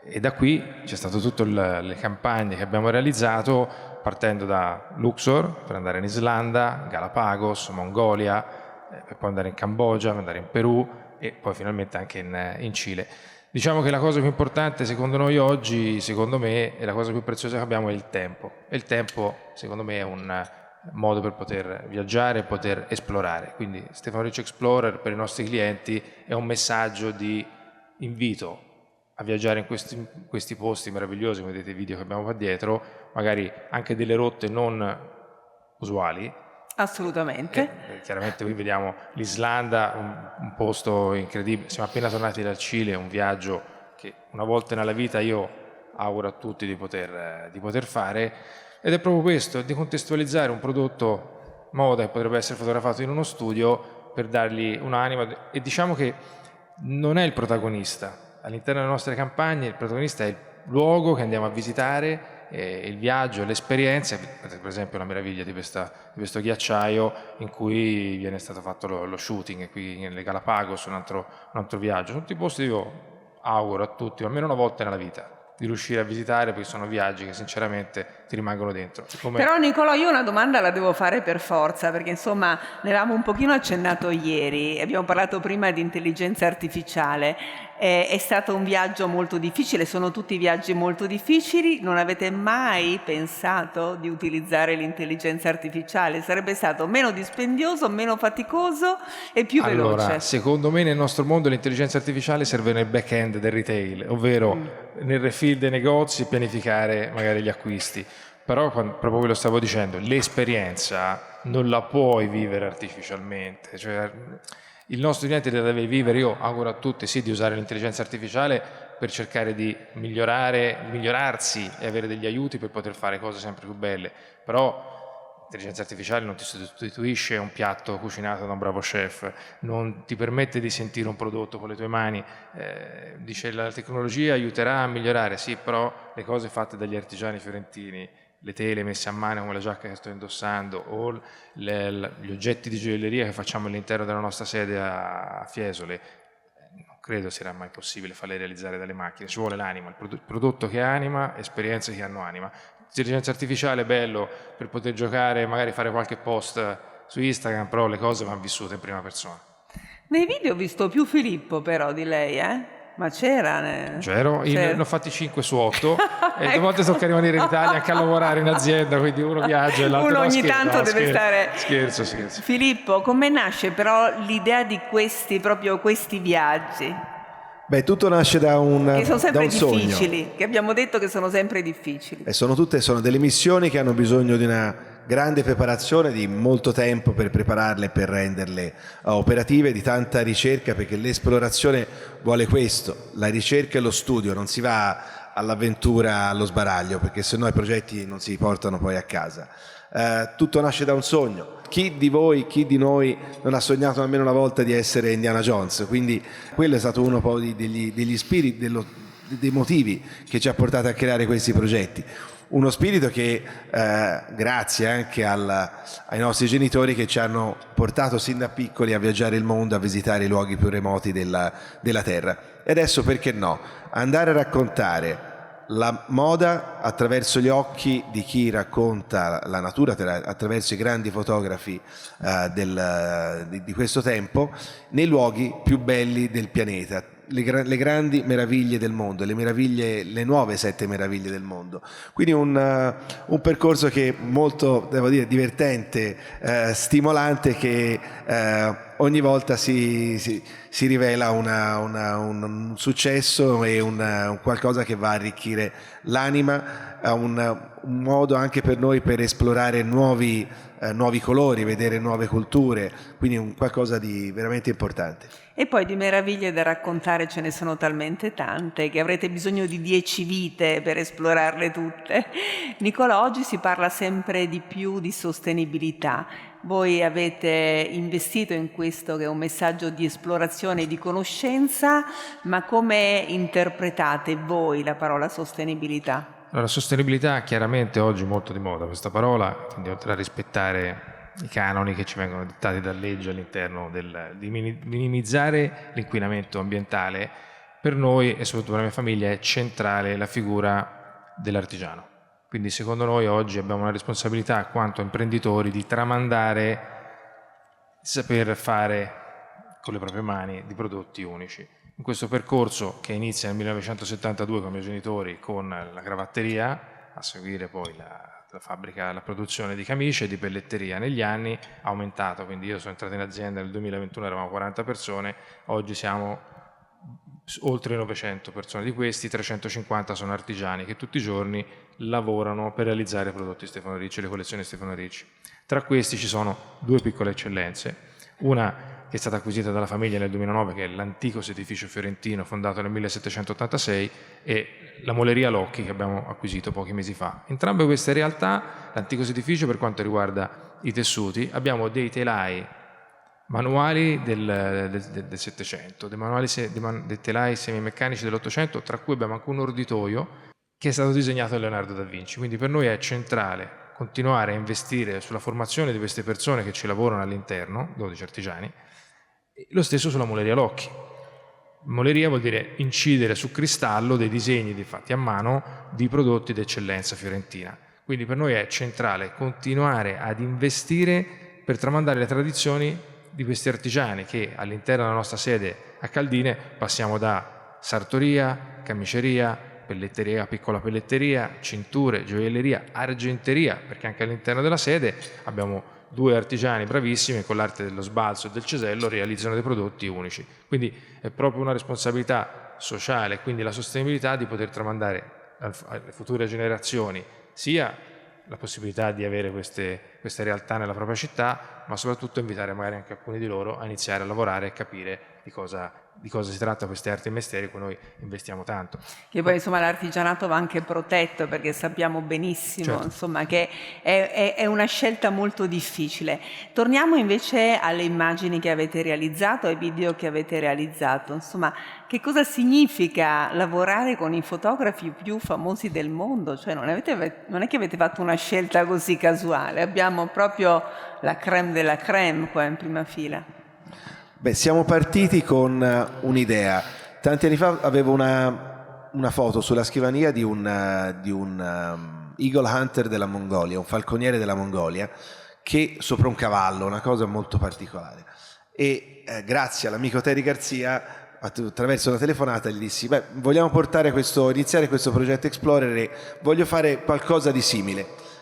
E da qui c'è stato tutte le campagne che abbiamo realizzato, partendo da Luxor per andare in Islanda, Galapagos, Mongolia, per poi andare in Cambogia, andare in Perù e poi finalmente anche in Cile. Diciamo che la cosa più importante secondo noi oggi, secondo me, e la cosa più preziosa che abbiamo è il tempo. E il tempo, secondo me, è un modo per poter viaggiare e poter esplorare. Quindi Stefano Ricci Explorer per i nostri clienti è un messaggio di invito a viaggiare in questi posti meravigliosi, come vedete i video che abbiamo qua dietro, magari anche delle rotte non usuali. Assolutamente. Chiaramente qui vediamo l'Islanda, un posto incredibile. Siamo appena tornati dal Cile, un viaggio che una volta nella vita io auguro a tutti di poter fare, ed è proprio questo, di contestualizzare un prodotto moda che potrebbe essere fotografato in uno studio per dargli un'anima. E diciamo che non è il protagonista all'interno delle nostre campagne, il protagonista è il luogo che andiamo a visitare, il viaggio, l'esperienza. Per esempio la meraviglia di questo ghiacciaio in cui viene stato fatto lo shooting, qui nelle Galapagos, un altro viaggio. Sono tutti posti che io auguro a tutti, almeno una volta nella vita, di riuscire a visitare, perché sono viaggi che sinceramente ti rimangono dentro. Però Niccolò, io una domanda la devo fare per forza, perché insomma ne avevamo un pochino accennato ieri, abbiamo parlato prima di intelligenza artificiale. È stato un viaggio molto difficile, sono tutti viaggi molto difficili. Non avete mai pensato di utilizzare l'intelligenza artificiale? Sarebbe stato meno dispendioso, meno faticoso e più veloce. Allora, secondo me nel nostro mondo l'intelligenza artificiale serve nel back-end del retail, ovvero nel refill dei negozi, pianificare magari gli acquisti. Però, proprio ve lo stavo dicendo, l'esperienza non la puoi vivere artificialmente. Cioè, il nostro cliente deve vivere. Io auguro a tutti sì di usare l'intelligenza artificiale per cercare di migliorarsi e avere degli aiuti per poter fare cose sempre più belle, però l'intelligenza artificiale non ti sostituisce un piatto cucinato da un bravo chef, non ti permette di sentire un prodotto con le tue mani. Dice la tecnologia aiuterà a migliorare, sì, però le cose fatte dagli artigiani fiorentini, le tele messe a mano come la giacca che sto indossando o gli oggetti di gioielleria che facciamo all'interno della nostra sede a Fiesole, non credo sia mai possibile farle realizzare dalle macchine. Ci vuole l'anima, il prodotto che anima, esperienze che hanno anima. L'intelligenza artificiale è bello per poter giocare, magari fare qualche post su Instagram, però le cose vanno vissute in prima persona. Nei video ho visto più Filippo però di lei, Ma c'era? C'ero, ne ho fatti 5 su 8 e due volte tocca rimanere in Italia anche a lavorare in azienda, quindi uno viaggia e l'altro ogni tanto deve stare. Scherzo. Filippo, come nasce però l'idea di questi viaggi? Beh, tutto nasce da un che sono sempre difficili, sogno. Che abbiamo detto che sono sempre difficili. E sono delle missioni che hanno bisogno di una grande preparazione, di molto tempo per prepararle e per renderle operative, di tanta ricerca, perché l'esplorazione vuole questo, la ricerca e lo studio, non si va all'avventura allo sbaraglio, perché sennò i progetti non si portano poi a casa. Tutto nasce da un sogno. Chi di voi, chi di noi non ha sognato almeno una volta di essere Indiana Jones? Quindi quello è stato uno poi degli spiriti, dei motivi che ci ha portato a creare questi progetti. Uno spirito che grazie anche ai nostri genitori che ci hanno portato sin da piccoli a viaggiare il mondo, a visitare i luoghi più remoti della Terra. E adesso perché no? Andare a raccontare la moda attraverso gli occhi di chi racconta la natura, attraverso i grandi fotografi di questo tempo, nei luoghi più belli del pianeta, le grandi meraviglie del mondo, le nuove 7 meraviglie del mondo. Quindi un percorso che è molto, devo dire, divertente, stimolante, che ogni volta si rivela un successo e un qualcosa che va a arricchire l'anima, un modo anche per noi per esplorare nuovi colori, vedere nuove culture, quindi un qualcosa di veramente importante. E poi di meraviglie da raccontare ce ne sono talmente tante che avrete bisogno di 10 vite per esplorarle tutte. Niccolò, oggi si parla sempre di più di sostenibilità. Voi avete investito in questo, che è un messaggio di esplorazione e di conoscenza, ma come interpretate voi la parola sostenibilità? Allora, sostenibilità chiaramente oggi è molto di moda questa parola, quindi oltre a rispettare i canoni che ci vengono dettati da legge all'interno di minimizzare l'inquinamento ambientale, per noi e soprattutto per la mia famiglia è centrale la figura dell'artigiano. Quindi secondo noi oggi abbiamo una responsabilità quanto imprenditori di tramandare il saper fare con le proprie mani di prodotti unici. In questo percorso, che inizia nel 1972 con i miei genitori con la cravatteria, a seguire poi la fabbrica, la produzione di camicie e di pelletteria, negli anni ha aumentato, quindi io sono entrato in azienda nel 2021, eravamo 40 persone, oggi siamo oltre 900 persone, di questi 350 sono artigiani che tutti i giorni lavorano per realizzare i prodotti Stefano Ricci, le collezioni Stefano Ricci. Tra questi ci sono 2 piccole eccellenze, una che è stata acquisita dalla famiglia nel 2009, che è l'antico sedificio fiorentino fondato nel 1786, e la moleria Locchi che abbiamo acquisito pochi mesi fa. Entrambe queste realtà, l'antico sedificio per quanto riguarda i tessuti, abbiamo dei telai manuali del Settecento, dei telai semimeccanici dell'Ottocento, tra cui abbiamo anche un orditoio che è stato disegnato da Leonardo da Vinci. Quindi per noi è centrale continuare a investire sulla formazione di queste persone che ci lavorano all'interno, 12 artigiani, e lo stesso sulla moleria Locchi. Moleria vuol dire incidere su cristallo dei disegni fatti a mano di prodotti d'eccellenza fiorentina. Quindi per noi è centrale continuare ad investire per tramandare le tradizioni di questi artigiani che all'interno della nostra sede a Caldine passiamo da sartoria, camiceria, pelletteria, piccola pelletteria, cinture, gioielleria, argenteria, perché anche all'interno della sede abbiamo 2 artigiani bravissimi che con l'arte dello sbalzo e del cesello realizzano dei prodotti unici. Quindi è proprio una responsabilità sociale, quindi la sostenibilità di poter tramandare alle future generazioni sia la possibilità di avere queste realtà nella propria città, ma soprattutto invitare magari anche alcuni di loro a iniziare a lavorare e capire di cosa si tratta queste arti e mestieri in cui noi investiamo tanto. Che poi insomma l'artigianato va anche protetto, perché sappiamo benissimo, certo, insomma, che è una scelta molto difficile. Torniamo invece alle immagini che avete realizzato, ai video che avete realizzato. Insomma, che cosa significa lavorare con i fotografi più famosi del mondo? Cioè non è che avete fatto una scelta così casuale, abbiamo proprio la crème della crème qua in prima fila. Beh, siamo partiti con un'idea. Tanti anni fa avevo una foto sulla scrivania di un eagle hunter della Mongolia, un falconiere della Mongolia, che sopra un cavallo, una cosa molto particolare. E grazie all'amico Terry Garcia, attraverso una telefonata, gli dissi: beh, vogliamo iniziare questo progetto Explorer e voglio fare qualcosa di simile.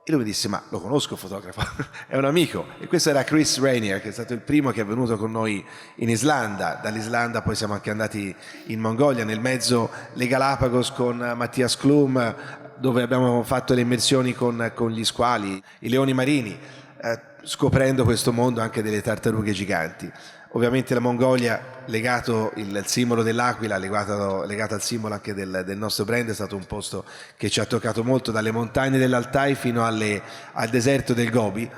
E lui mi disse: ma lo conosco il fotografo, è un amico. E questo era Chris Rainier, che è stato il primo che è venuto con noi in Islanda. Dall'Islanda poi siamo anche andati in Mongolia, nel mezzo le Galapagos con Mattias Klum, dove abbiamo fatto le immersioni con gli squali, i leoni marini, scoprendo questo mondo anche delle tartarughe giganti. Ovviamente la Mongolia, legato il simbolo dell'aquila, legato al simbolo anche del nostro brand, è stato un posto che ci ha toccato molto, dalle montagne dell'Altai fino al deserto del Gobi.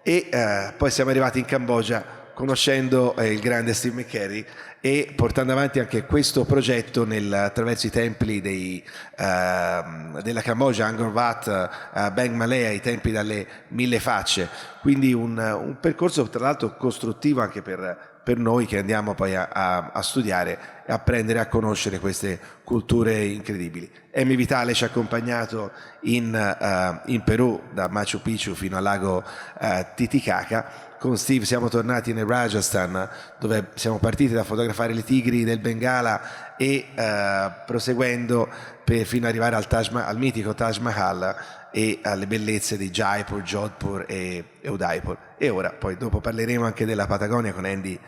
E poi siamo arrivati in Cambogia conoscendo il grande Steve McCurry e portando avanti anche questo progetto attraverso i templi della Cambogia, Angkor Wat, Bang Malea, i templi dalle 1000 facce. Quindi un percorso tra l'altro costruttivo anche per per noi che andiamo poi a studiare e a prendere a conoscere queste culture incredibili. Emi Vitale ci ha accompagnato in Perù, da Machu Picchu fino al lago Titicaca. Con Steve siamo tornati nel Rajasthan, dove siamo partiti da fotografare le tigri del Bengala e proseguendo fino ad arrivare al mitico Taj Mahal e alle bellezze di Jaipur, Jodhpur e Udaipur. E ora, poi dopo parleremo anche della Patagonia con Andy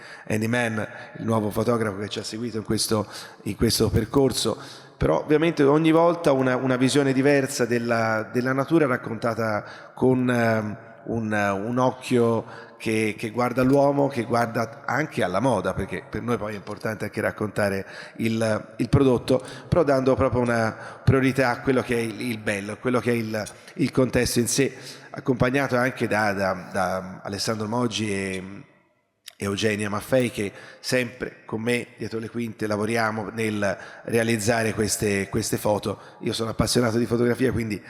Mann, il nuovo fotografo che ci ha seguito in questo percorso. Però ovviamente ogni volta una visione diversa della natura raccontata con un occhio che guarda l'uomo, che guarda anche alla moda, perché per noi poi è importante anche raccontare il prodotto, però dando proprio una priorità a quello che è il bello, a quello che è il contesto in sé, accompagnato anche da Alessandro Moggi e Eugenia Maffei, che sempre con me dietro le quinte lavoriamo nel realizzare queste foto. Io sono appassionato di fotografia, quindi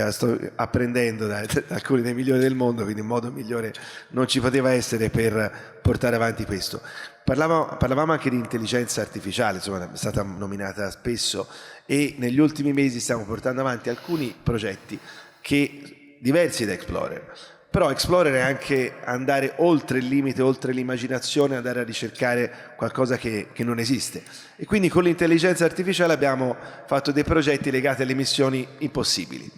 sto apprendendo da alcuni dei migliori del mondo, quindi un modo migliore non ci poteva essere per portare avanti questo. Parlavamo anche di intelligenza artificiale, insomma è stata nominata spesso, e negli ultimi mesi stiamo portando avanti alcuni progetti diversi da Explorer. Però Explorer è anche andare oltre il limite, oltre l'immaginazione, andare a ricercare qualcosa che non esiste. E quindi con l'intelligenza artificiale abbiamo fatto dei progetti legati alle missioni impossibili.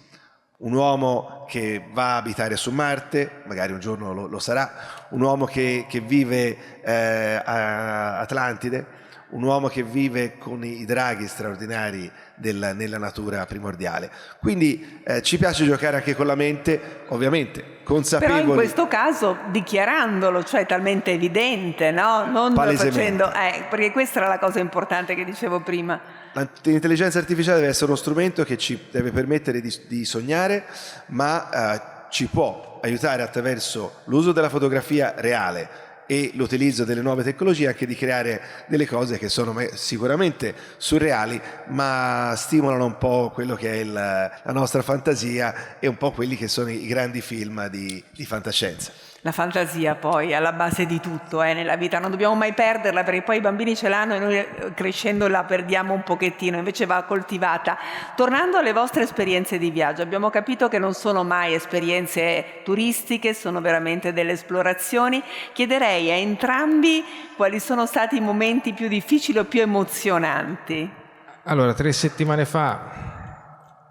Un uomo che va a abitare su Marte, magari un giorno lo sarà, un uomo che vive a Atlantide, un uomo che vive con i draghi straordinari nella natura primordiale. Quindi ci piace giocare anche con la mente, ovviamente consapevoli. Però in questo caso dichiarandolo, cioè talmente evidente, no? Non facendo, perché questa era la cosa importante che dicevo prima. L'intelligenza artificiale deve essere uno strumento che ci deve permettere di sognare, ma ci può aiutare attraverso l'uso della fotografia reale e l'utilizzo delle nuove tecnologie anche di creare delle cose che sono sicuramente surreali, ma stimolano un po' quello che è la nostra fantasia e un po' quelli che sono i grandi film di fantascienza. La fantasia poi è alla base di tutto nella vita, non dobbiamo mai perderla, perché poi i bambini ce l'hanno e noi crescendo la perdiamo un pochettino, invece va coltivata. Tornando alle vostre esperienze di viaggio, abbiamo capito che non sono mai esperienze turistiche, sono veramente delle esplorazioni. Chiederei a entrambi quali sono stati i momenti più difficili o più emozionanti. Allora, 3 settimane fa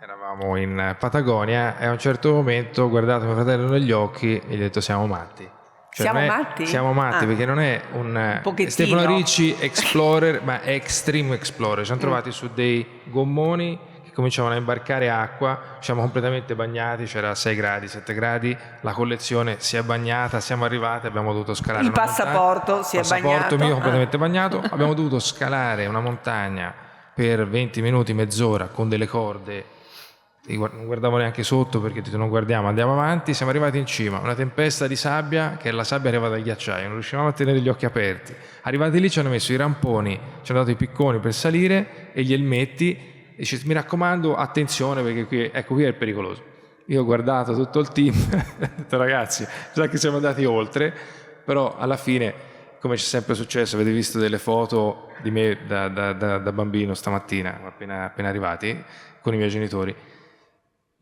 eravamo in Patagonia e a un certo momento ho guardato mio fratello negli occhi e gli ho detto siamo matti. Siamo matti? Siamo matti perché non è un Stefano Ricci Explorer, ma è Extreme Explorer. Ci siamo trovati su dei gommoni che cominciavano a imbarcare acqua, siamo completamente bagnati, c'era 6 gradi, 7 gradi, la collezione si è bagnata, siamo arrivati, abbiamo dovuto scalare il passaporto si è bagnato. Il passaporto mio completamente bagnato, abbiamo dovuto scalare una montagna per 20 minuti, mezz'ora con delle corde. Non guardavo neanche sotto perché non guardiamo, andiamo avanti, siamo arrivati in cima, una tempesta di sabbia, che la sabbia arrivava dal ghiacciaio, non riuscivamo a tenere gli occhi aperti. Arrivati lì ci hanno messo i ramponi, ci hanno dato i picconi per salire e gli elmetti e dice mi raccomando attenzione perché qui è pericoloso. Io ho guardato tutto il team ho detto ragazzi, sa che siamo andati oltre, però alla fine, come c'è sempre successo, avete visto delle foto di me da bambino stamattina, appena arrivati con i miei genitori.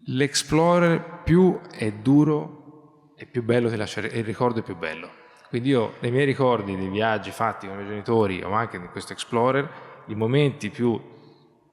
L'Explorer più è duro e più bello ti lascia, il ricordo è più bello. Quindi io nei miei ricordi dei viaggi fatti con i miei genitori o anche in questo Explorer, i momenti più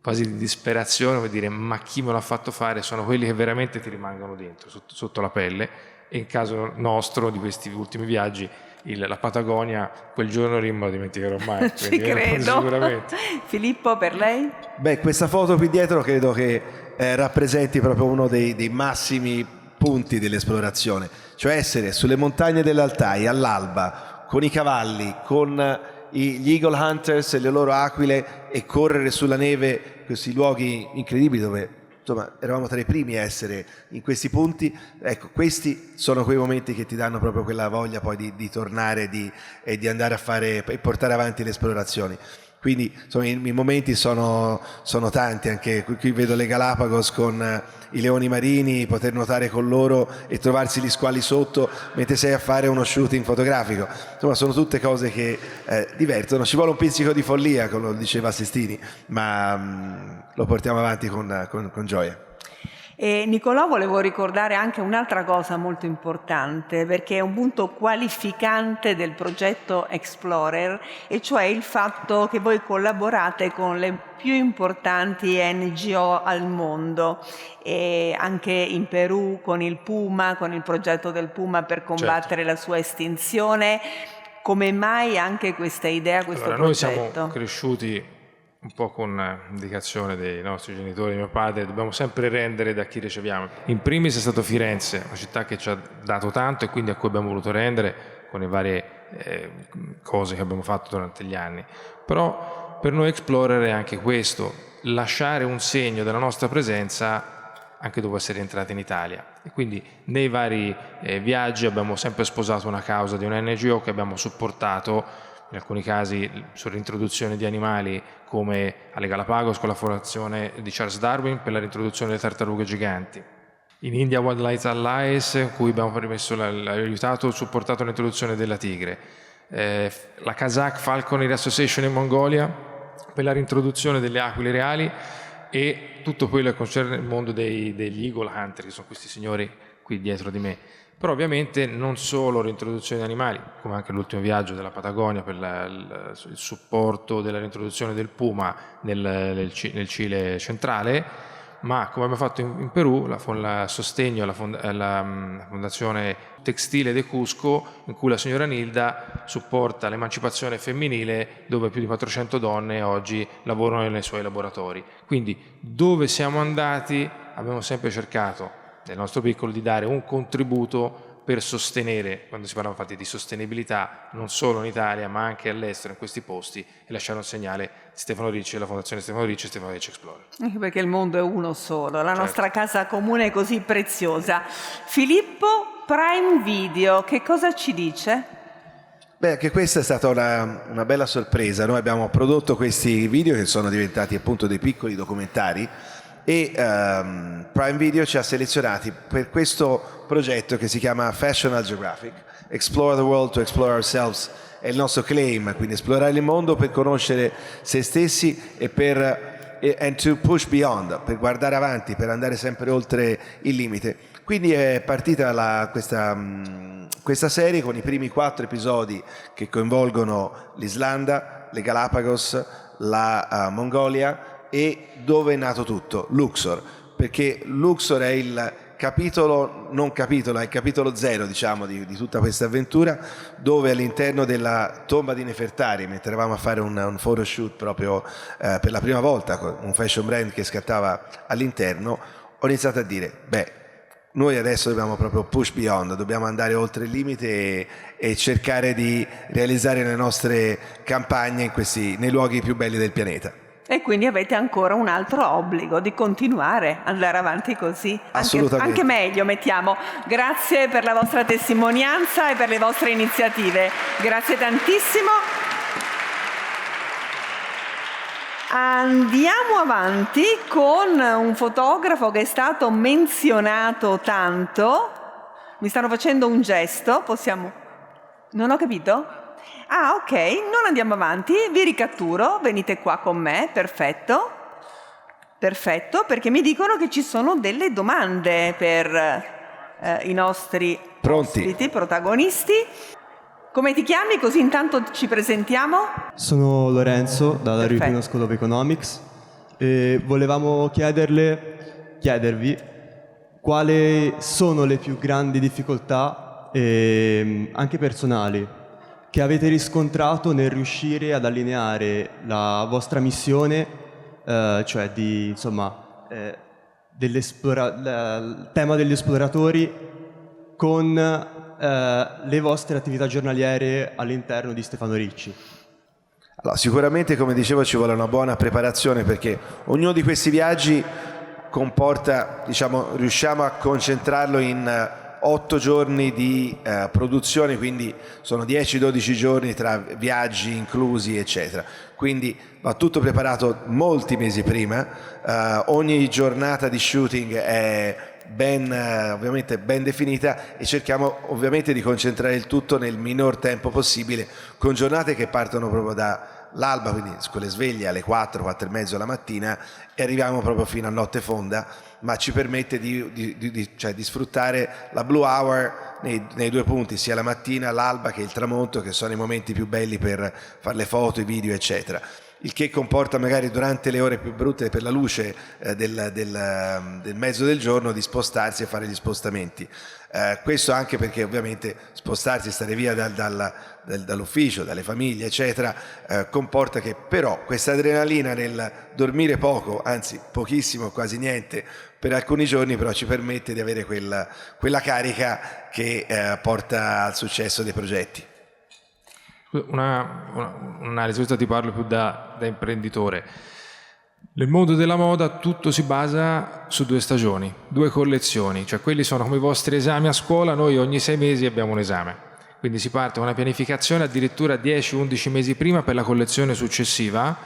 quasi di disperazione, vuol dire ma chi me l'ha fatto fare, sono quelli che veramente ti rimangono dentro, sotto la pelle. E in caso nostro di questi ultimi viaggi la Patagonia quel giorno lì non me lo dimenticherò mai. Ci credo. Sicuramente. Filippo, per lei? Beh, questa foto qui dietro credo che rappresenti proprio uno dei massimi punti dell'esplorazione, cioè essere sulle montagne dell'Altai all'alba con i cavalli, con gli Eagle Hunters e le loro aquile e correre sulla neve, questi luoghi incredibili dove insomma eravamo tra i primi a essere in questi punti. Ecco, questi sono quei momenti che ti danno proprio quella voglia poi di tornare e di andare a fare e portare avanti le esplorazioni. Quindi insomma, i momenti sono tanti, anche qui vedo le Galapagos con i leoni marini, poter nuotare con loro e trovarsi gli squali sotto mentre sei a fare uno shooting fotografico. Insomma, sono tutte cose che divertono. Ci vuole un pizzico di follia, come lo diceva Sestini, ma lo portiamo avanti con gioia. E Niccolò, volevo ricordare anche un'altra cosa molto importante, perché è un punto qualificante del progetto Explorer, e cioè il fatto che voi collaborate con le più importanti NGO al mondo, e anche in Perù con il Puma, con il progetto del Puma per combattere la sua estinzione. Come mai anche questa idea, questo progetto? Noi siamo cresciuti un po' con indicazione dei nostri genitori, di mio padre, dobbiamo sempre rendere da chi riceviamo. In primis è stato Firenze, una città che ci ha dato tanto e quindi a cui abbiamo voluto rendere con le varie cose che abbiamo fatto durante gli anni. Però per noi Explorer è anche questo, lasciare un segno della nostra presenza anche dopo essere entrati in Italia. E quindi nei vari viaggi abbiamo sempre sposato una causa di un NGO che abbiamo supportato, in alcuni casi sull'introduzione di animali come alle Galapagos con la fondazione di Charles Darwin per la reintroduzione delle tartarughe giganti. In India Wildlife Alliance, in cui abbiamo aiutato e supportato l'introduzione della tigre. La Kazakh Falconry Association in Mongolia per la reintroduzione delle aquile reali, e tutto quello che concerne il mondo degli eagle hunter, che sono questi signori qui dietro di me. Però ovviamente non solo l'introduzione di animali, come anche l'ultimo viaggio della Patagonia per il supporto della reintroduzione del puma nel Cile centrale, ma come abbiamo fatto in Perù, il sostegno alla fondazione textile de Cusco, in cui la signora Nilda supporta l'emancipazione femminile, dove più di 400 donne oggi lavorano nei suoi laboratori. Quindi dove siamo andati abbiamo sempre cercato nel nostro piccolo di dare un contributo per sostenere, quando si parla infatti di sostenibilità, non solo in Italia ma anche all'estero, in questi posti, e lasciare un segnale di Stefano Ricci, la Fondazione Stefano Ricci e Stefano Ricci Explorer. Anche perché il mondo è uno solo, la nostra casa comune è così preziosa. Filippo, Prime Video, che cosa ci dice? Beh, anche questa è stata una bella sorpresa. Noi abbiamo prodotto questi video che sono diventati appunto dei piccoli documentari, e Prime Video ci ha selezionati per questo progetto che si chiama National Geographic, Explore the World to Explore Ourselves. È il nostro claim, quindi esplorare il mondo per conoscere se stessi and to push beyond, per guardare avanti, per andare sempre oltre il limite. Quindi è partita questa serie con i primi 4 episodi che coinvolgono l'Islanda, le Galapagos, la Mongolia, e dove è nato tutto, Luxor, perché Luxor è il capitolo, è il capitolo 0, diciamo, di tutta questa avventura, dove all'interno della tomba di Nefertari, mentre eravamo a fare un photoshoot proprio per la prima volta con un fashion brand che scattava all'interno, ho iniziato a dire, noi adesso dobbiamo proprio push beyond, dobbiamo andare oltre il limite e cercare di realizzare le nostre campagne nei luoghi più belli del pianeta. E quindi avete ancora un altro obbligo di continuare, andare avanti così, anche meglio, mettiamo. Grazie per la vostra testimonianza e per le vostre iniziative. Grazie tantissimo. Andiamo avanti con un fotografo che è stato menzionato tanto. Mi stanno facendo un gesto, possiamo... Non ho capito? Ah, ok, non andiamo avanti, vi ricatturo, venite qua con me, perfetto, perché mi dicono che ci sono delle domande per i nostri ospiti, protagonisti. Come ti chiami? Così intanto ci presentiamo. Sono Lorenzo, dalla European School of Economics, e volevamo chiedervi quali sono le più grandi difficoltà, anche personali, che avete riscontrato nel riuscire ad allineare la vostra missione, cioè il tema degli esploratori, con le vostre attività giornaliere all'interno di Stefano Ricci. Allora, sicuramente, come dicevo, ci vuole una buona preparazione, perché ognuno di questi viaggi comporta, riusciamo a concentrarlo in 8 giorni di produzione, quindi sono 10-12 giorni tra viaggi inclusi, eccetera. Quindi va tutto preparato molti mesi prima, ogni giornata di shooting è ovviamente ben definita e cerchiamo ovviamente di concentrare il tutto nel minor tempo possibile, con giornate che partono proprio dall'alba, quindi con le sveglie alle 4-4:30 la mattina, e arriviamo proprio fino a notte fonda, ma ci permette di sfruttare la blue hour nei due punti, sia la mattina, l'alba che il tramonto, che sono i momenti più belli per fare le foto, i video, eccetera. Il che comporta magari durante le ore più brutte per la luce del mezzo del giorno di spostarsi e fare gli spostamenti. Questo anche perché ovviamente spostarsi e stare via dall'ufficio, dalle famiglie, eccetera, comporta che però questa adrenalina nel dormire poco, anzi pochissimo, quasi niente, per alcuni giorni però ci permette di avere quella carica che porta al successo dei progetti. Un'analisi, ti parlo più da imprenditore. Nel mondo della moda tutto si basa su 2 stagioni, 2 collezioni, cioè quelli sono come i vostri esami a scuola, noi ogni 6 mesi abbiamo un esame, quindi si parte con una pianificazione addirittura 10-11 mesi prima per la collezione successiva,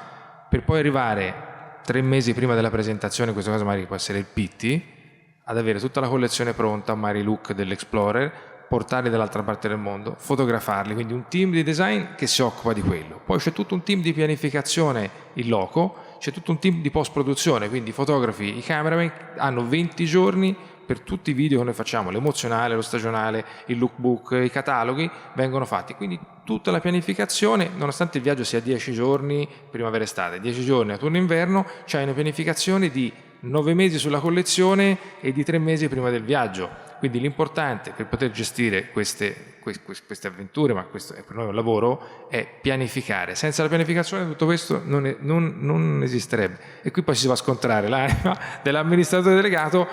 per poi arrivare 3 mesi prima della presentazione, in questo caso magari può essere il Pitti, ad avere tutta la collezione pronta, magari look dell'Explorer, portarli dall'altra parte del mondo, fotografarli, quindi un team di design che si occupa di quello. Poi c'è tutto un team di pianificazione in loco, c'è tutto un team di post-produzione, quindi i fotografi, i cameraman hanno 20 giorni per tutti i video che noi facciamo, l'emozionale, lo stagionale, il lookbook, i cataloghi, vengono fatti. Quindi tutta la pianificazione, nonostante il viaggio sia 10 giorni primavera-estate, 10 giorni autunno-inverno, c'è una pianificazione di 9 mesi sulla collezione e di 3 mesi prima del viaggio. Quindi l'importante per poter gestire queste avventure, ma questo è per noi un lavoro, è pianificare. Senza la pianificazione tutto questo non esisterebbe. E qui poi si va a scontrare l'anima dell'amministratore delegato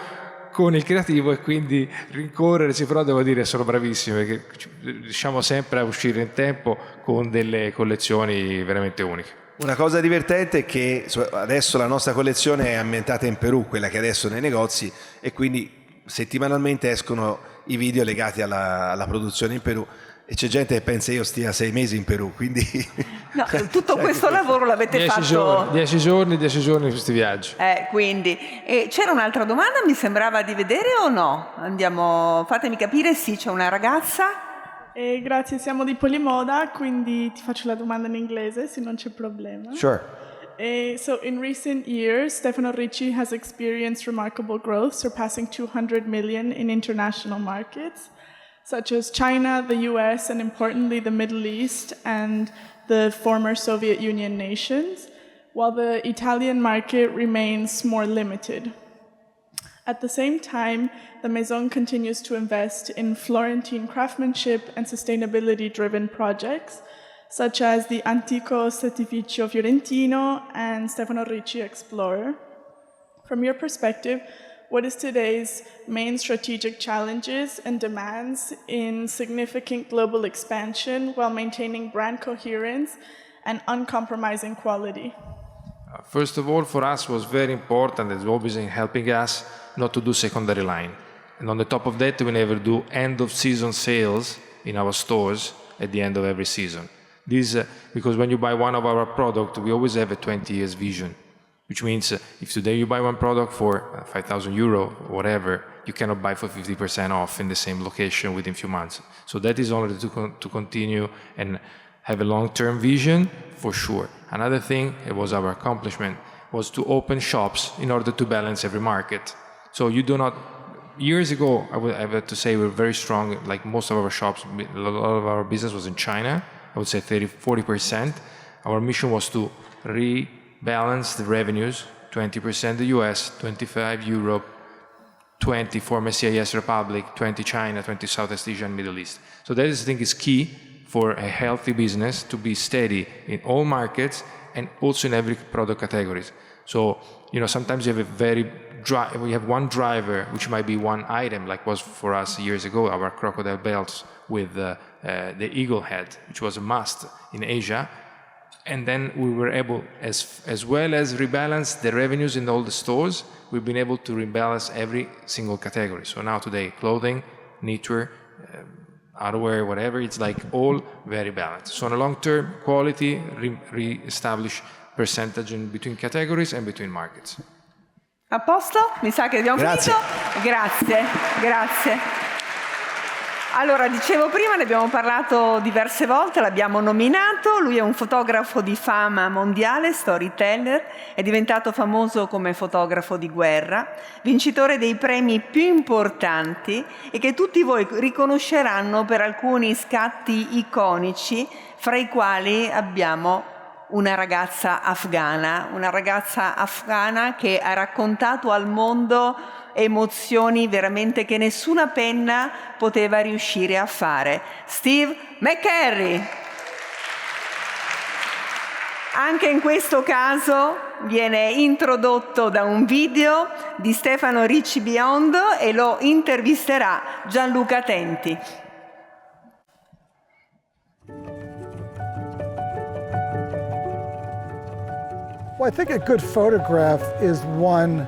con il creativo e quindi rincorrersi, però devo dire sono bravissimi perché riusciamo sempre a uscire in tempo con delle collezioni veramente uniche. Una cosa divertente è che adesso la nostra collezione è ambientata in Perù, quella che adesso è nei negozi, e quindi settimanalmente escono i video legati alla produzione in Perù, e c'è gente che pensa io stia 6 mesi in Perù, quindi no, tutto questo lavoro l'avete 10 fatto 10 giorni di questi viaggi. Quindi c'era un'altra domanda, mi sembrava di vedere, o no? Andiamo, fatemi capire. Sì, c'è una ragazza. Grazie, siamo di Polimoda, quindi ti faccio la domanda in inglese se non c'è problema. Sure. So in recent years, Stefano Ricci has experienced remarkable growth, surpassing 200 million in international markets, such as China, the US, and importantly the Middle East and the former Soviet Union nations, while the Italian market remains more limited. At the same time, the Maison continues to invest in Florentine craftsmanship and sustainability-driven projects, such as the Antico Stratificio Fiorentino and Stefano Ricci Explorer. From your perspective, what is today's main strategic challenges and demands in significant global expansion while maintaining brand coherence and uncompromising quality? First of all, for us was very important, as always in helping us, not to do secondary line. And on the top of that, we never do end of season sales in our stores at the end of every season. This because when you buy one of our products, we always have a 20 years vision, which means if today you buy one product for 5,000 euro or whatever, you cannot buy for 50% off in the same location within a few months. So that is only to continue and have a long-term vision for sure. Another thing, it was our accomplishment, was to open shops in order to balance every market. So you do not. Years ago, I have to say we're very strong. Like most of our shops, a lot of our business was in China. I would say 40%. Our mission was to rebalance the revenues, 20% the US, 25 Europe, 20 former CIS Republic, 20 China, 20 Southeast Asia and Middle East. So that is, I think, is key for a healthy business to be steady in all markets and also in every product categories. So, sometimes you have we have one driver, which might be one item, like was for us years ago, our crocodile belts with the eagle head, which was a must in Asia. And then we were able, as well as rebalance the revenues in all the stores, we've been able to rebalance every single category. So now today, clothing, knitwear, outerwear, whatever. It's like all very balanced. So on a long term, quality, re-establish percentage in between categories and between markets. A posto? Mi sa che abbiamo finito. Grazie, grazie. Allora, dicevo prima, ne abbiamo parlato diverse volte, l'abbiamo nominato, lui è un fotografo di fama mondiale, storyteller, è diventato famoso come fotografo di guerra, vincitore dei premi più importanti e che tutti voi riconosceranno per alcuni scatti iconici, fra i quali abbiamo una ragazza afghana che ha raccontato al mondo emozioni veramente che nessuna penna poteva riuscire a fare. Steve McCurry. Anche in questo caso viene introdotto da un video di Stefano Ricci biondo e lo intervisterà Gianluca Tenti. Well, I think a good photograph is one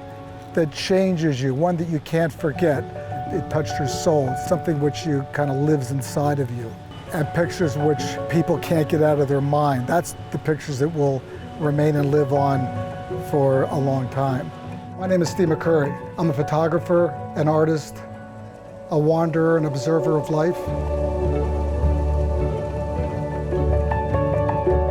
that changes you, one that you can't forget. It touched your soul. It's something which you kind of lives inside of you. And pictures which people can't get out of their mind. That's the pictures that will remain and live on for a long time. My name is Steve McCurry. I'm a photographer, an artist, a wanderer, an observer of life.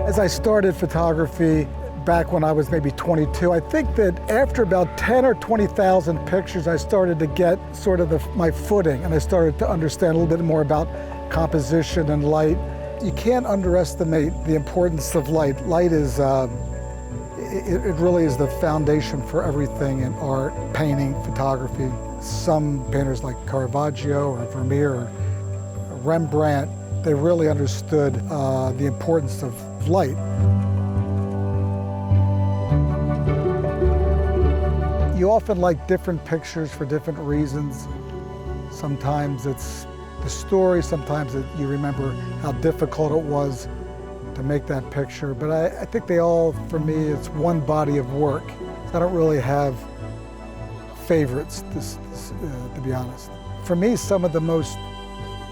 As I started photography back when I was maybe 22, I think that after about 10 or 20,000 pictures, I started to get sort of my footing, and I started to understand a little bit more about composition and light. You can't underestimate the importance of light. Light is, it really is the foundation for everything in art, painting, photography. Some painters like Caravaggio or Vermeer or Rembrandt, they really understood the importance of light. You often like different pictures for different reasons. Sometimes it's the story, sometimes you remember how difficult it was to make that picture. But I think they all, for me, it's one body of work. I don't really have favorites, to be honest. For me, some of the most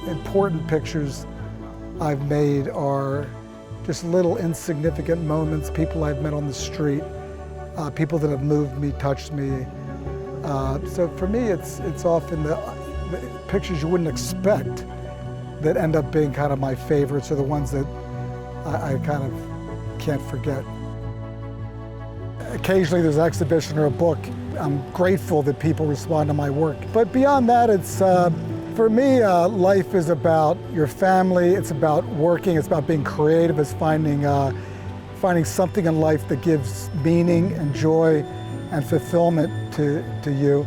important pictures I've made are just little insignificant moments, people I've met on the street, people that have moved me, touched me. So for me, it's often the pictures you wouldn't expect that end up being kind of my favorites, or the ones that I kind of can't forget. Occasionally there's an exhibition or a book. I'm grateful that people respond to my work. But beyond that, it's for me, life is about your family, it's about working, it's about being creative, it's finding something in life that gives meaning and joy and fulfillment to you.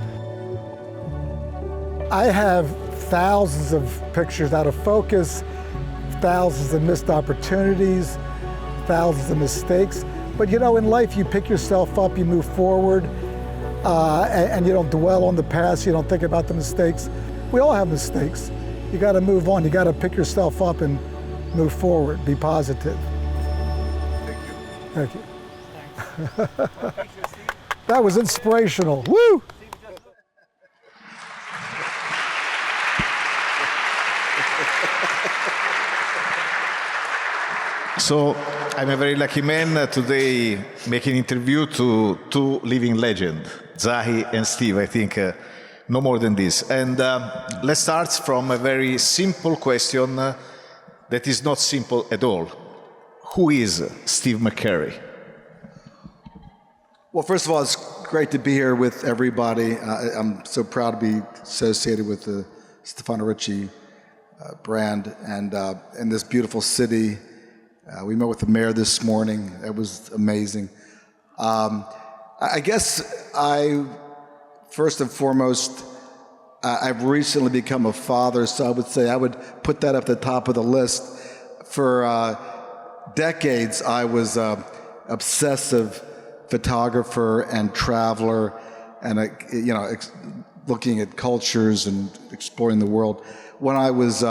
I have thousands of pictures out of focus, thousands of missed opportunities, thousands of mistakes. But you know, in life, you pick yourself up, you move forward, and you don't dwell on the past, you don't think about the mistakes. We all have mistakes. You gotta move on, you gotta pick yourself up and move forward, be positive. Thank you. That was inspirational. Woo! So I'm a very lucky man today making an interview to two living legends, Zahi and Steve, I think no more than this. And let's start from a very simple question that is not simple at all. Who is Steve McCurry? Well, first of all, it's great to be here with everybody. I'm so proud to be associated with the Stefano Ricci brand and in this beautiful city. We met with the mayor this morning. It was amazing. I guess first and foremost, I've recently become a father, so I would say I would put that up at the top of the list. For decades, I was an obsessive photographer and traveler, and looking at cultures and exploring the world. When I was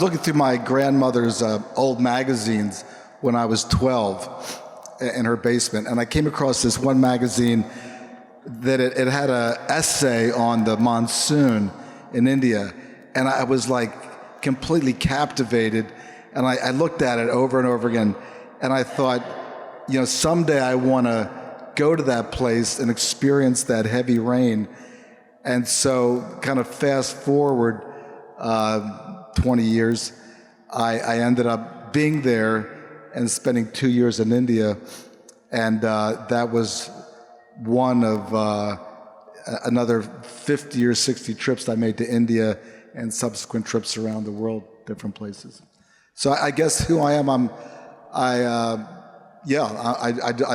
looking through my grandmother's old magazines when I was 12 in her basement, and I came across this one magazine that it had an essay on the monsoon in India. And I was like completely captivated. And I looked at it over and over again. And I thought, someday I want to go to that place and experience that heavy rain. And so kind of fast forward 20 years, I ended up being there and spending 2 years in India. And that was one of another 50 or 60 trips I made to India and subsequent trips around the world, different places. So I guess who I am, I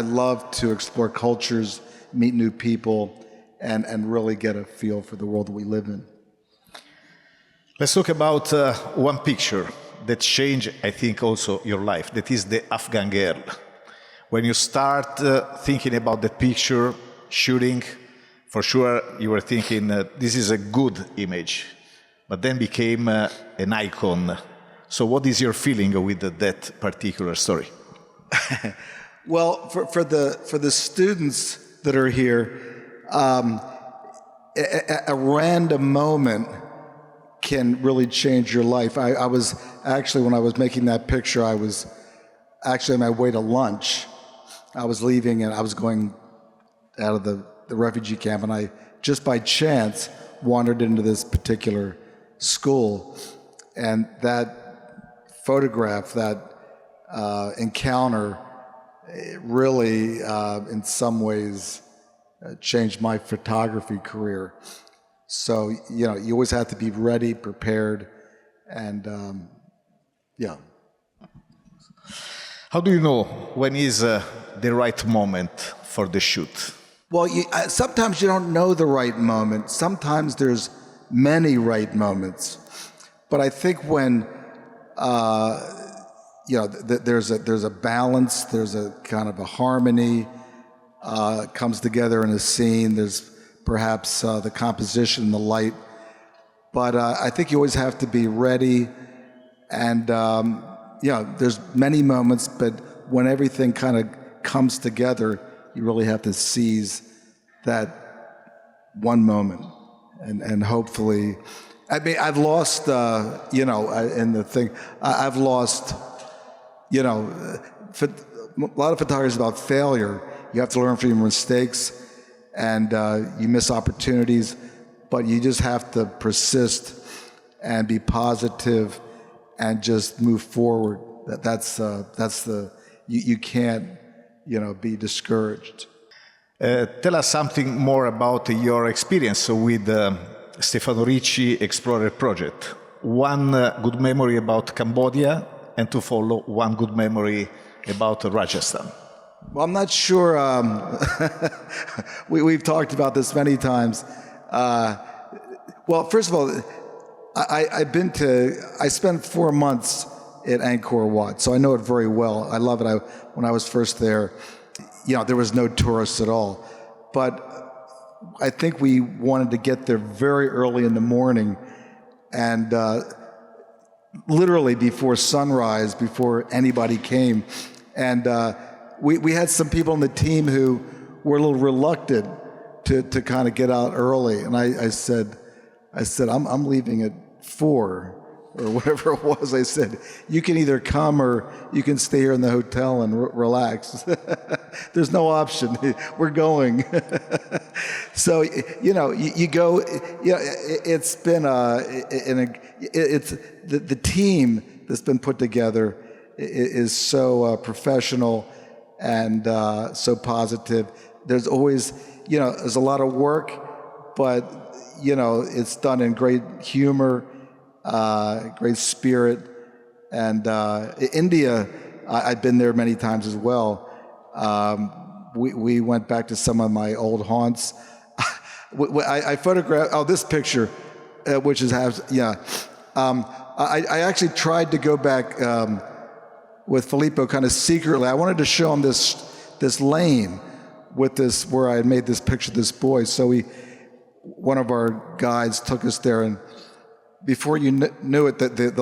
love to explore cultures, meet new people, and really get a feel for the world that we live in. Let's talk about one picture that changed, I think, also your life. That is the Afghan girl. When you start thinking about the picture, shooting, for sure you were thinking, this is a good image, but then became an icon. So what is your feeling with that particular story? Well, for the students that are here, a random moment can really change your life. I was actually, when I was making that picture, I was actually on my way to lunch. I was leaving and I was going out of the refugee camp, and I just by chance wandered into this particular school. And that photograph, that encounter, it really, in some ways, changed my photography career. So, you always have to be ready, prepared, and yeah. How do you know when is the right moment for the shoot? Well, sometimes you don't know the right moment. Sometimes there's many right moments. But I think when there's a balance, there's a kind of a harmony, comes together in a scene. There's perhaps the composition, the light. But I think you always have to be ready. And there's many moments, but when everything kind of comes together, you really have to seize that one moment. And hopefully, I mean, I've lost, in the thing, I've lost, a lot of photography is about failure. You have to learn from your mistakes, and you miss opportunities, but you just have to persist and be positive and just move forward. You can't, be discouraged. Tell us something more about your experience with Stefano Ricci Explorer Project. One good memory about Cambodia, and to follow one good memory about Rajasthan. Well, I'm not sure. We've talked about this many times. Well, first of all, I spent 4 months at Angkor Wat, so I know it very well. I love it. When I was first there, there was no tourists at all. But I think we wanted to get there very early in the morning, and literally before sunrise, before anybody came. And we had some people on the team who were a little reluctant to kind of get out early. And I said, I'm leaving at 4 or whatever it was. I said, you can either come or you can stay here in the hotel and relax. There's no option. We're going. So, you go, it's been, the team that's been put together is so professional and so positive. There's always, there's a lot of work, but, it's done in great humor, great spirit. And India, I've been there many times as well. We went back to some of my old haunts. I photographed, this picture, which is, I actually tried to go back with Filippo kind of secretly. I wanted to show him this lane with this, where I had made this picture of this boy. So one of our guides took us there, and before you knew it, the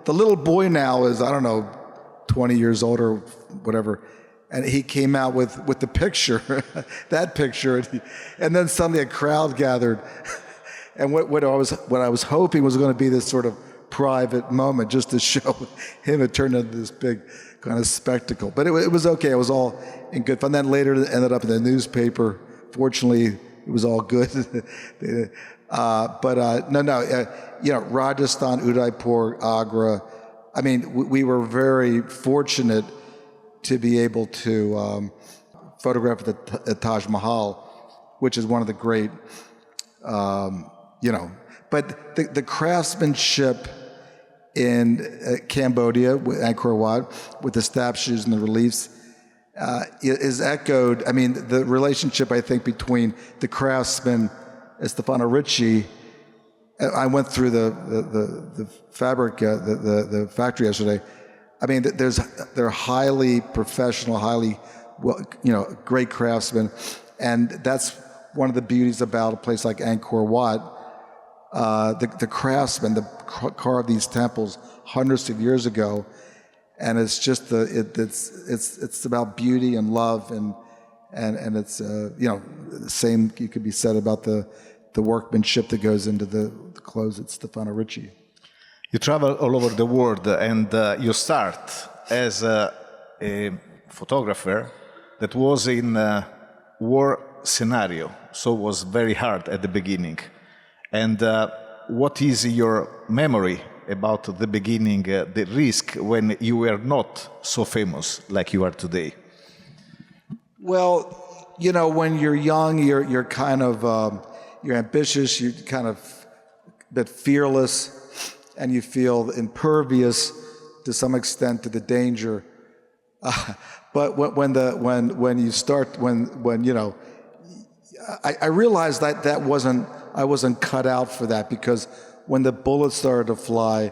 little boy now is, I don't know, 20 years old or whatever, and he came out with the picture, that picture, and then suddenly a crowd gathered, And what I was hoping was going to be this sort of private moment just to show him, it turned into this big kind of spectacle. But it was okay. It was all in good fun. Then later it ended up in the newspaper. Fortunately, it was all good. Rajasthan, Udaipur, Agra. I mean, we were very fortunate to be able to photograph the Taj Mahal, which is one of the great, But the craftsmanship in Cambodia, Angkor Wat, with the statues and the reliefs, is echoed. I mean, the relationship, I think, between the craftsman and Stefano Ricci. I went through the fabric, the factory yesterday. I mean, they're highly professional, highly, great craftsmen, and that's one of the beauties about a place like Angkor Wat. The craftsmen carved these temples hundreds of years ago, and it's just it's about beauty and love, and it's the same you could be said about the workmanship that goes into the clothes at Stefano Ricci. You travel all over the world, and you start as a photographer that was in a war scenario, so it was very hard at the beginning. And what is your memory about the beginning, the risk when you were not so famous like you are today? Well, when you're young, you're kind of you're ambitious, you're kind of a bit fearless, and you feel impervious to some extent to the danger. But when I realized that I wasn't cut out for that, because when the bullets started to fly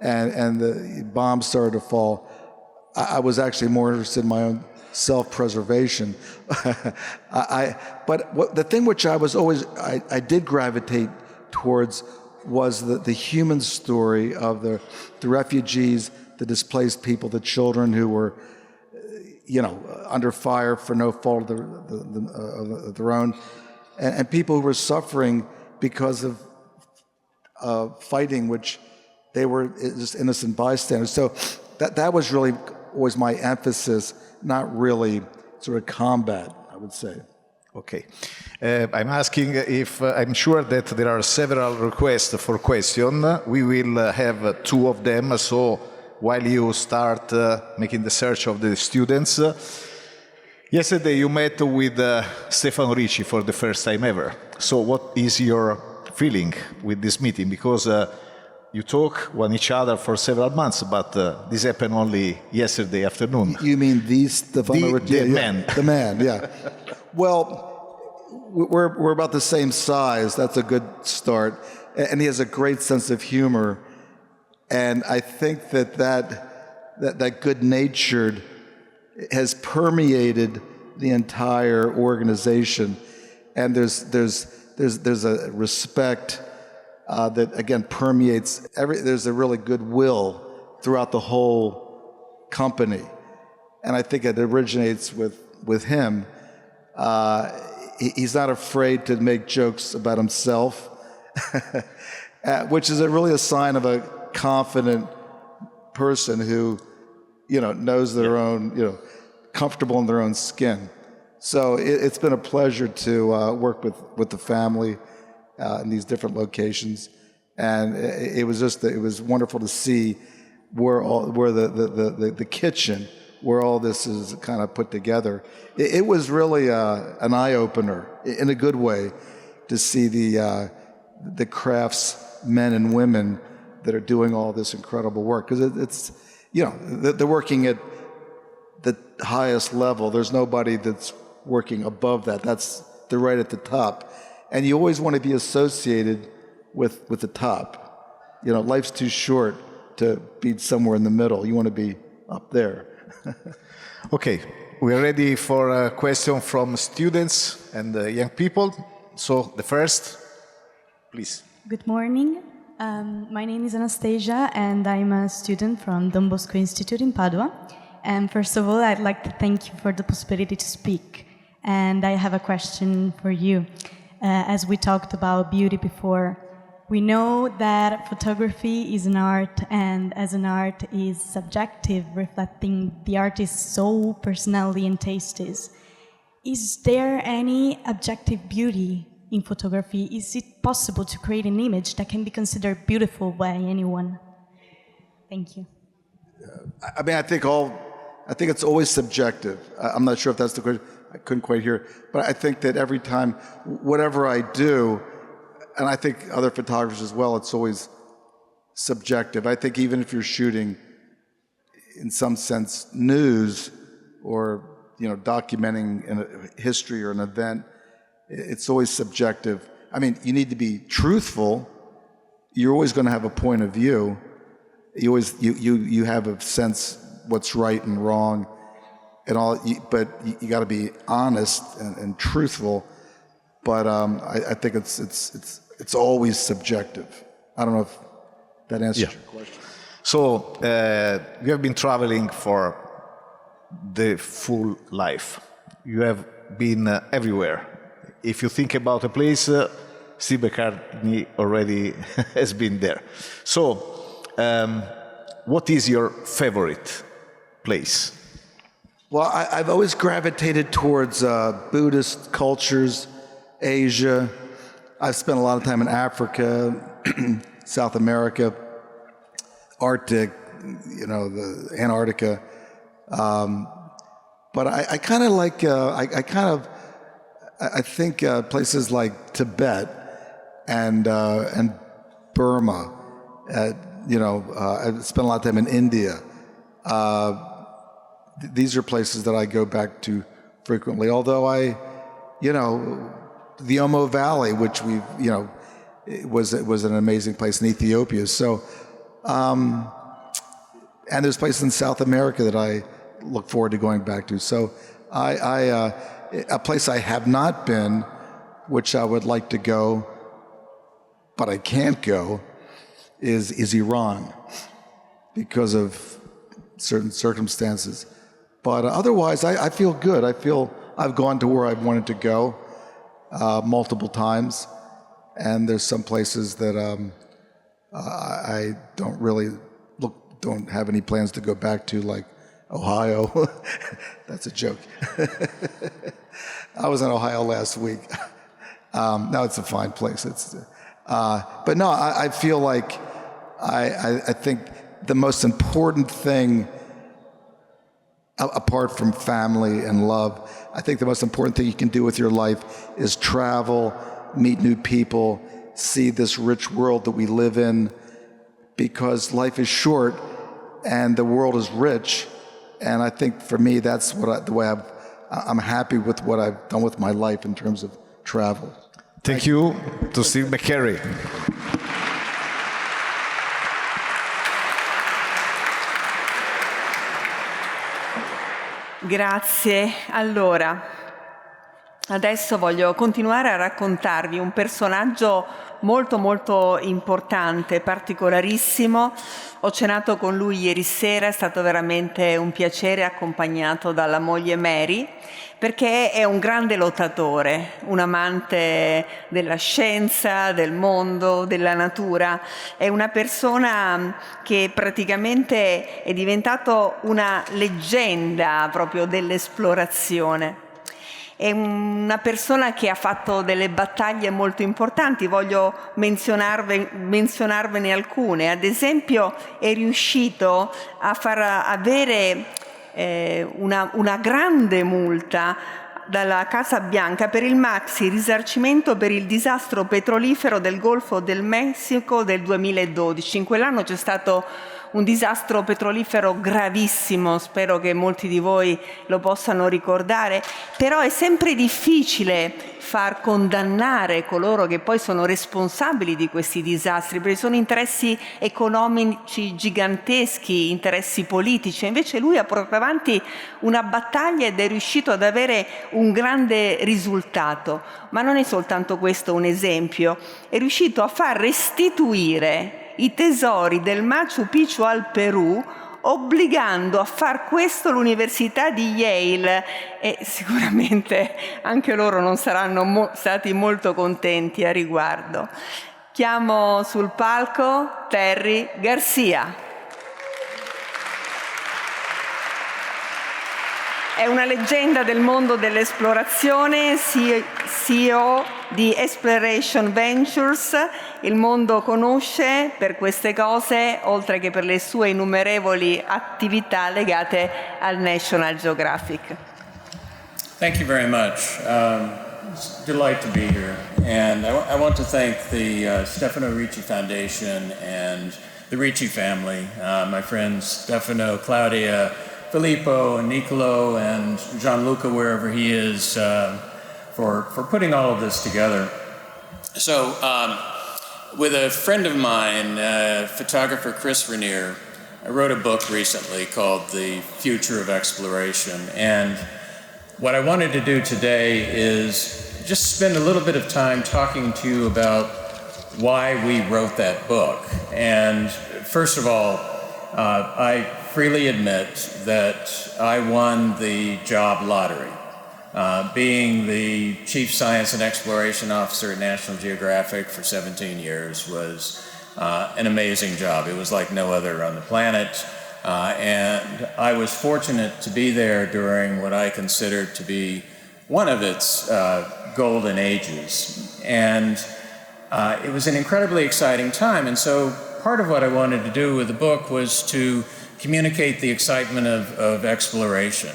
and the bombs started to fall, I was actually more interested in my own self-preservation. The thing which I did gravitate towards was the human story of the refugees, the displaced people, the children who were, under fire for no fault of their own, and people who were suffering because of fighting, which they were just innocent bystanders. So that was really always my emphasis, not really sort of combat, I would say. Okay. I'm asking if I'm sure that there are several requests for questions. We will have two of them. So while you start making the search of the students, yesterday you met with Stefano Ricci for the first time ever. So what is your feeling with this meeting? Because you talk with each other for several months, but this happened only yesterday afternoon. You mean the Stefano Ricci? The man. The man, yeah. Well, we're about the same size. That's a good start. And he has a great sense of humor. And I think that good-natured has permeated the entire organization. And there's a respect that again permeates there's a really goodwill throughout the whole company, and I think it originates with him. He's not afraid to make jokes about himself, which is really a sign of a confident person who knows their own, comfortable in their own skin. So it's been a pleasure to work with the family in these different locations, and it was wonderful to see where the kitchen, where all this is kind of put together. It was really an eye-opener in a good way to see the craftsmen and women that are doing all this incredible work, because it's they're working at the highest level. There's nobody that's working above that. They're right at the top. And you always want to be associated with the top. Life's too short to be somewhere in the middle. You want to be up there. Okay, we're ready for a question from students and young people. So the first, please. Good morning. My name is Anastasia, and I'm a student from Don Bosco Institute in Padua. And first of all, I'd like to thank you for the possibility to speak. And I have a question for you. as we talked about beauty before. We know that photography is an art, and as an art is subjective, reflecting the artist's soul, personality, and tastes. Is there any objective beauty in photography? Is it possible to create an image that can be considered beautiful by anyone? Thank you. I mean, I think it's always subjective. I'm not sure if that's the question. I couldn't quite hear. But I think that every time, whatever I do, and I think other photographers as well, it's always subjective. I think even if you're shooting, in some sense, news or documenting a history or an event, it's always subjective. I mean, you need to be truthful. You're always going to have a point of view. You have a sense what's right and wrong, and all. But you got to be honest and truthful. But I think it's always subjective. I don't know if that answers your question. So you have been traveling for the full life. You have been everywhere. If you think about a place, Steve McCartney already has been there. So, what is your favorite place? Well, I've always gravitated towards Buddhist cultures, Asia. I've spent a lot of time in Africa, South America, Arctic, the Antarctica. But I kind of like, I think places like Tibet and Burma. I spent a lot of time in India. These are places that I go back to frequently. Although the Omo Valley, which it was an amazing place in Ethiopia. So, and there's places in South America that I look forward to going back to. So, a place I have not been, which I would like to go, but I can't go, is Iran because of certain circumstances. But otherwise, I feel good. I feel I've gone to where I've wanted to go multiple times, and there's some places that I don't have any plans to go back to, like Ohio. That's a joke. I was in Ohio last week. No, it's a fine place. But no, I feel like I think the most important thing, apart from family and love, I think the most important thing you can do with your life is travel, meet new people, see this rich world that we live in, because life is short and the world is rich. And I think for me, that's the way I'm happy with what I've done with my life in terms of travel. Thank you to Steve McCurry. Grazie. Allora, adesso voglio continuare a raccontarvi un personaggio molto molto importante, particolarissimo. Ho cenato con lui ieri sera, è stato veramente un piacere, accompagnato dalla moglie Mary, perché è un grande lottatore, un amante della scienza, del mondo, della natura. È una persona che praticamente è diventato una leggenda proprio dell'esplorazione. È una persona che ha fatto delle battaglie molto importanti, voglio menzionarvene alcune. Ad esempio è riuscito a far avere una grande multa dalla Casa Bianca per il maxi risarcimento per il disastro petrolifero del Golfo del Messico del 2012. In quell'anno c'è stato un disastro petrolifero gravissimo, spero che molti di voi lo possano ricordare, però è sempre difficile far condannare coloro che poi sono responsabili di questi disastri, perché sono interessi economici giganteschi, interessi politici. Invece lui ha portato avanti una battaglia ed è riuscito ad avere un grande risultato. Ma non è soltanto questo un esempio, è riuscito a far restituire i tesori del Machu Picchu al Perù obbligando a far questo l'Università di Yale, e sicuramente anche loro non saranno stati molto contenti a riguardo. Chiamo sul palco Terry Garcia. È una leggenda del mondo dell'esplorazione, CEO di Exploration Ventures. Il mondo conosce per queste cose, oltre che per le sue innumerevoli attività legate al National Geographic. Thank you very much. It's a delight to be here. And I want to thank the Stefano Ricci Foundation and the Ricci family, my friends Stefano, Claudia, Filippo, and Niccolò, and Gianluca, wherever he is, for putting all of this together. So, with a friend of mine, photographer Chris Rainier, I wrote a book recently called The Future of Exploration. And what I wanted to do today is just spend a little bit of time talking to you about why we wrote that book. And first of all, I freely admit that I won the job lottery. Being the Chief Science and Exploration Officer at National Geographic for 17 years was an amazing job. It was like no other on the planet. And I was fortunate to be there during what I considered to be one of its golden ages. And it was an incredibly exciting time. And so part of what I wanted to do with the book was to communicate the excitement of exploration.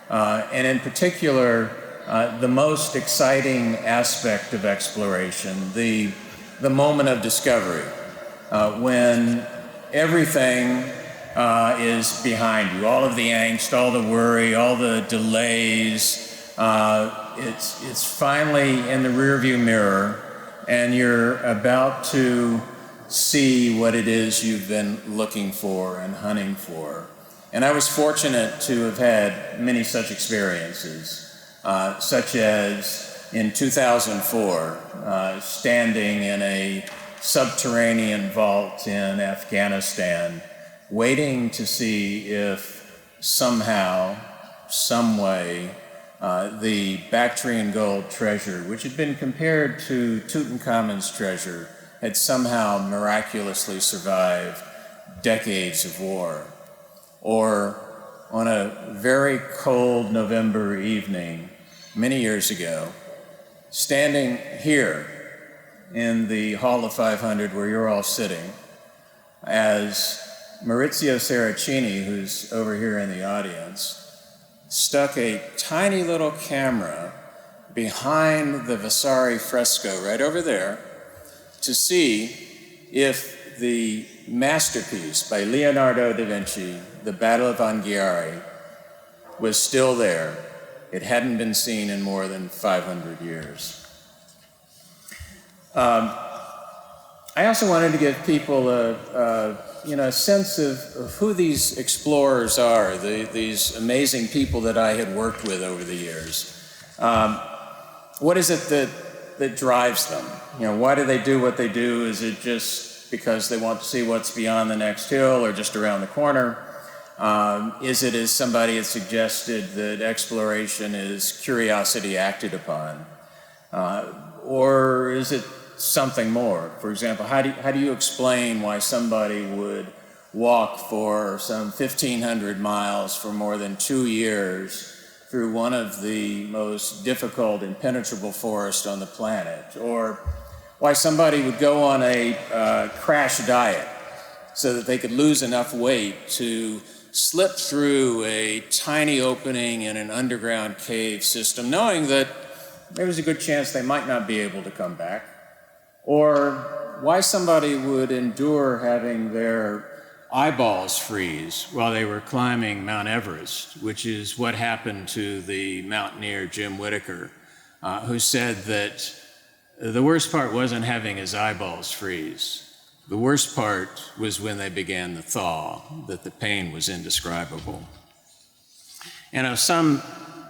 And in particular, the most exciting aspect of exploration, the moment of discovery, when everything is behind you, all of the angst, all the worry, all the delays, it's finally in the rearview mirror, and you're about to see what it is you've been looking for and hunting for. And I was fortunate to have had many such experiences, such as in 2004, standing in a subterranean vault in Afghanistan, waiting to see if somehow, some way, the Bactrian gold treasure, which had been compared to Tutankhamun's treasure, had somehow miraculously survived decades of war. Or on a very cold November evening, many years ago, standing here in the Hall of 500 where you're all sitting, as Maurizio Saracini, who's over here in the audience, stuck a tiny little camera behind the Vasari fresco right over there to see if the masterpiece by Leonardo da Vinci, The Battle of Anghiari, was still there. It hadn't been seen in more than 500 years. I also wanted to give people a sense of who these explorers are, these amazing people that I had worked with over the years. What is it that drives them? Why do they do what they do? Is it just because they want to see what's beyond the next hill or just around the corner? Is it, as somebody had suggested, that exploration is curiosity acted upon? Or is it something more? For example, how do you explain why somebody would walk for some 1,500 miles for more than 2 years through one of the most difficult impenetrable forests on the planet? Or why somebody would go on a crash diet so that they could lose enough weight to slip through a tiny opening in an underground cave system, knowing that there was a good chance they might not be able to come back? Or why somebody would endure having their eyeballs freeze while they were climbing Mount Everest, which is what happened to the mountaineer Jim Whittaker, who said that the worst part wasn't having his eyeballs freeze. The worst part was when they began to thaw, that the pain was indescribable. And some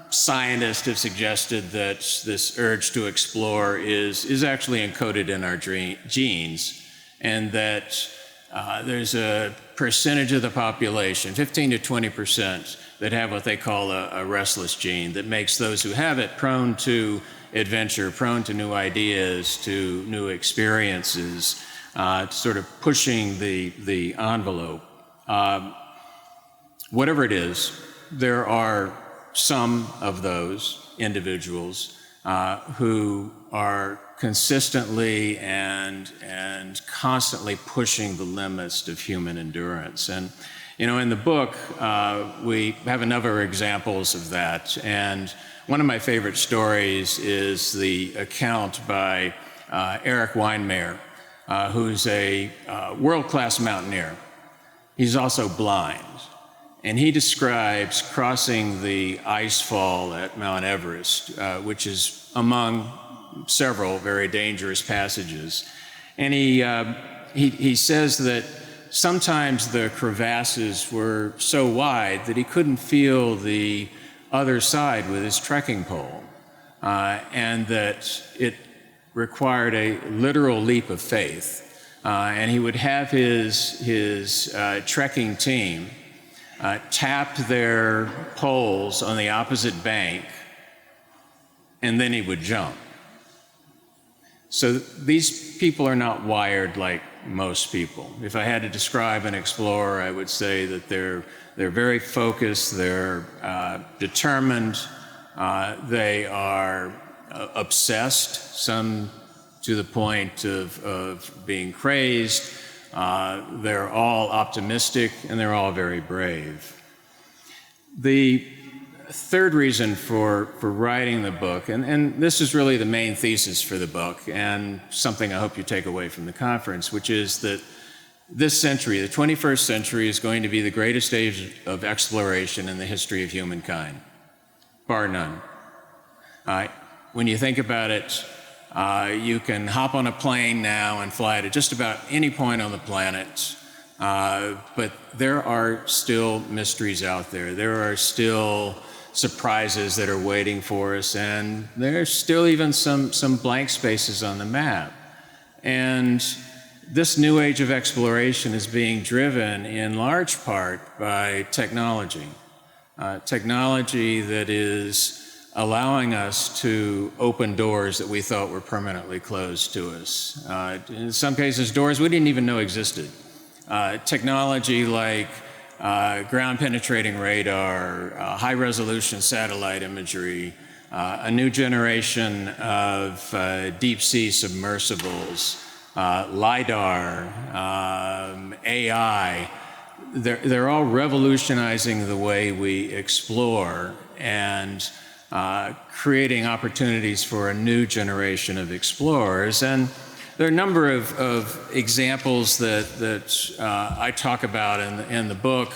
scientists have suggested that this urge to explore is actually encoded in our genes, and that there's a percentage of the population, 15 to 20%, that have what they call a restless gene that makes those who have it prone to adventure, prone to new ideas, to new experiences, sort of pushing the envelope. Whatever it is, there are some of those individuals who are consistently and constantly pushing the limits of human endurance. And, you know, in the book, we have a number of examples of that. And one of my favorite stories is the account by Eric Weinmeier, who's a world-class mountaineer. He's also blind. And he describes crossing the ice fall at Mount Everest, which is among several very dangerous passages. And he says that sometimes the crevasses were so wide that he couldn't feel the other side with his trekking pole, and that it required a literal leap of faith. And he would have his trekking team tap their poles on the opposite bank, and then he would jump. So these people are not wired like most people. If I had to describe an explorer, I would say that they're very focused, they're determined, they are obsessed, some to the point of being crazed. They're all optimistic, and they're all very brave. The third reason for writing the book, and this is really the main thesis for the book, and something I hope you take away from the conference, which is that this century, the 21st century, is going to be the greatest age of exploration in the history of humankind, bar none. When you think about it, you can hop on a plane now and fly to just about any point on the planet, but there are still mysteries out there. There are still surprises that are waiting for us, and there's still even some blank spaces on the map. And this new age of exploration is being driven in large part by technology. Technology that is allowing us to open doors that we thought were permanently closed to us. In some cases, doors we didn't even know existed. Technology like ground-penetrating radar, high-resolution satellite imagery, a new generation of deep-sea submersibles, LIDAR, AI. They're all revolutionizing the way we explore and creating opportunities for a new generation of explorers. And there are a number of examples that I talk about in the book.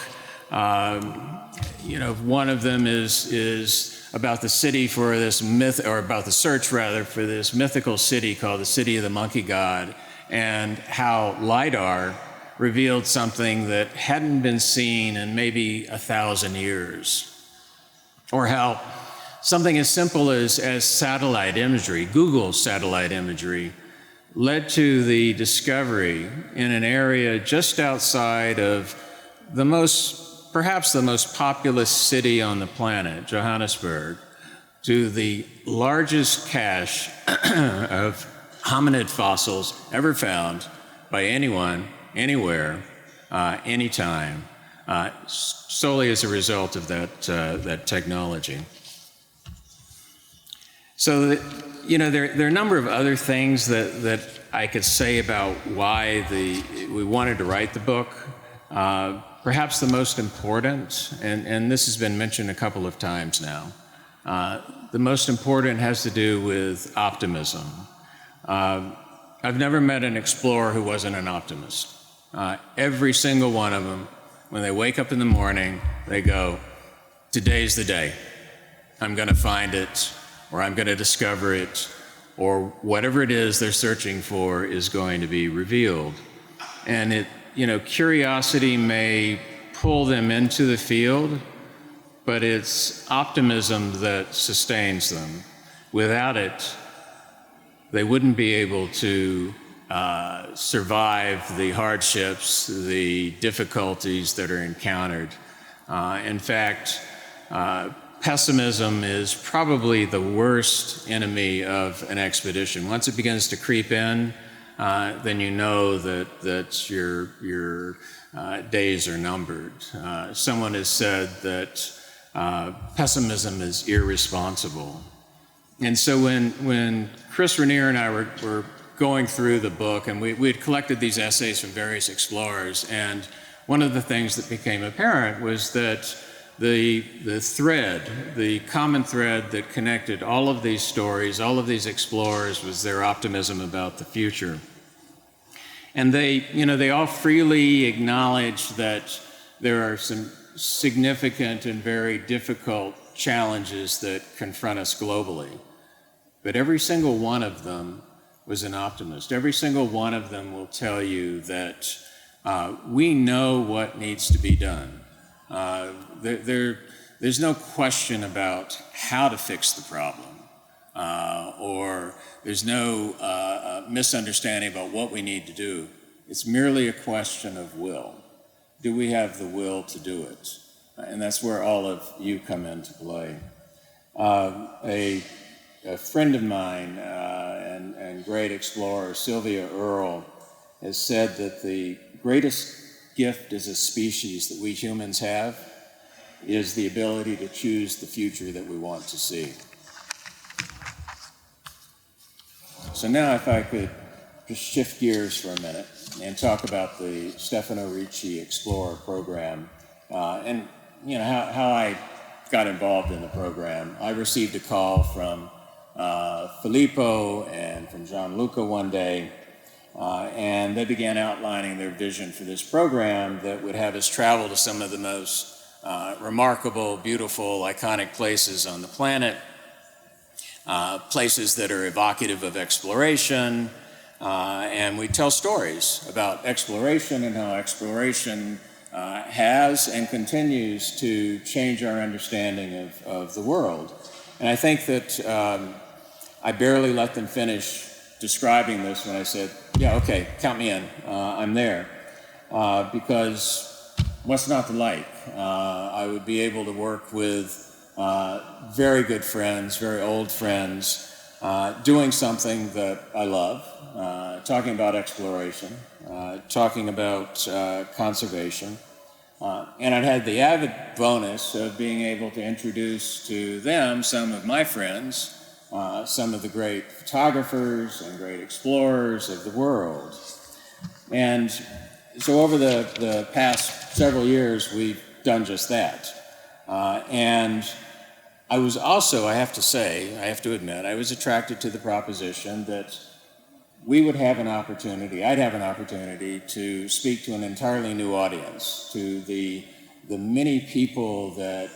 You know, one of them is about the city for this myth, or about the search rather, for this mythical city called the City of the Monkey God, and how LIDAR revealed something that hadn't been seen in maybe 1,000 years. Or how something as simple as satellite imagery, Google satellite imagery, led to the discovery in an area just outside of perhaps the most populous city on the planet, Johannesburg, to the largest cache of hominid fossils ever found by anyone, anywhere, anytime, solely as a result of that technology. So, you know, there are a number of other things that I could say about why we wanted to write the book. Perhaps the most important, and this has been mentioned a couple of times now, the most important has to do with optimism. I've never met an explorer who wasn't an optimist. Every single one of them, when they wake up in the morning, they go, today's the day. I'm going to find it, or I'm going to discover it, or whatever it is they're searching for is going to be revealed. And curiosity may pull them into the field, but it's optimism that sustains them. Without it, they wouldn't be able to survive the hardships, the difficulties that are encountered. In fact, pessimism is probably the worst enemy of an expedition. Once it begins to creep in, then you know that your days are numbered. Someone has said that pessimism is irresponsible. And so when Chris Rainier and I were going through the book, and we had collected these essays from various explorers, and one of the things that became apparent was that the common thread that connected all of these stories, all of these explorers, was their optimism about the future. And they all freely acknowledged that there are some significant and very difficult challenges that confront us globally. But every single one of them was an optimist. Every single one of them will tell you that we know what needs to be done. There's no question about how to fix the problem, or there's no misunderstanding about what we need to do. It's merely a question of will. Do we have the will to do it? And that's where all of you come into play. A friend of mine and great explorer, Sylvia Earle, has said that the greatest gift as a species that we humans have is the ability to choose the future that we want to see. So now if I could just shift gears for a minute and talk about the Stefano Ricci Explorer program, and how I got involved in the program. I received a call from Filippo and from Gianluca one day, and they began outlining their vision for this program that would have us travel to some of the most remarkable, beautiful, iconic places on the planet, places that are evocative of exploration, and we tell stories about exploration and how exploration has and continues to change our understanding of the world. And I think that I barely let them finish describing this when I said, yeah, okay, count me in, I'm there. Because what's not to like? I would be able to work with very good friends, very old friends, doing something that I love, talking about exploration, talking about conservation. And I'd had the added bonus of being able to introduce to them some of my friends, some of the great photographers and great explorers of the world. And so over the past several years, we've done just that. And I was also, I have to admit, I was attracted to the proposition that we would have an opportunity, I'd have an opportunity to speak to an entirely new audience, to the many people that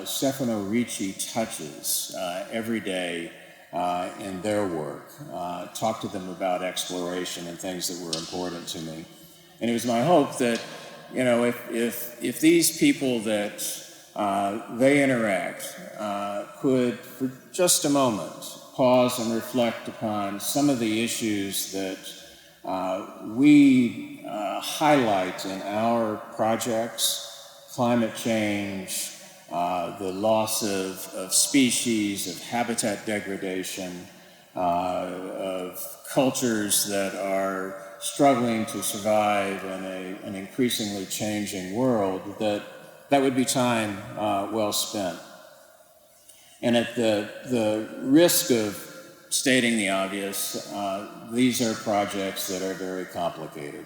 Stefano Ricci touches every day in their work, talk to them about exploration and things that were important to me. And it was my hope that, if these people that they interact could, for just a moment, pause and reflect upon some of the issues that we highlight in our projects: climate change, the loss of species, of habitat degradation, of cultures that are struggling to survive in an increasingly changing world, that would be time well spent. And at the risk of stating the obvious, these are projects that are very complicated.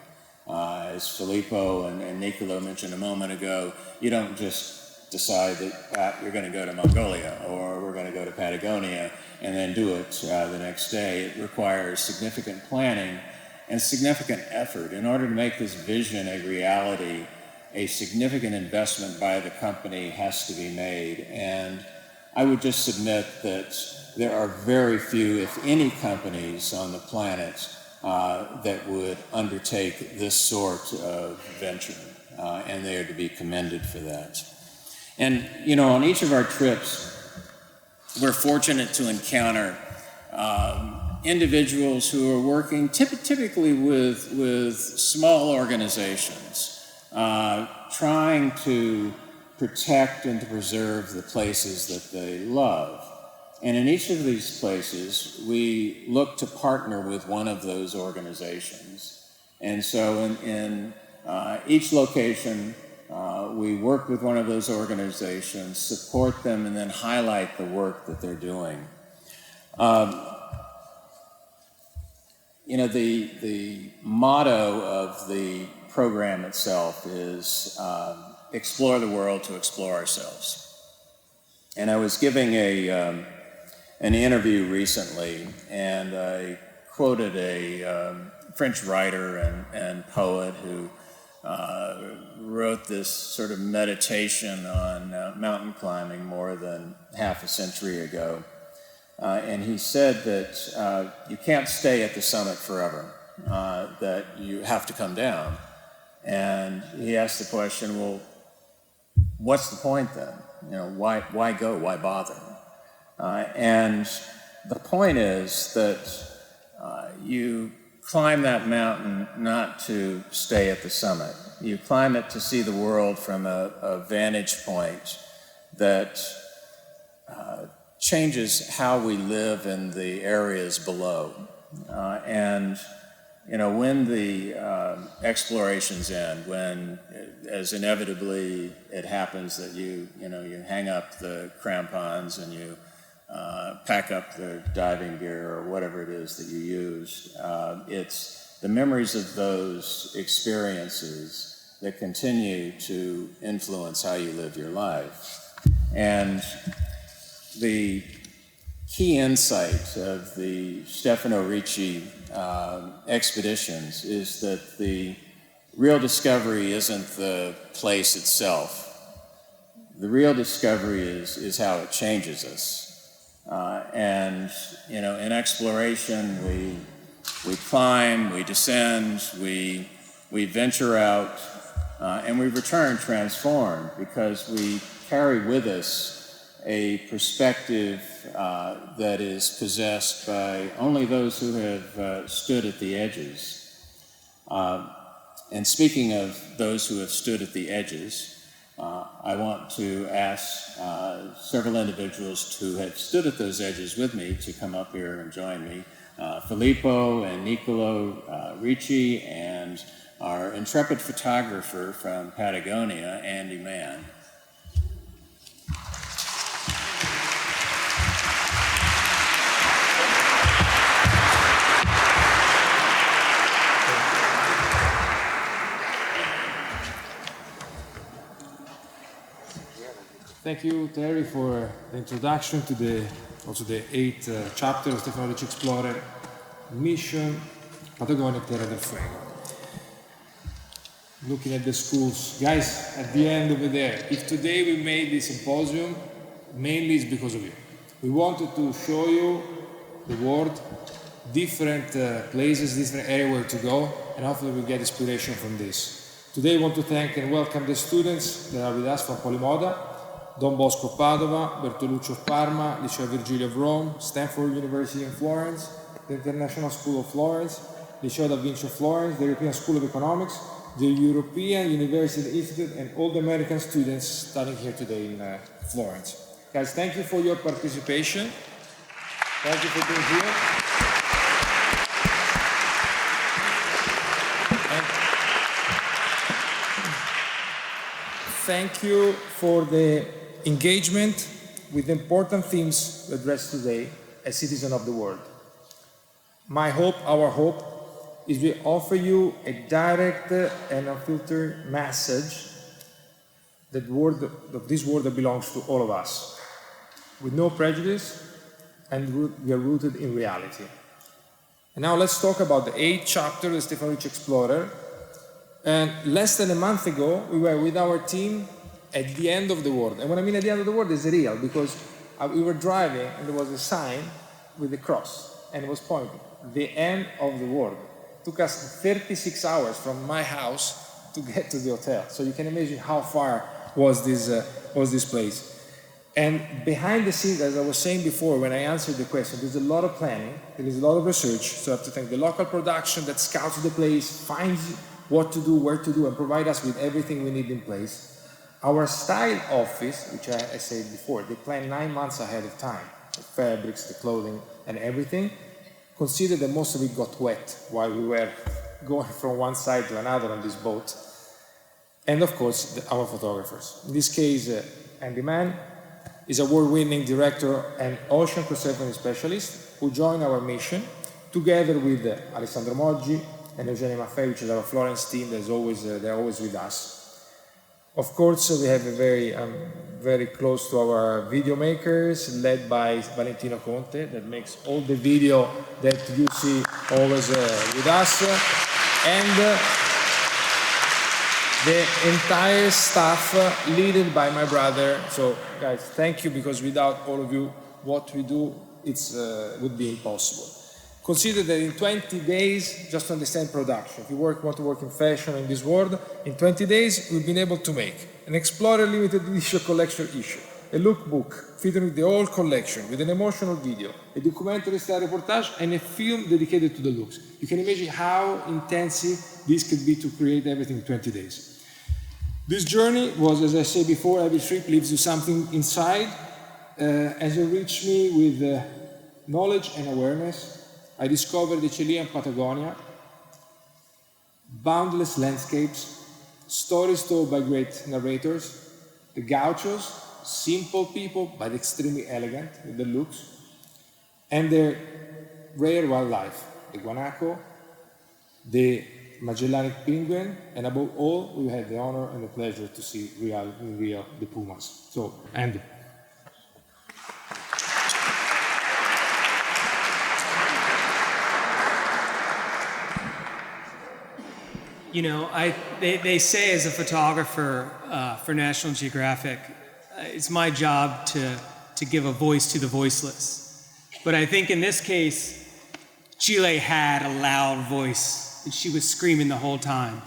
As Filippo and Niccolò mentioned a moment ago, you don't just decide that you're going to go to Mongolia or we're going to go to Patagonia and then do it the next day. It requires significant planning and significant effort. In order to make this vision a reality, a significant investment by the company has to be made. And I would just submit that there are very few, if any, companies on the planet that would undertake this sort of venture, and they are to be commended for that. And, on each of our trips, we're fortunate to encounter individuals who are working typically with small organizations, trying to protect and to preserve the places that they love. And in each of these places, we look to partner with one of those organizations. And so in each location, we work with one of those organizations, support them, and then highlight the work that they're doing. You know, the motto of the program itself is explore the world to explore ourselves. And I was giving an interview recently, and I quoted a French writer and poet who wrote this sort of meditation on mountain climbing more than half a century ago. And he said that you can't stay at the summit forever, that you have to come down. And he asked the question, well, what's the point then? You know, why go? Why bother? And the point is that you climb that mountain not to stay at the summit. You climb it to see the world from a vantage point that changes how we live in the areas below. And you know, when the explorations end, when, as inevitably it happens that you hang up the crampons and you pack up the diving gear or whatever it is that you used, it's the memories of those experiences that continue to influence how you live your life. And the key insight of the Stefano Ricci expeditions is that the real discovery isn't the place itself. The real discovery is how it changes us. And you know, in exploration, we climb, we descend, we venture out, and we return transformed because we carry with us a perspective that is possessed by only those who have stood at the edges. And speaking of those who have stood at the edges, I want to ask several individuals who have stood at those edges with me to come up here and join me. Filippo and Niccolò Ricci, and our intrepid photographer from Patagonia, Andy Mann. Thank you, Terry, for the introduction to the 8th chapter of Stefano Ricci Explorer Mission Patagonia Terra del Fuego. Looking at the schools, guys, at the end over there, if today we made this symposium, mainly it's because of you. We wanted to show you the world, different places, different areas where to go, and hopefully we get inspiration from this. Today I want to thank and welcome the students that are with us from Polimoda, Don Bosco Padova, Bertolucci of Parma, Liceo Virgilio of Rome, Stanford University in Florence, the International School of Florence, Liceo da Vinci of Florence, the European School of Economics, the European University Institute, and all the American students studying here today in Florence. Guys, thank you for your participation. Thank you for being here. And thank you for the engagement with important themes addressed today as citizens of the world. My hope, our hope, is we offer you a direct and unfiltered message that this world that belongs to all of us, with no prejudice, and we are rooted in reality. And now let's talk about the 8th chapter of the Stefano Ricci Explorer. And less than a month ago, we were with our team at the end of the world. And when I mean at the end of the world, it's real, because we were driving and there was a sign with a cross, and it was pointing, the end of the world. It took us 36 hours from my house to get to the hotel. So you can imagine how far was this place. And behind the scenes, as I was saying before, when I answered the question, there's a lot of planning, there is a lot of research. So I have to thank the local production that scouts the place, finds what to do, where to do, and provide us with everything we need in place. Our style office, which I said before, they plan 9 months ahead of time. The fabrics, the clothing, and everything. Consider that most of it got wet while we were going from one side to another on this boat. And of course, our photographers. In this case, Andy Mann is award-winning director and ocean conservation specialist who joined our mission together with Alessandro Moggi and Eugenio Giani, which is our Florence team that is always, they're always with us. Of course, we have a very close to our video makers, led by Valentino Conte, that makes all the video that you see always with us. And the entire staff led by my brother. So guys, thank you, because without all of you, what we do, would be impossible. Consider that in 20 days, just to understand production, if you want to work in fashion in this world, in 20 days, we've been able to make an Explorer limited edition collection issue, a lookbook featuring the whole collection with an emotional video, a documentary style reportage, and a film dedicated to the looks. You can imagine how intensive this could be to create everything in 20 days. This journey was, as I said before, every trip leaves you something inside. As it reached me with knowledge and awareness, I discovered the Chilean Patagonia, boundless landscapes, stories told by great narrators, the gauchos, simple people but extremely elegant with their looks, and their rare wildlife, the guanaco, the Magellanic penguin, and above all, we had the honor and the pleasure to see in real the pumas. So, Andy. You know, they say as a photographer for National Geographic, it's my job to give a voice to the voiceless. But I think in this case, Chile had a loud voice, and she was screaming the whole time.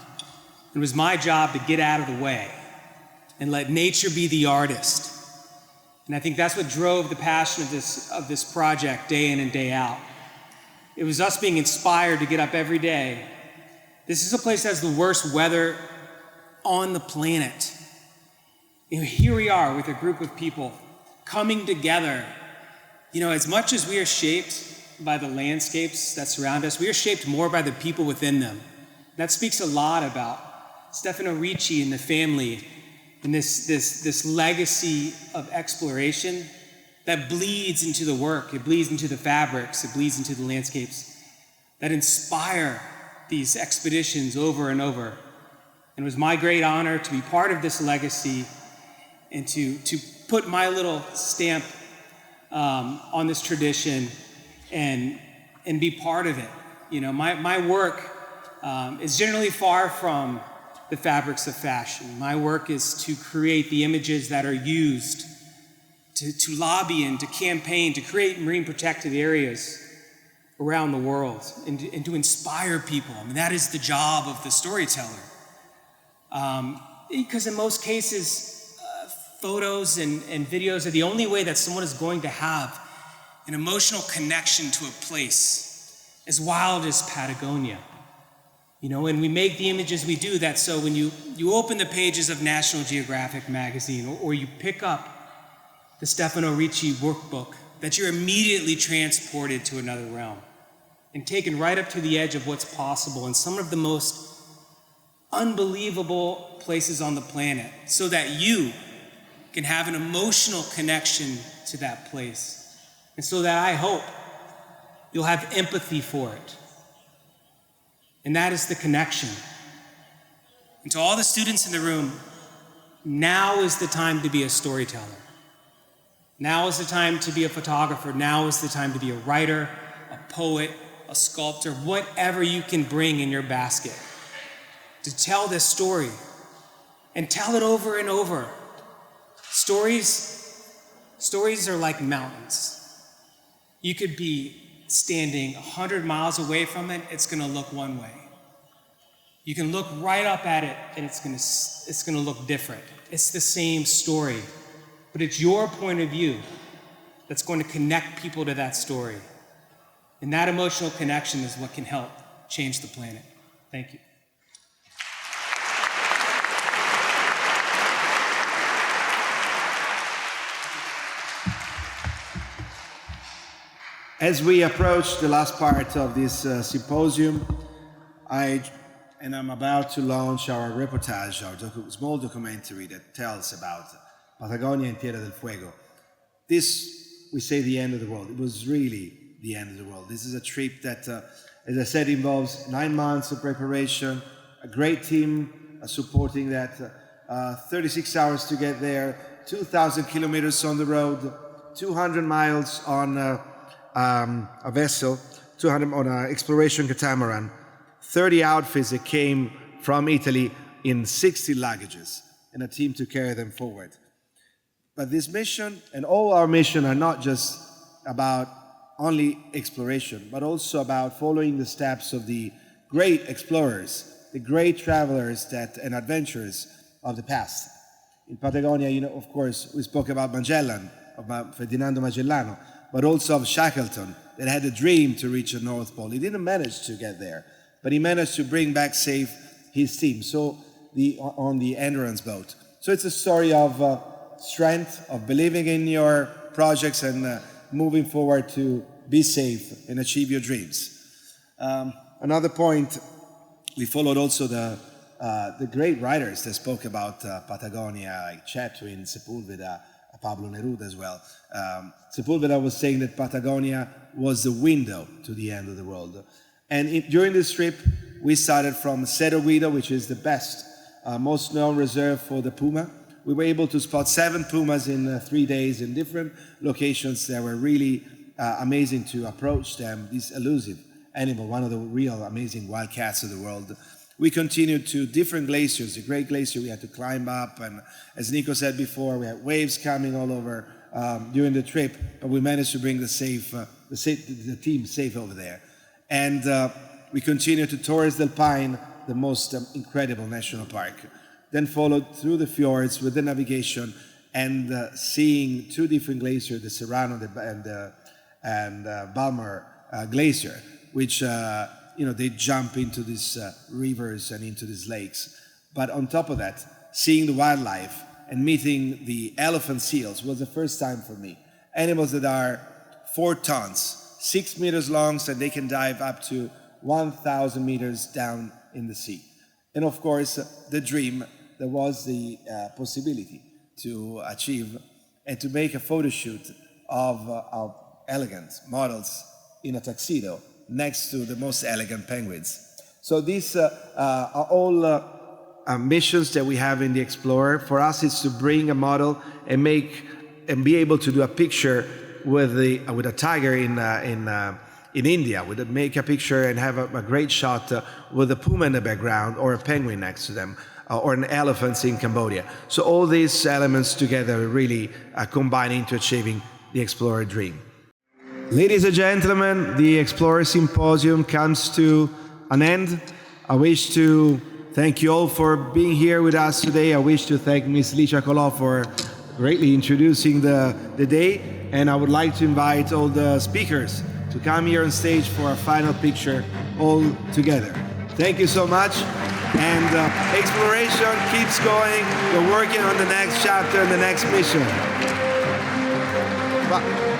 It was my job to get out of the way and let nature be the artist. And I think that's what drove the passion of this project day in and day out. It was us being inspired to get up every day. This is a place that has the worst weather on the planet. You know, here we are with a group of people coming together. You know, as much as we are shaped by the landscapes that surround us, we are shaped more by the people within them. That speaks a lot about Stefano Ricci and the family and this legacy of exploration that bleeds into the work, it bleeds into the fabrics, it bleeds into the landscapes that inspire these expeditions over and over. And it was my great honor to be part of this legacy and to put my little stamp on this tradition and be part of it. You know, my work is generally far from the fabrics of fashion. My work is to create the images that are used to lobby and to campaign, to create marine protected areas around the world and to inspire people. I mean, that is the job of the storyteller. Because in most cases, photos and videos are the only way that someone is going to have an emotional connection to a place as wild as Patagonia. You know, and we make the images we do that so when you open the pages of National Geographic magazine or you pick up the Stefano Ricci workbook, that you're immediately transported to another realm and taken right up to the edge of what's possible in some of the most unbelievable places on the planet so that you can have an emotional connection to that place. And so that I hope you'll have empathy for it. And that is the connection. And to all the students in the room, now is the time to be a storyteller. Now is the time to be a photographer. Now is the time to be a writer, a poet, a sculptor, whatever you can bring in your basket to tell this story and tell it over and over. Stories are like mountains. You could be standing 100 miles away from it, it's gonna look one way. You can look right up at it and it's gonna look different. It's the same story. but it's your point of view that's going to connect people to that story. And that emotional connection is what can help change the planet. Thank you. As we approach the last part of this symposium, I'm about to launch our reportage, our small documentary that tells about Patagonia and Tierra del Fuego. This, we say, the end of the world. It was really the end of the world. This is a trip that, as I said, involves 9 months of preparation, a great team supporting that, 36 hours to get there, 2,000 kilometers on the road, 200 miles on a vessel, 200 on an exploration catamaran, 30 outfits that came from Italy in 60 luggages, and a team to carry them forward. But this mission and all our mission are not just about only exploration, but also about following the steps of the great explorers, the great travelers and adventurers of the past. In Patagonia, of course, we spoke about Magellan, about Ferdinando Magellano, but also of Shackleton, that had a dream to reach the North Pole. He didn't manage to get there, but he managed to bring back safe his team on the endurance boat. So it's a story of strength, of believing in your projects and moving forward to be safe and achieve your dreams. Another point, we followed also the great writers that spoke about Patagonia, like Chetwin, Sepúlveda, Pablo Neruda as well. Sepúlveda was saying that Patagonia was the window to the end of the world. And during this trip, we started from Cerro Guido, which is the best, most known reserve for the puma. We were able to spot 7 pumas in 3 days in different locations that were really amazing to approach them, this elusive animal, one of the real amazing wildcats of the world. We continued to different glaciers. The Great Glacier we had to climb up, and as Nico said before, we had waves coming all over during the trip, but we managed to bring the team safe over there. And we continued to Torres del Paine, the most incredible national park. Then followed through the fjords with the navigation and seeing 2 different glaciers, the Serrano and Balmer Glacier, which they jump into these rivers and into these lakes. But on top of that, seeing the wildlife and meeting the elephant seals was the first time for me. Animals that are 4 tons, 6 meters long, so they can dive up to 1,000 meters down in the sea. And of course, the dream, there was the possibility to achieve and to make a photo shoot of elegant models in a tuxedo next to the most elegant penguins. So these are all missions that we have in the Explorer. For us, it's to bring a model and be able to do a picture with a tiger in India. We make a picture and have a great shot with a puma in the background or a penguin next to them, or an elephant in Cambodia. So all these elements together really combine into achieving the Explorer dream. Ladies and gentlemen, the Explorer Symposium comes to an end. I wish to thank you all for being here with us today. I wish to thank Ms. Niccolò for greatly introducing the day. And I would like to invite all the speakers to come here on stage for a final picture all together. Thank you so much. And exploration keeps going. We're working on the next chapter and the next mission. Bye.